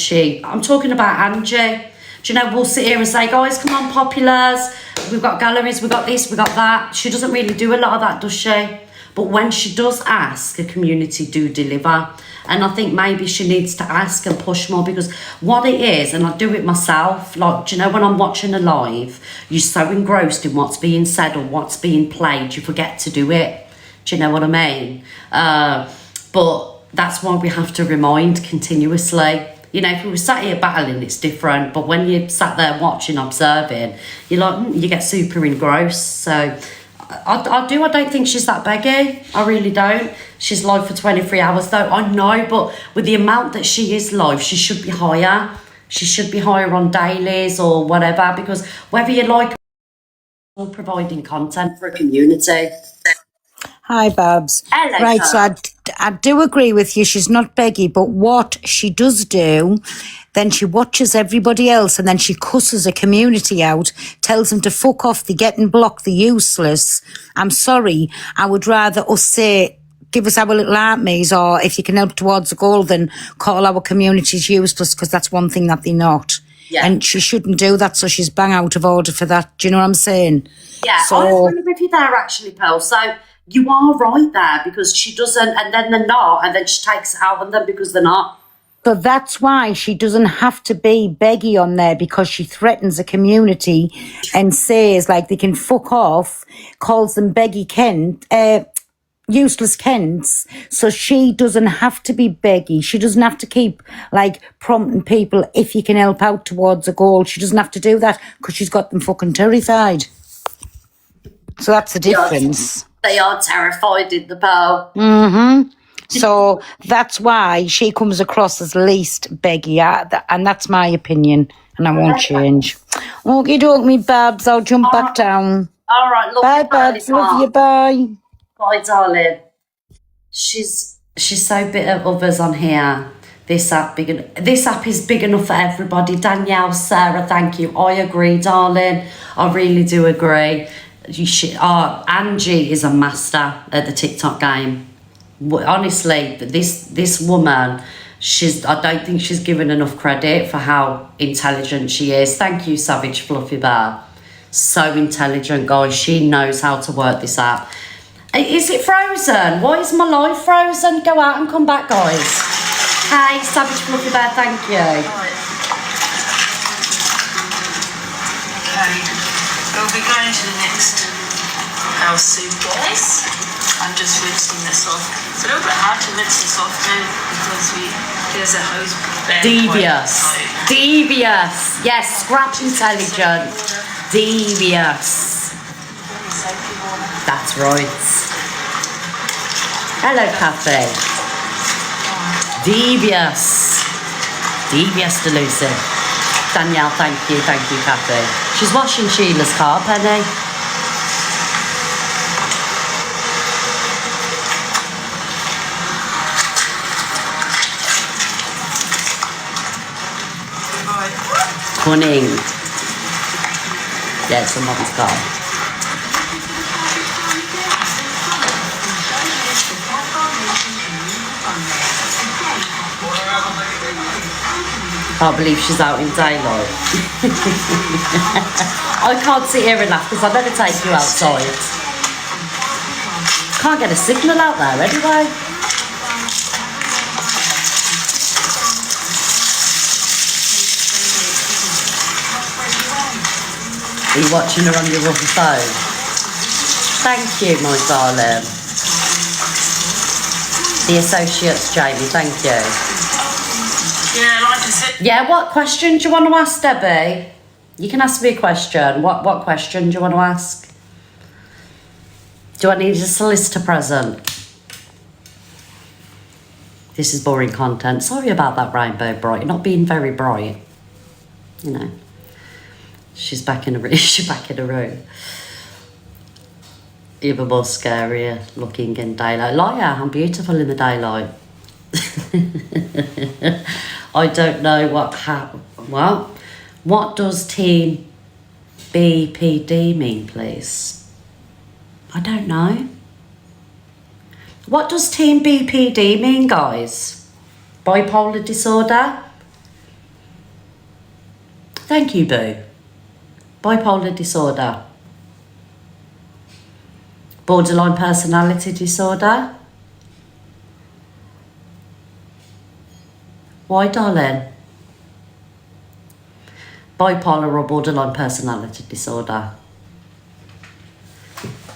I'm talking about Angie, Do you know, we'll sit here and say, guys, come on, populars. We've got galleries, we've got this, we've got that. She doesn't really do a lot of that, does she? But when she does ask, the community do deliver. And I think maybe she needs to ask and push more, because what it is, and I do it myself, like, do you know, when I'm watching a live, you're so engrossed in what's being said or what's being played, you forget to do it. Do you know what I mean? But that's why we have to remind continuously. You know, if we were sat here battling, it's different. But when you're sat there watching, observing, you're like, you get super engrossed. So I don't think she's that beggy. I really don't. She's live for 23 hours though. I know, but with the amount that she is live, she should be higher. She should be higher on dailies or whatever, because whether you like or providing content for a community. Hi, Babs. Hello, Right, so Sam. I do agree with you. She's not beggy, but what she does do, then she watches everybody else and then she cusses a community out, tells them to fuck off, they're getting blocked, they're useless. I'm sorry. I would rather us say, give us our little armies, or if you can help towards a goal, then call our communities useless, because that's one thing that they're not. Yeah. And she shouldn't do that, so she's bang out of order for that. Do you know what I'm saying? Yeah, So- I agree with you there, actually, Pearl. So you are right there, because she doesn't, and then they're not, and then she takes it out on them because they're not. So that's why she doesn't have to be beggy on there, because she threatens a community and says, like, they can fuck off, calls them beggy Kent, useless Kents. So she doesn't have to be beggy. She doesn't have to keep, like, prompting people if you can help out towards a goal. She doesn't have to do that, because she's got them fucking terrified. So that's the difference. They are terrified in the Pearl. So that's why she comes across as least beggy, and that's my opinion, and I won't change. Okie doke, me Babs, I'll jump back down. All right, love Bye, you, Babs, darling. love you, bye. Bye, darling. She's so bitter of others on here. This app is big enough for everybody. Danielle, Sarah, thank you. I agree, darling. I really do agree. Angie is a master at the TikTok game. Honestly, this woman, I don't think she's given enough credit for how intelligent she is. Thank you, Savage Fluffy Bear. So intelligent, guys. She knows how to work this app. Is it frozen? Why is my life frozen? Go out and come back, guys. Hey, Savage Fluffy Bear, thank you. Okay, we'll be going to the next house soon, guys. I'm just rinsing this off. It's a little bit hard to rinse this off now because there's a hose there. Devious. Yes, scratch intelligent. Devious. That's right. Hello, Kathy. Devious. Devious delusive. Danielle, thank you, Kathy. She's washing Sheila's car, Penny. Cunning. Yeah, it's someone's car. Can't believe she's out in daylight. I can't sit here and laugh because I better take you outside. Can't get a signal out there anyway. Are you watching her on your other phone? Thank you, my darling. The associates, Jamie, thank you. Yeah, like I said. Yeah, what question do you want to ask, Debbie? You can ask me a question. What question do you want to ask? Do I need a solicitor present? This is boring content. Sorry about that, Rainbow Bright. You're not being very bright. You know. She's back in the room. She's back in the room. Even more scarier looking in daylight. Liar, I'm beautiful in the daylight. I don't know what does Team BPD mean, please? I don't know. What does Team BPD mean, guys? Bipolar disorder? Thank you, boo. Bipolar disorder. Borderline personality disorder. Why, darling? Bipolar or borderline personality disorder.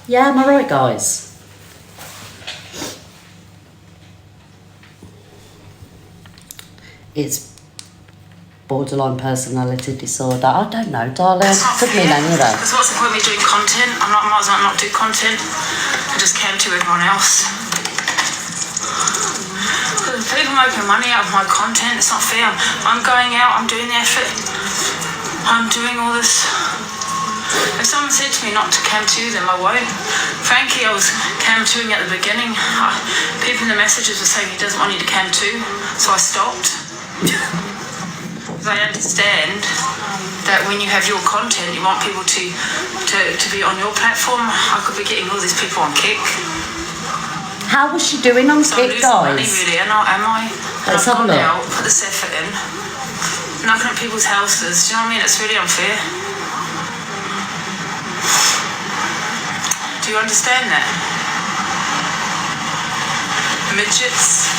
Yeah, am I right, guys? It's borderline personality disorder. I don't know, darling. Could mean any of that. Because what's the point of me doing content? I might as well not do content. I just came to everyone else. Because people making money out of my content, it's not fair. I'm going out, I'm doing the effort. I'm doing all this. If someone said to me not to cam to them, I won't. Frankie, I was cam toing at the beginning. People in the messages were saying he doesn't want you to cam to, so I stopped. Because I understand that when you have your content, you want people to be on your platform. I could be getting all these people on Kick. How was she doing on Kick, guys? Money, really, am I? Let's have a look. Out, put this effort in, knocking at people's houses. Do you know what I mean? It's really unfair. Do you understand that? Midgets.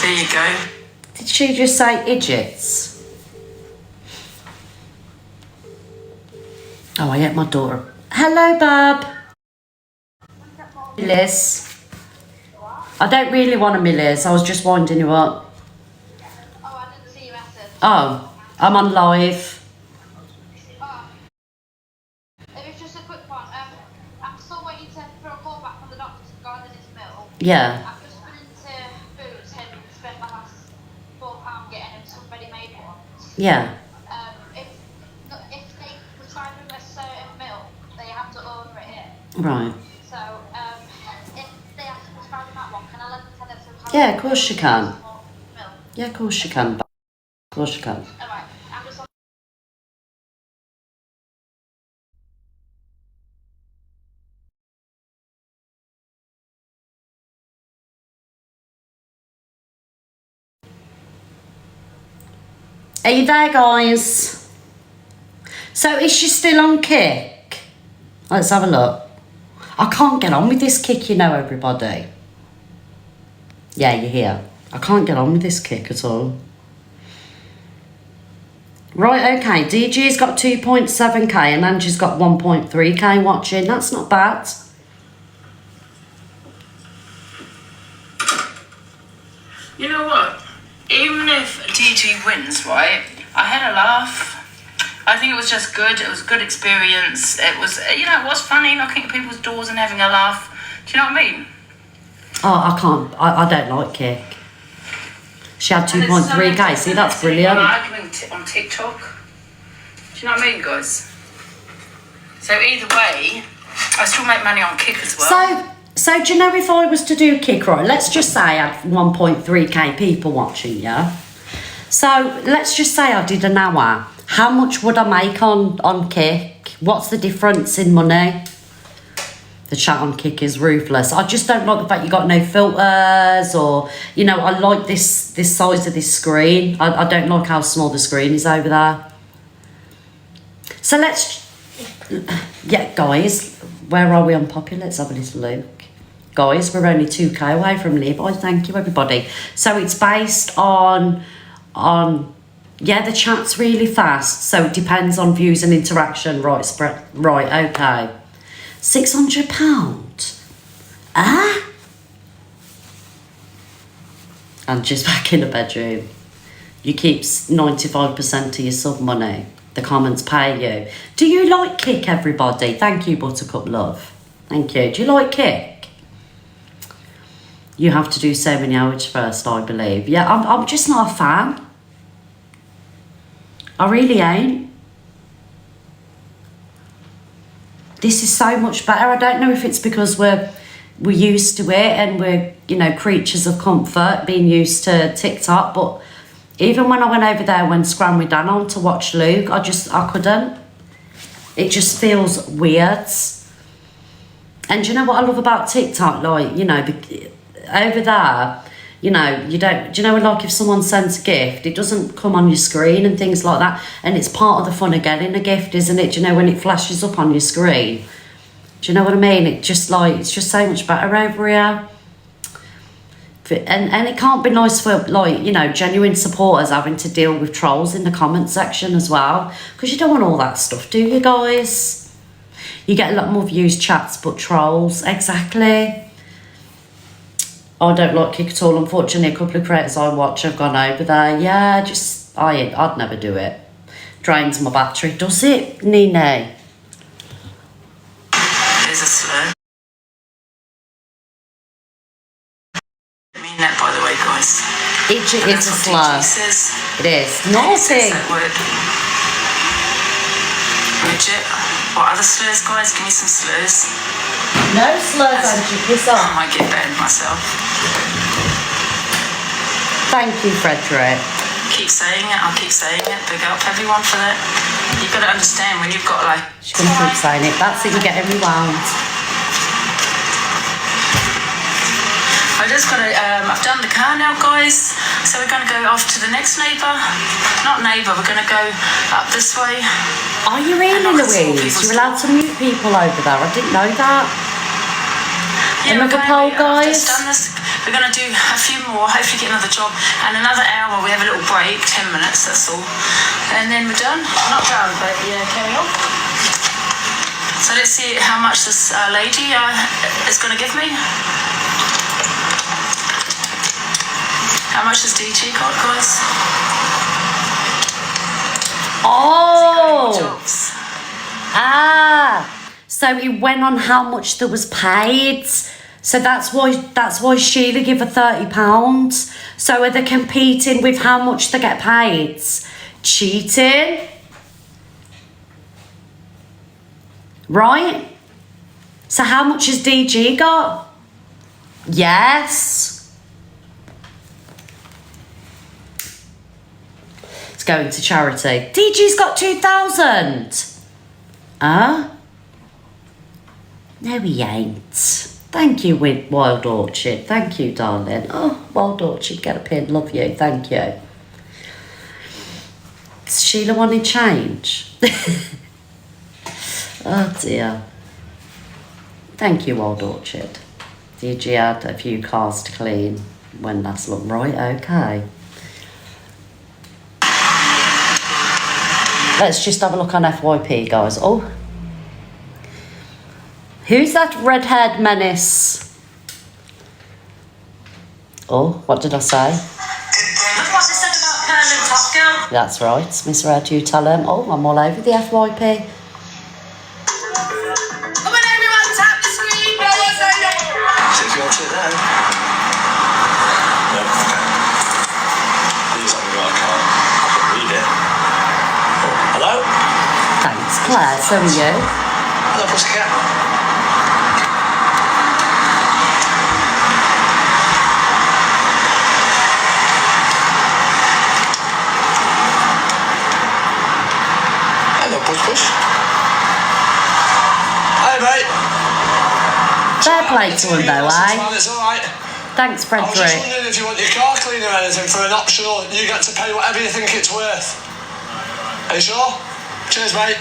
There you go. Did she just say idiots? Oh, I hit my daughter. Hello, Bab. Liz. I don't really want a Millis. I was just winding you up. Oh, I didn't see your message. Oh, I'm on live. Oh. It was just a quick one. I'm still waiting for a call back from the doctor regarding his mill. Yeah. I've just been into Boots and spent my last £4 getting him some ready-made ones. Yeah. If they prescribe him a certain mill, they have to order it in. Right. So, if they have to prescribe him that one, can I let them tell us? Yeah, of course you can. Yeah, of course you can. Of course you can. Alright, I'm just on. Are you there, guys? So is she still on Kick? Let's have a look. I can't get on with this Kick, you know, everybody. Yeah, you're here. I can't get on with this Kick at all. Right, okay. DG's got 2.7k and Angie's got 1.3k watching. That's not bad. You know what? Even if DG wins, right? I had a laugh. I think it was just good. It was a good experience. It was, you know, it was funny knocking at people's doors and having a laugh. Do you know what I mean? Oh, I can't. I don't like Kick. She had 2.3k. See, that's brilliant. Arguing on TikTok. Do you know what I mean, guys? So either way, I still make money on Kick as well. So do you know if I was to do Kick, right? Let's just say I had 1.3k people watching, yeah? So let's just say I did an hour. How much would I make on Kick? What's the difference in money? The chat on Kick is ruthless. I just don't like the fact you got no filters or, you know, I like this size of this screen. I don't like how small the screen is over there. So let's, yeah, guys, where are we on popular? Let's have a little look. Guys, we're only 2k away from Levi. Thank you, everybody. So it's based on yeah, the chat's really fast. So it depends on views and interaction. Right, right, okay. £600? Ah? And just back in the bedroom. You keep 95% of your sub money. The comments pay you. Do you like Kick, everybody? Thank you, Buttercup Love. Thank you. Do you like Kick? You have to do so many hours first, I believe. Yeah, I'm just not a fan. I really ain't. This is so much better. I don't know if it's because we're used to it and we're, you know, creatures of comfort, being used to TikTok, but even when I went over there when Scram with Dan on to watch Luke, I couldn't. It just feels weird. And do you know what I love about TikTok? Like, you know, over there, you know, you don't, do you know, like if someone sends a gift, it doesn't come on your screen and things like that. And it's part of the fun of getting a gift, isn't it? Do you know, when it flashes up on your screen? Do you know what I mean? It just like, it's just so much better over here. And it can't be nice for, like, you know, genuine supporters having to deal with trolls in the comment section as well. Because you don't want all that stuff, do you guys? You get a lot more views, chats, but trolls. Exactly. I don't like Kick at all. Unfortunately, a couple of creators I watch have gone over there. Yeah, just, I'd never do it. Drains my battery. Does it, Nene? There's a slur. I mean that, by the way, guys. It is a slur. Says. It is. Naughty. That word. Bridget. What other slurs, guys? Give me some slurs. No slurs, Angie. Piss off. I might get banned myself. Thank you, Frederick. Keep saying it. I'll keep saying it. Big up everyone for that. You've got to understand when you've got like. She's gonna keep saying it. That's it. You get every round. I just got to, I've done the car now, guys. So we're going to go off to the next neighbour. Not neighbour, we're going to go up this way. Are you really, Louise? You're allowed to mute people over there. I didn't know that. Yeah, another poll, guys. I've just done this. We're going to do a few more, hopefully get another job. And another hour, we have a little break, 10 minutes, that's all. And then we're done. Not done, but yeah, carry on. So let's see how much this lady is going to give me. How much has DG got, guys? Oh! So it went on how much that was paid. So that's why Sheila give her £30. So are they competing with how much they get paid? Cheating? Right? So how much has DG got? Yes. It's going to charity. DG's got 2,000. Huh? No, he ain't. Thank you, Wild Orchid. Thank you, darling. Oh, Wild Orchid, get a pin. Love you. Thank you. Does Sheila wanted change? Oh, dear. Thank you, Wild Orchid. DG had a few cars to clean when that's looked right. Okay. Let's just have a look on FYP, guys. Oh. Who's that red-haired menace? Oh, what did I say? Look what they said about Pearl and Top Girl. That's right, Miss Red, you tell him. Oh, I'm all over the FYP. Come on, everyone, tap the screen. So if you want it there. No, okay. These on I can't read it. Oh, hello? Thanks, Claire. So are you? Hello, Pussycat. Push. Hey, mate. Fair play to him, though, eh? It's alright. Thanks, I was just Frederick. wondering if you want your car cleaned or anything for an optional, you get to pay whatever you think it's worth. Are you sure? Cheers, mate.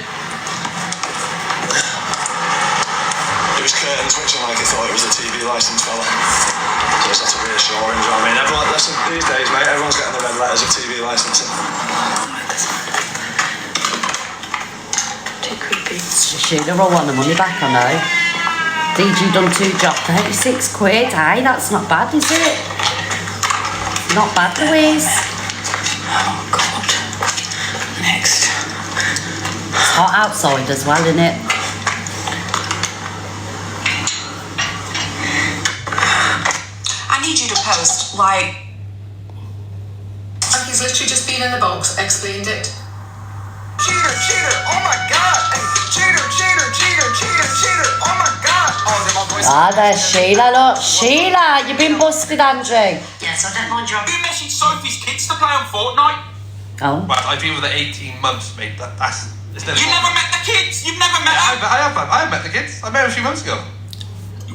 It was curtain twitching like he thought it was a TV licence fella. So it's not a reassuring, you know what I mean? Everyone, listen, these days, mate, everyone's getting the red letters of TV licensing. Sheila will want the money back, I know. DG done 2 jobs, 36 quid. Hey, that's not bad, is it? Not bad, Louise. Oh, God. Next. It's hot outside as well, isn't it? I need you to post, like... And he's literally just been in the box, explained it. Cheater, cheater, oh my god! Hey, cheater, cheater, cheater, cheater, cheater, oh my god! Oh, they're my voice. Ah, there's Sheila, look. Sheila, you've been busted, Andrew. Yes, I don't mind your... You messaged Sophie's kids to play on Fortnite? Oh. Well, I've been with her 18 months, mate. That's... You never met the kids? You've never met them? I have met the kids. I met them a few months ago.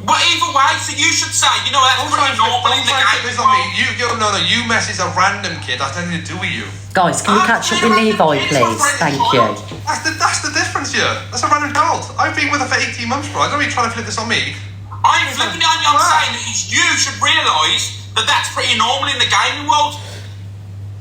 But either way, so you should say, you know, that's pretty normal in the game. This on me. You message a random kid. That's nothing to do with you. Guys, can we catch up with Levi, please? Thank you. That's the difference here. That's a random girl. I've been with her for 18 months, bro. I don't be trying to flip this on me. I ain't flipping it on you. I'm saying that you should realise that that's pretty normal in the gaming world.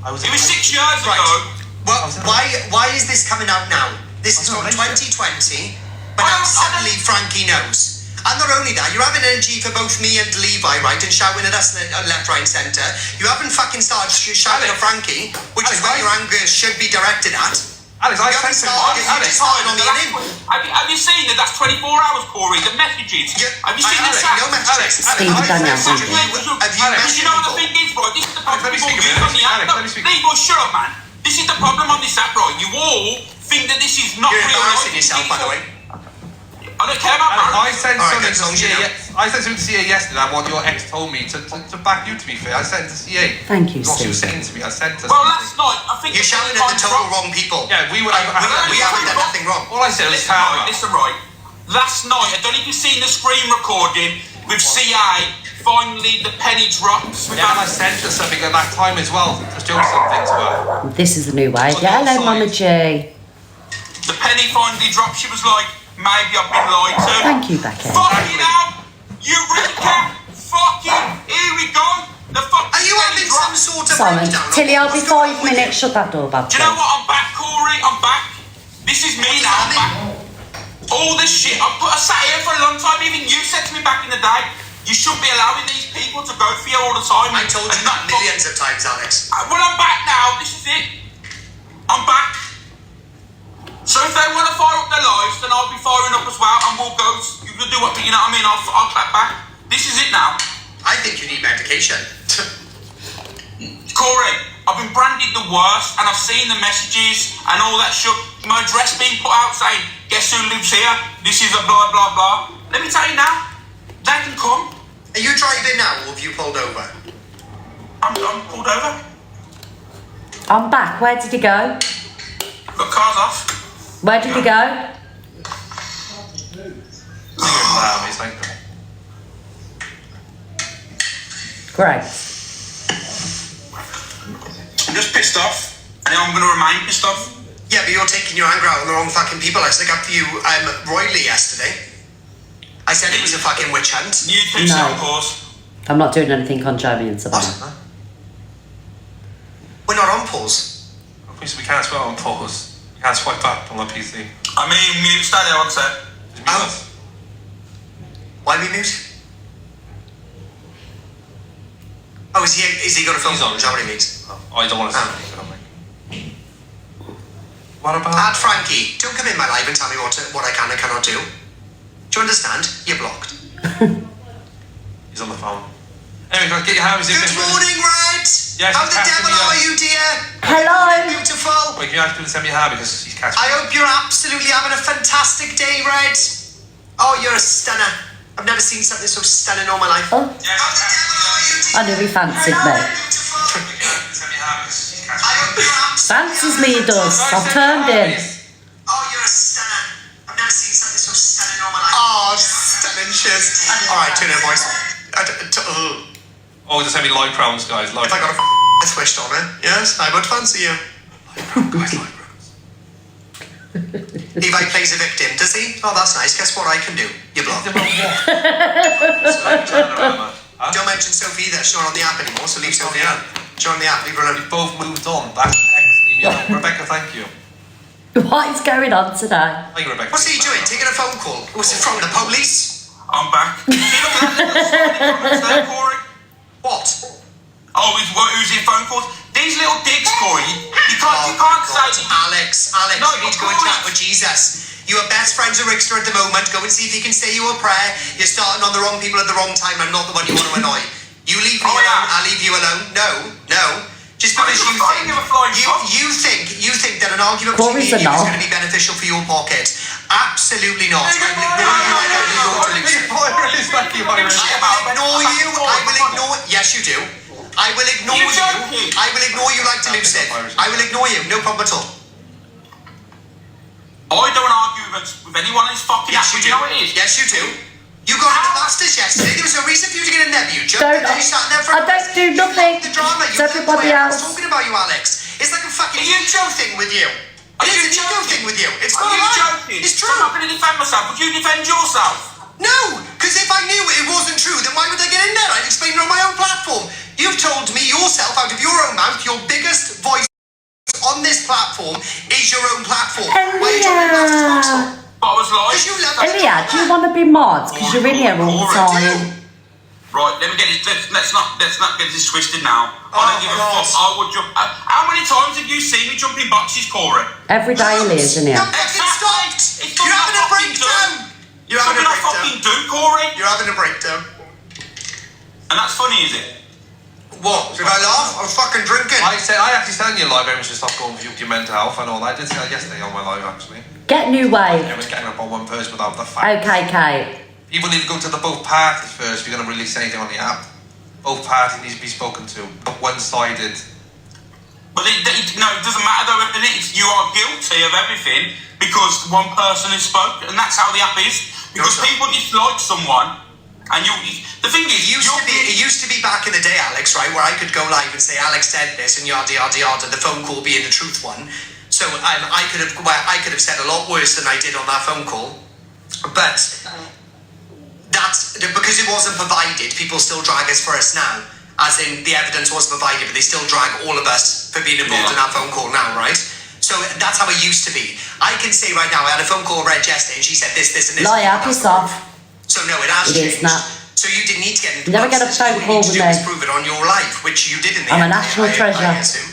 It was 6 years ago. Well, why is this coming out now? This is from 2020, but now suddenly Frankie knows. And not only that, you're having energy for both me and Levi, right, and shouting at us left, right, and centre. You haven't fucking started shouting at Frankie, which is where your anger should be directed at. Alex, I sent him. Have you seen that? That's 24 hours, Corey. The messages. Have you seen the chat? No messages. Steve Daniels. Because you know what the thing is, right? This is the problem with all on the app. Levi, shut up, man. This is the problem on this app, right? You all think that this is not real life. You're embarrassing yourself, by the way. I don't care about I sent something to CA yesterday. What your ex told me to back you. To be fair, I sent it to CA. Thank you, What she was Steve. saying to me, I sent her. Well, last night, I think you're shouting at the total wrong people. Yeah, we haven't done nothing wrong. All I said was Tara. Listen, right. Last night, I don't know if you've seen the screen recording with CA. Finally, the penny drops. Yeah, and I sent her something at that time as well to show something to her. This is a new wave. Yeah, hello, Mama G. The penny finally dropped. She was like, maybe I've been lied to. Thank you, Becky. Fucking hell! Eureka! Fucking, here we go! The fucking Are you having some sort of Simon, breakdown? Tilly, I'll be 5 minutes. Shut that door, bad Do you know what? I'm back, Corey. I'm back. This is me now. I'm back. All this shit. I sat here for a long time. Even you said to me back in the day, you shouldn't be allowing these people to go for you all the time. I told you that millions of times, Alex. Well, I'm back now. This is it. I'm back. So if they want to fire up their lives, then I'll be firing up as well, and we'll go. You can do what you know what I mean. I'll clap back. This is it now. I think you need medication. Corey, I've been branded the worst, and I've seen the messages and all that shit. My address being put out saying, "Guess who lives here? This is a blah blah blah." Let me tell you now, they can come. Are you driving now, or have you pulled over? I'm pulled over. I'm back. Where did he go? The car's off. Where did he go? Great. I'm just pissed off, and I'm going to remain pissed off. Yeah, but you're taking your anger out on the wrong fucking people. I stuck up for you royally yesterday. I said it was a fucking witch hunt. You two of course. I'm not doing anything on Jamie and Savannah. We're not on pause. We can't swipe on pause. You can't swipe up on the PC. I mean, mute. Stay there one sec. Why me mute? Oh, is he got a phone call? Is that what he means? Oh, I don't want to say What about... Add Frankie. Don't come in my life and tell me what I can and cannot do. Do you understand? You're blocked. He's on the phone. Anyway, can I get your hands in? Good morning, Red! Yes, how the devil are you, dear? Hello! Beautiful! Wait, can you ask him to send me a hand because he's catching I hope you're absolutely having a fantastic day, Red. Oh, you're a stunner. I've never seen something so stunning all my life. Oh. I knew he fancied me. Fancies me, he does. I've turned him. Oh, you're a stunner. I've never seen something so stunning all my life. Oh, stunning, cheers. Alright, tune in, boys. Oh, just send me live crowns, guys. Live. If I got a switched on it, yes, I would fancy you. Levi plays a victim, does he? Oh, that's nice. Guess what I can do? You're blocked. Don't mention Sophie either. She's not on the app anymore, so leave Sophie out. She's on the app, leave her alone. We both moved on. That's leave me alone. Rebecca, thank you. What is going on today? Thank you, Rebecca. What's he doing? Taking a phone call? Was it from the police? I'm back. What? Oh, who's in phone calls? These little dicks, Corey. You can't say. Alex, No, you need to go and chat with Jesus. You are best friends with Rickster at the moment. Go and see if he can say you a prayer. You're starting on the wrong people at the wrong time. I'm not the one you want to annoy. You leave me alone. I'll leave you alone. No. Just because you think that an argument between me and you is going to be beneficial for your pocket. Absolutely not. I will ignore you. Yes, you do. I will ignore you. I will ignore you like Delusive. I will ignore you. No problem at all. I don't argue with anyone in this fucking app. You know what it is? Yes, you do. You got in the Masters yesterday. There was no reason for you to get in there, but you jumped Don't- in there, you sat there for I don't do nothing. The drama. It's You everybody I was else. talking about you, Alex. It's like a fucking ego thing with you. It is an ego thing with you. It's not Are you a lie. joking? It's true. I'm not going to defend myself. Would you defend yourself? No, because if I knew it wasn't true, then why would I get in there? I'd explain it on my own platform. You've told me yourself, out of your own mouth, your biggest voice on this platform is your own platform. Why are you talking about Xbox for? But I was like... Because you love Elia, do you want to be mods? Because you're in here all the time. Right, let me get it. Let's not get this twisted now. I don't give a fuck. I would jump. How many times have you seen me jumping boxes, Corey? Every day he is, isn't he? Exactly. You're having a breakdown. You're having a Something I fucking do, Corey. You're having a breakdown. And that's funny, is it? What? If I laugh, I'm fucking drinking. I actually said in your live, everyone should stop going for your mental health and all that. I did say that yesterday on my live, actually. Get new wave. Everyone's getting up on one person without the fact. Okay, Kate. People need to go to the both parties first if you're going to release anything on the app. Both parties need to be spoken to. Not one-sided. But it doesn't matter though. You are guilty of everything because one person has spoken, and that's how the app is. Because people dislike someone, and the thing is, it used to be back in the day, Alex, right, where I could go live and say Alex said this and yada yada yada, the phone call being the truth one. So I could have said a lot worse than I did on that phone call, but that's because it wasn't provided. People still drag us for us now, as in the evidence was provided, but they still drag all of us for being involved in that phone call now, right? So that's how it used to be. I can say right now, I had a phone call with Red yesterday, and she said this, and this. Liar, piss off. So no, it has It is changed. not. So you didn't need to get into Never get a boxes. phone call All you with need to do me. is prove it on your life, which you did in the I'm a end. national I treasure. assume.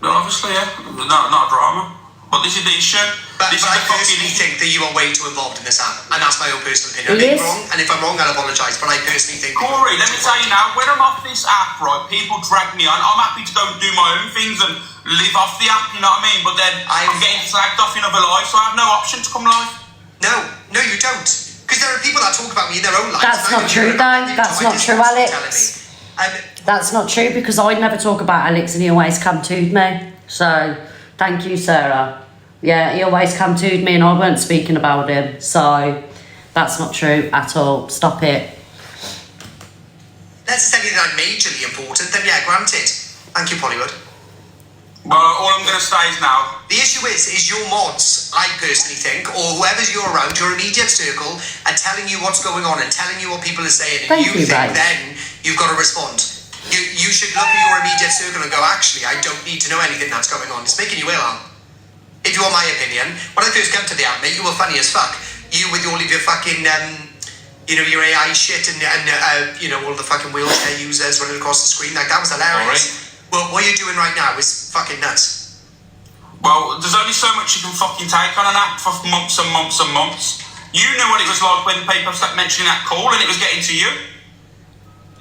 No, obviously, yeah, not a drama. But this is the issue. But This is I the fucking personally think that you are way too involved in this app, and that's my own personal opinion. I It may be is. wrong, and if I'm wrong, I'll apologise. But I personally think. Corey, let me tell you now, when I'm off this app, right, people drag me on. I'm happy to go and do my own things and live off the app, you know what I mean? But then I'm getting flagged off in other lives, so I have no option to come live. No, you don't. Because there are people that talk about me in their own lives. That's not true, though. That's not true, Alex. That's not true because I never talk about Alex and he always come to me. So, thank you, Sarah. Yeah, he always come to me and I weren't speaking about him. So, that's not true at all. Stop it. Let's say that I'm majorly important, then yeah, granted. Thank you, Pollywood. But all I'm going to say is now... The issue is your mods, I personally think, or whoever's you're around, your immediate circle, are telling you what's going on and telling you what people are saying. And Thank you, think babe. then you've got to respond. You should look at your immediate circle and go, actually, I don't need to know anything that's going on. It's making you ill, Al. If you want my opinion, when I first came to the app, mate, you were funny as fuck. You with all of your fucking, your AI shit and all the fucking wheelchair users running across the screen, like that was hilarious. Well, what you're doing right now is fucking nuts. Well, there's only so much you can fucking take on an app for months and months and months. You knew what it was like when people started mentioning that call and it was getting to you.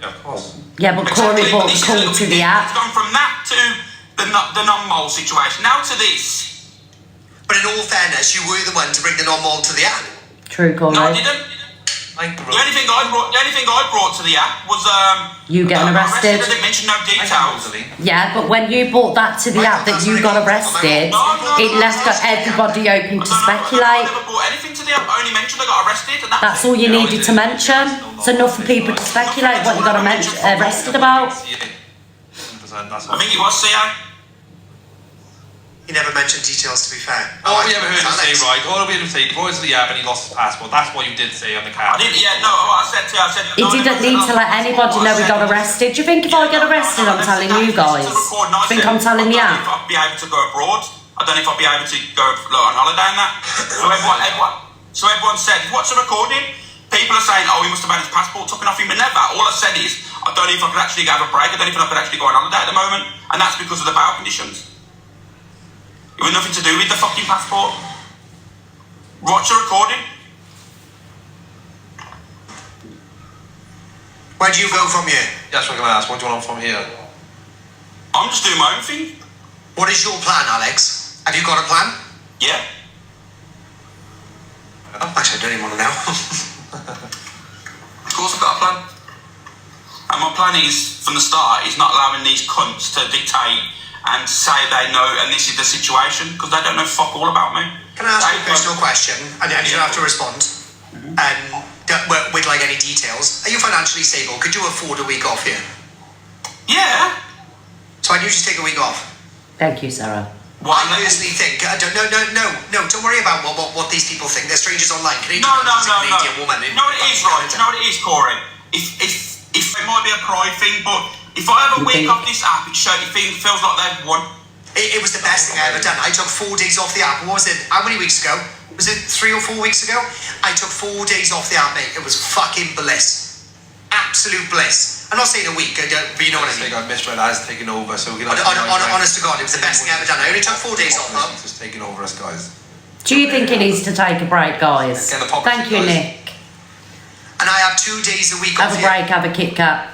Yeah, of course. Yeah, but Corey brought the call to the app. It's gone from that to the non-mole situation. Now to this. But in all fairness, you were the one to bring the non-mole to the app. True, Corey. No, I didn't. The only thing I brought to the app was You getting arrested. I didn't mention no details. Yeah, but when you brought that to the app that you got arrested, it left everybody open to speculate. I never brought anything to the app. I only mentioned I got arrested. And That's all you needed to mention. It's enough for people to speculate what you got arrested about. I think it was CA. He never mentioned details, to be fair. All we ever heard you say, right, all we ever say, he was to the app and he lost his passport. That's what you did say on the card. I said He didn't need to let anybody know he got arrested. Do you think if I get arrested, I'm telling you guys? Do you think I'm telling the app? I'd be able to go abroad. I don't know if I'd be able to go on holiday and that. So everyone said, what's the recording? People are saying, oh, he must have had his passport taken off him, but never. All I said is, I don't know if I could actually have a break. I don't know if I could actually go on holiday at the moment. And that's because of the bail conditions. It was nothing to do with the fucking passport. Watch the recording. Where do you go from here? That's what I'm going to ask. What do you want from here? I'm just doing my own thing. What is your plan, Alex? Have you got a plan? Yeah. Actually, I don't even want to know. Of course I've got a plan. And my plan is, from the start, is not allowing these cunts to dictate and say they know and this is the situation, because they don't know fuck all about me. Can I ask you a personal question? And you don't have to respond. with like any details. Are you financially stable? Could you afford a week off here? Yeah. So why don't you just take a week off? Thank you, Sarah. I personally think, no, don't worry about what these people think. They're strangers online. Canadian Canadian woman. You know what it is, right? You know what it is, Corey? If it might be a pride thing, but if I have a week off this app, it feels like they've won. It was the best thing I ever done. I took 4 days off the app. What was it? How many weeks ago? Was it 3 or 4 weeks ago? I took 4 days off the app, mate. It was fucking bliss. Absolute bliss. I'm not saying a week, but you know what I mean. I misread as taking over, so we can honest to God, it was the best thing I ever done. I only took 4 days off, though. Just taking over us, guys. Do you think he needs to take a break, guys? Thank you, Nick. And I have 2 days a week Have off a break, have a Kit Kat.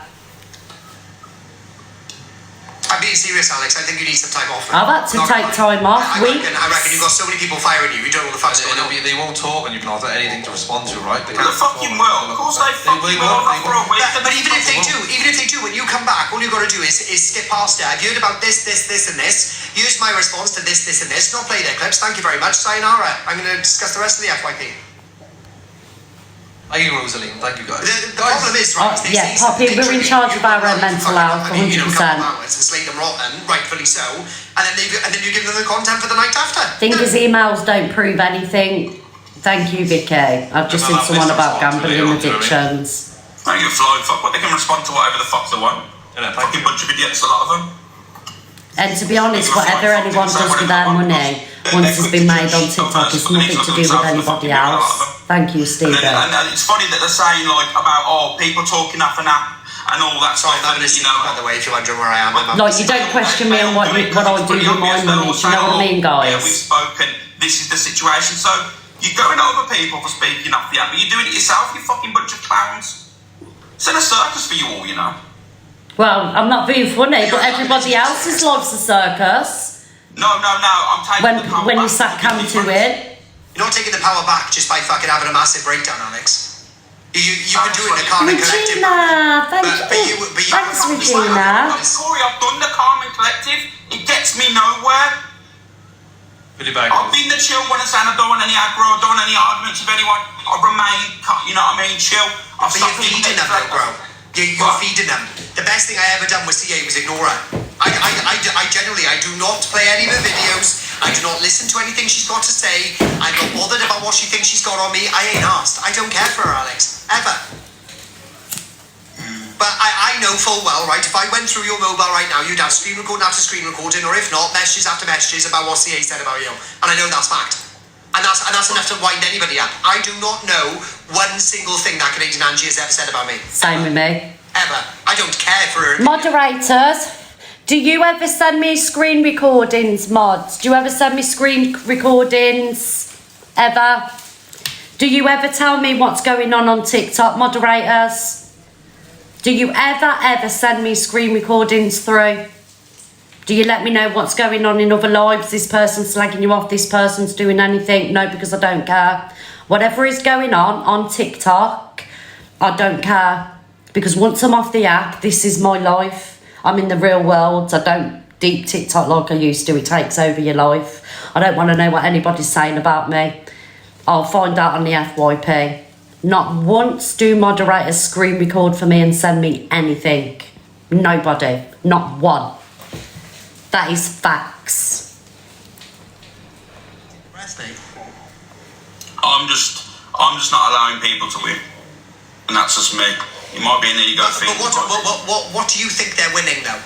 I'm being serious, Alex. I think you need some time off. I've had to take time off. I reckon you've got so many people firing you. You don't know what the fuck's going on. They won't talk and you've not got anything to respond to, right? The fucking will. Of course they fucking will. But even if they do, when you come back, all you got to do is skip past it. I've heard about this, and this. Use my response to this, and this. Not play their clips. Thank you very much. Sayonara. I'm going to discuss the rest of the FYP. Thank you, Rosaline. Thank you, guys. The problem is, right? Yeah, Poppy, we're in charge of our mental health, 100%. And slate them rotten, rightfully so. And then you give them the content for the night after. Dinger's emails don't prove anything. Thank you, Vicky. I've just seen someone about gambling addictions. Don't give a flying fuck what they can respond to whatever the fuck they want. Fucking bunch of idiots, a lot of them. And to be honest, whatever anyone does with their money, once it's been made on TikTok, it's nothing to do with anybody else. Thank you, Stephen. And it's funny that they're saying like about people talking up and up and all that stuff. I'm going to see by the way, if you're wondering where I am. Like, you don't question me on what I do with my money. Do you know what I mean, guys? Yeah, we've spoken. This is the situation. So you're going over people for speaking up the app, but you're doing it yourself. You fucking bunch of clowns. It's in a circus for you all, you know. Well, I'm not being funny, but everybody else's life's a circus. No, I'm taking the power when you back. sat Cam to it. You're not taking the power back just by fucking having a massive breakdown, Alex. You can do it in the Calm and Collective. Thanks, Regina. Corey, I've done the Calm and Collective. It gets me nowhere. I've been the chill one and saying I don't want any aggro, I don't want any arguments with anyone. I remain, you know what I mean, chill. But you're feeding them though, bro. You're feeding them. The best thing I ever done with CA was ignore her. I generally do not play any of her videos. I do not listen to anything she's got to say. I'm not bothered about what she thinks she's got on me. I ain't asked. I don't care for her, Alex. Ever. But I know full well, right, if I went through your mobile right now, you'd have screen recording after screen recording, or if not, messages after messages about what CA said about you. And I know that's fact. And that's enough to wind anybody up. I do not know one single thing that Canadian Angie has ever said about me. Same with me. Ever. I don't care for her. Moderators, do you ever send me screen recordings, mods? Do you ever send me screen recordings? Ever? Do you ever tell me what's going on TikTok, moderators? Do you ever send me screen recordings through? Do you let me know what's going on in other lives? This person's slagging you off, this person's doing anything? No, because I don't care. Whatever is going on TikTok, I don't care. Because once I'm off the app, this is my life. I'm in the real world. I don't deep TikTok like I used to. It takes over your life. I don't want to know what anybody's saying about me. I'll find out on the FYP. Not once do moderators screen record for me and send me anything. Nobody. Not one. That is facts. I'm just not allowing people to win. And that's just me. It might be an ego thing. But what do you think they're winning though?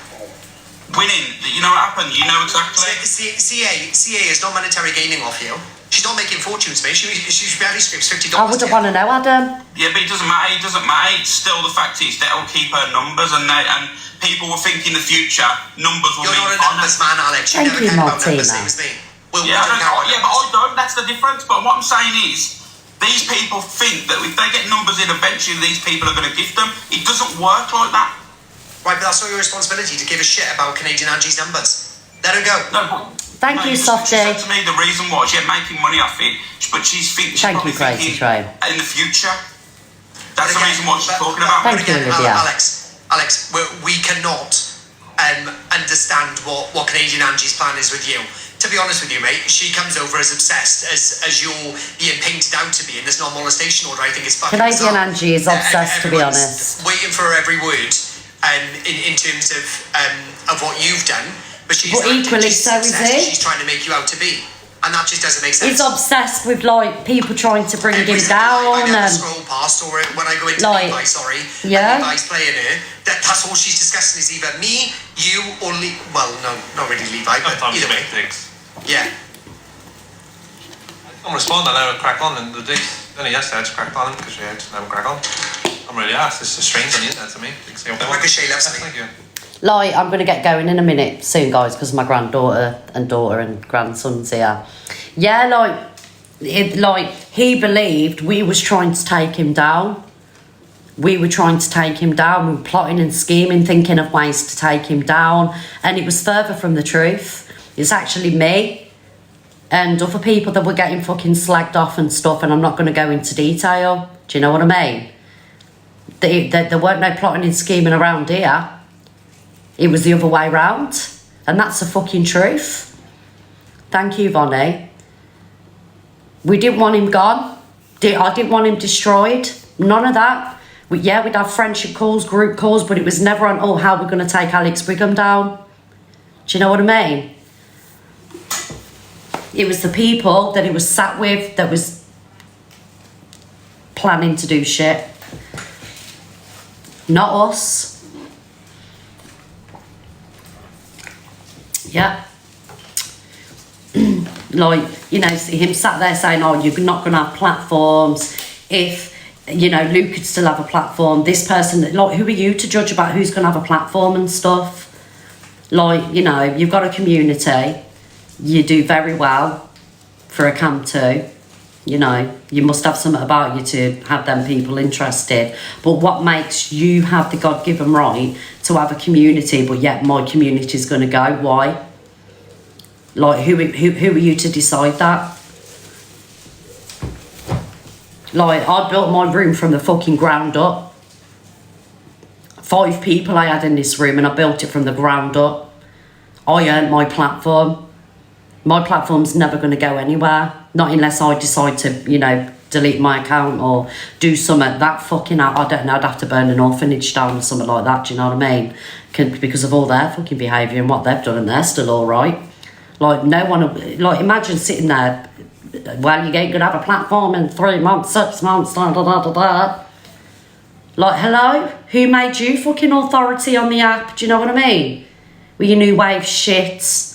Winning? You know what happened? You know exactly. CA is not monetary gaining off you. She's not making fortunes, mate. She barely scrapes $50. I wouldn't want to know, Adam. Yeah, but it doesn't matter. It doesn't matter. Still, the fact is they'll keep her numbers, and people will think in the future numbers will. You're not a numbers man, Alex. You never cared about numbers, same as me. But I don't. That's the difference. But what I'm saying is, these people think that if they get numbers in, eventually these people are going to gift them. It doesn't work like that. Right, but that's not your responsibility to give a shit about Canadian Angie's numbers. Let her go. No, but Thank you, Softy. She said to me the reason why she's making money off it, but she's thinking in the future. That's the reason why she's talking about. Thank you, Olivia. Alex, we cannot understand what Canadian Angie's plan is with you. To to be honest with you, mate, she comes over as obsessed as you're being painted out to be in this non-molestation order. I think it's fucking Canadian bizarre. Angie is obsessed, to be Everyone's honest. waiting for her every word in terms of what you've done. But she's But equally she's so is obsessed. he. She's trying to make you out to be. And that just doesn't make sense. He's obsessed with like people trying to bring him I down never and scroll past, or when I go into like, Levi, yeah. and Levi's playing her, that's all she's discussing is either me, you, or well, no, not really Levi, but either way. Yeah. I'm responding now and crack on, and the days only yesterday I just cracked on him because I just never crack on. I'm really asked. It's just strange on the internet to me. Ricochet loves me. Thank you. Like, I'm going to get going in a minute soon, guys, because my granddaughter and daughter and grandson's here. Yeah, like he believed we was trying to take him down. We were trying to take him down. We were plotting and scheming, thinking of ways to take him down. And it was further from the truth. It's actually me and other people that were getting fucking slagged off and stuff, and I'm not going to go into detail. Do you know what I mean? There weren't no plotting and scheming around here. It was the other way round, and that's the fucking truth. Thank you, Vonnie. We didn't want him gone. I didn't want him destroyed. None of that. We'd have friendship calls, group calls, but it was never on, oh, how we're going to take Alex Brigham down. Do you know what I mean? It was the people that he was sat with that was planning to do shit. Not us. Yeah. Like, you know, see him sat there saying, oh, you're not going to have platforms. If, you know, Luke could still have a platform. This person, like, who are you to judge about who's going to have a platform and stuff? Like, you know, you've got a community. You do very well for a Camp 2. You know, you must have something about you to have them people interested. But what makes you have the God-given right to have a community, but yet my community is going to go? Why? Like, who are you to decide that? Like, I built my room from the fucking ground up. 5 people I had in this room, and I built it from the ground up. I earned my platform. My platform's never going to go anywhere. Not unless I decide to, you know, delete my account or do something that fucking out. I don't know, I'd have to burn an orphanage down or something like that, do you know what I mean? Because of all their fucking behaviour and what they've done, and they're still alright. Like, no one, like, imagine sitting there, well, you ain't going to have a platform in 3 months, 6 months, da da da da da. Like, hello? Who made you fucking authority on the app? Do you know what I mean? With your new wave shit.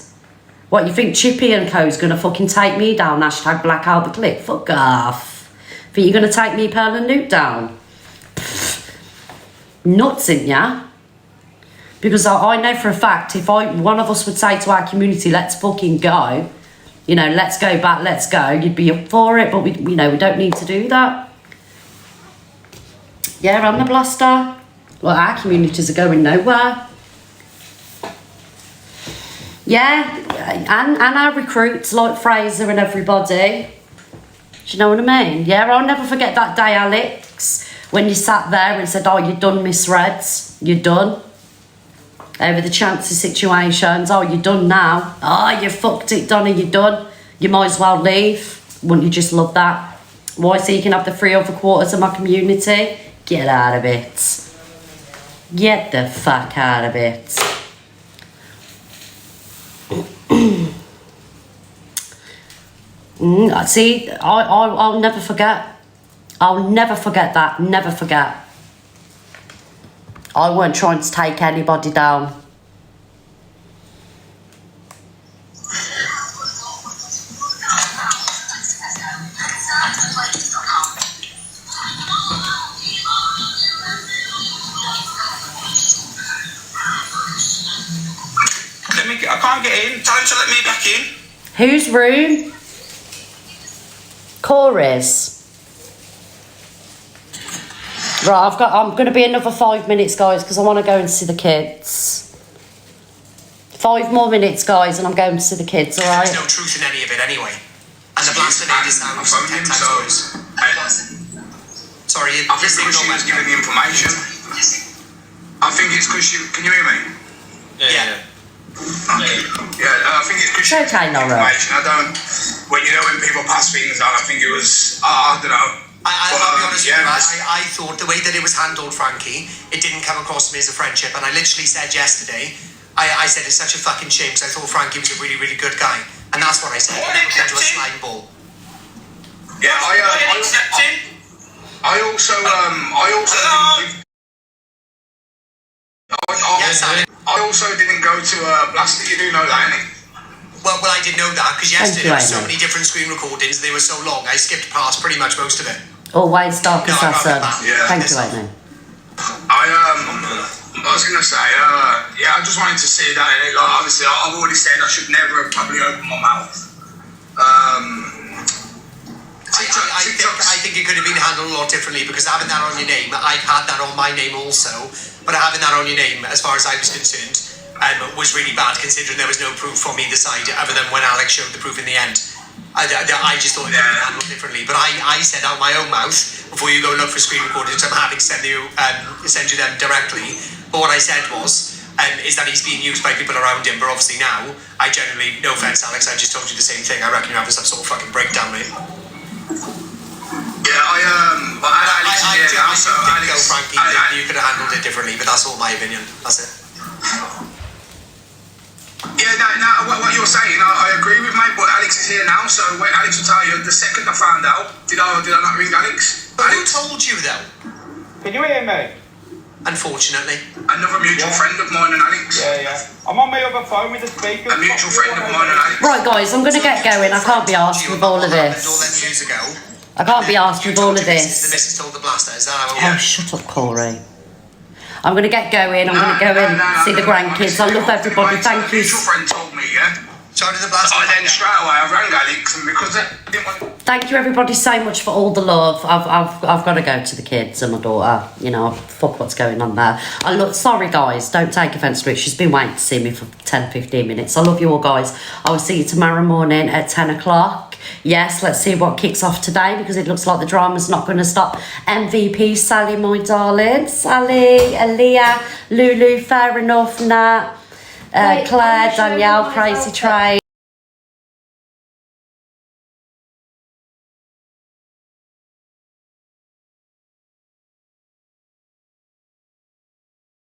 What, you think Chippy and Co's gonna fucking take me down? Hashtag Black Albert Click. Fuck off. Think you're gonna take me, Pearl and Nuke down? Pfft. Nuts, ain't ya? Because I know for a fact, if one of us would say to our community, let's fucking go, you know, let's go back, let's go, you'd be up for it, but we don't need to do that. Yeah, I'm the blaster. Well, our communities are going nowhere. Yeah, and our recruits like Fraser and everybody. Do you know what I mean? Yeah, I'll never forget that day, Alex, when you sat there and said, oh, you're done, Miss Reds. You're done. Over the chances situations. Oh, you're done now. Oh, you fucked it, Donna, you're done. You might as well leave. Wouldn't you just love that? Why, so you can have the 3 other quarters of my community? Get out of it. Get the fuck out of it. See, I'll never forget. I'll never forget that. Never forget. I weren't trying to take anybody down. I can't get in. Tell him to let me back in. Whose room? Corey's. Right, I'm going to be another 5 minutes, guys, because I want to go and see the kids. 5 more minutes, guys, and I'm going to see the kids, all right? There's no truth in any of it anyway. And the blaster name sounds 10 times worse. Sorry, I think because she was giving the information. I think it's because you... Can you hear me? Yeah. I think it's It's okay, Nora. information. I don't. When people pass things on, I think it was. I don't know. I'll be honest with you, I thought the way that it was handled, Frankie, it didn't come across to me as a friendship. And I literally said yesterday, I said it's such a fucking shame because I thought Frankie was a really, really good guy. And that's what I said. I never called you a slime ball. Yeah, I also didn't go to Blaster. You do know that, innit? Well, I didn't know that because yesterday Thank you, there were so Amy. many different screen recordings and they were so long, I skipped past pretty much most of it. Always dark No, I'm not assassin. that. Yeah. Thank you, Amy. I was gonna say, I just wanted to see that. Innit? Like, obviously, I've already said I should never have probably opened my mouth. I think it could have been handled a lot differently because having that on your name, I've had that on my name also, but having that on your name, as far as I was concerned, was really bad considering there was no proof from either side other than when Alex showed the proof in the end. I just thought it could have been handled differently, but I said out my own mouth before you go look for screen recordings, I'm happy to send you them directly. But what I said was, is that he's being used by people around him, but obviously now, I generally, no offence Alex, I just told you the same thing. I reckon you're having some sort of fucking breakdown, mate. Yeah, but Alex I is here now, so didn't go, Alex... Frankie, you could have handled it differently, but that's all my opinion. That's it. Yeah, no, what you're saying, I agree with, mate, but Alex is here now, so when Alex will tell you, the second I found out, did I not ring Alex? But who told you, though? Can you hear me? Unfortunately. Another mutual friend of mine and Alex. Yeah. I'm on my other phone with the speaker. A mutual friend of mine and Alex. Right, guys, I'm going to get going. I can't be asked with all of All them this. years ago. I can't be asked with all of The this. missus told the Blaster, is that how it Oh, works? shut up, Corey. I'm going to get going. I'm going to go and see the grandkids. I love everybody. Thank you. Mutual friend told me, yeah? So did the Blaster. I then straight away, I rang Alex, and because I didn't want... Thank you, everybody, so much for all the love. I've got to go to the kids and my daughter. You know, fuck what's going on there. I look, sorry, guys. Don't take offence to it. She's been waiting to see me for 10, 15 minutes. I love you all, guys. I will see you tomorrow morning at 10 o'clock. Yes, let's see what kicks off today because it looks like the drama's not going to stop. MVP, Sally, my darling. Sally, Aaliyah, Lulu, fair enough, Nat. Claire, Danielle, Crazy Train.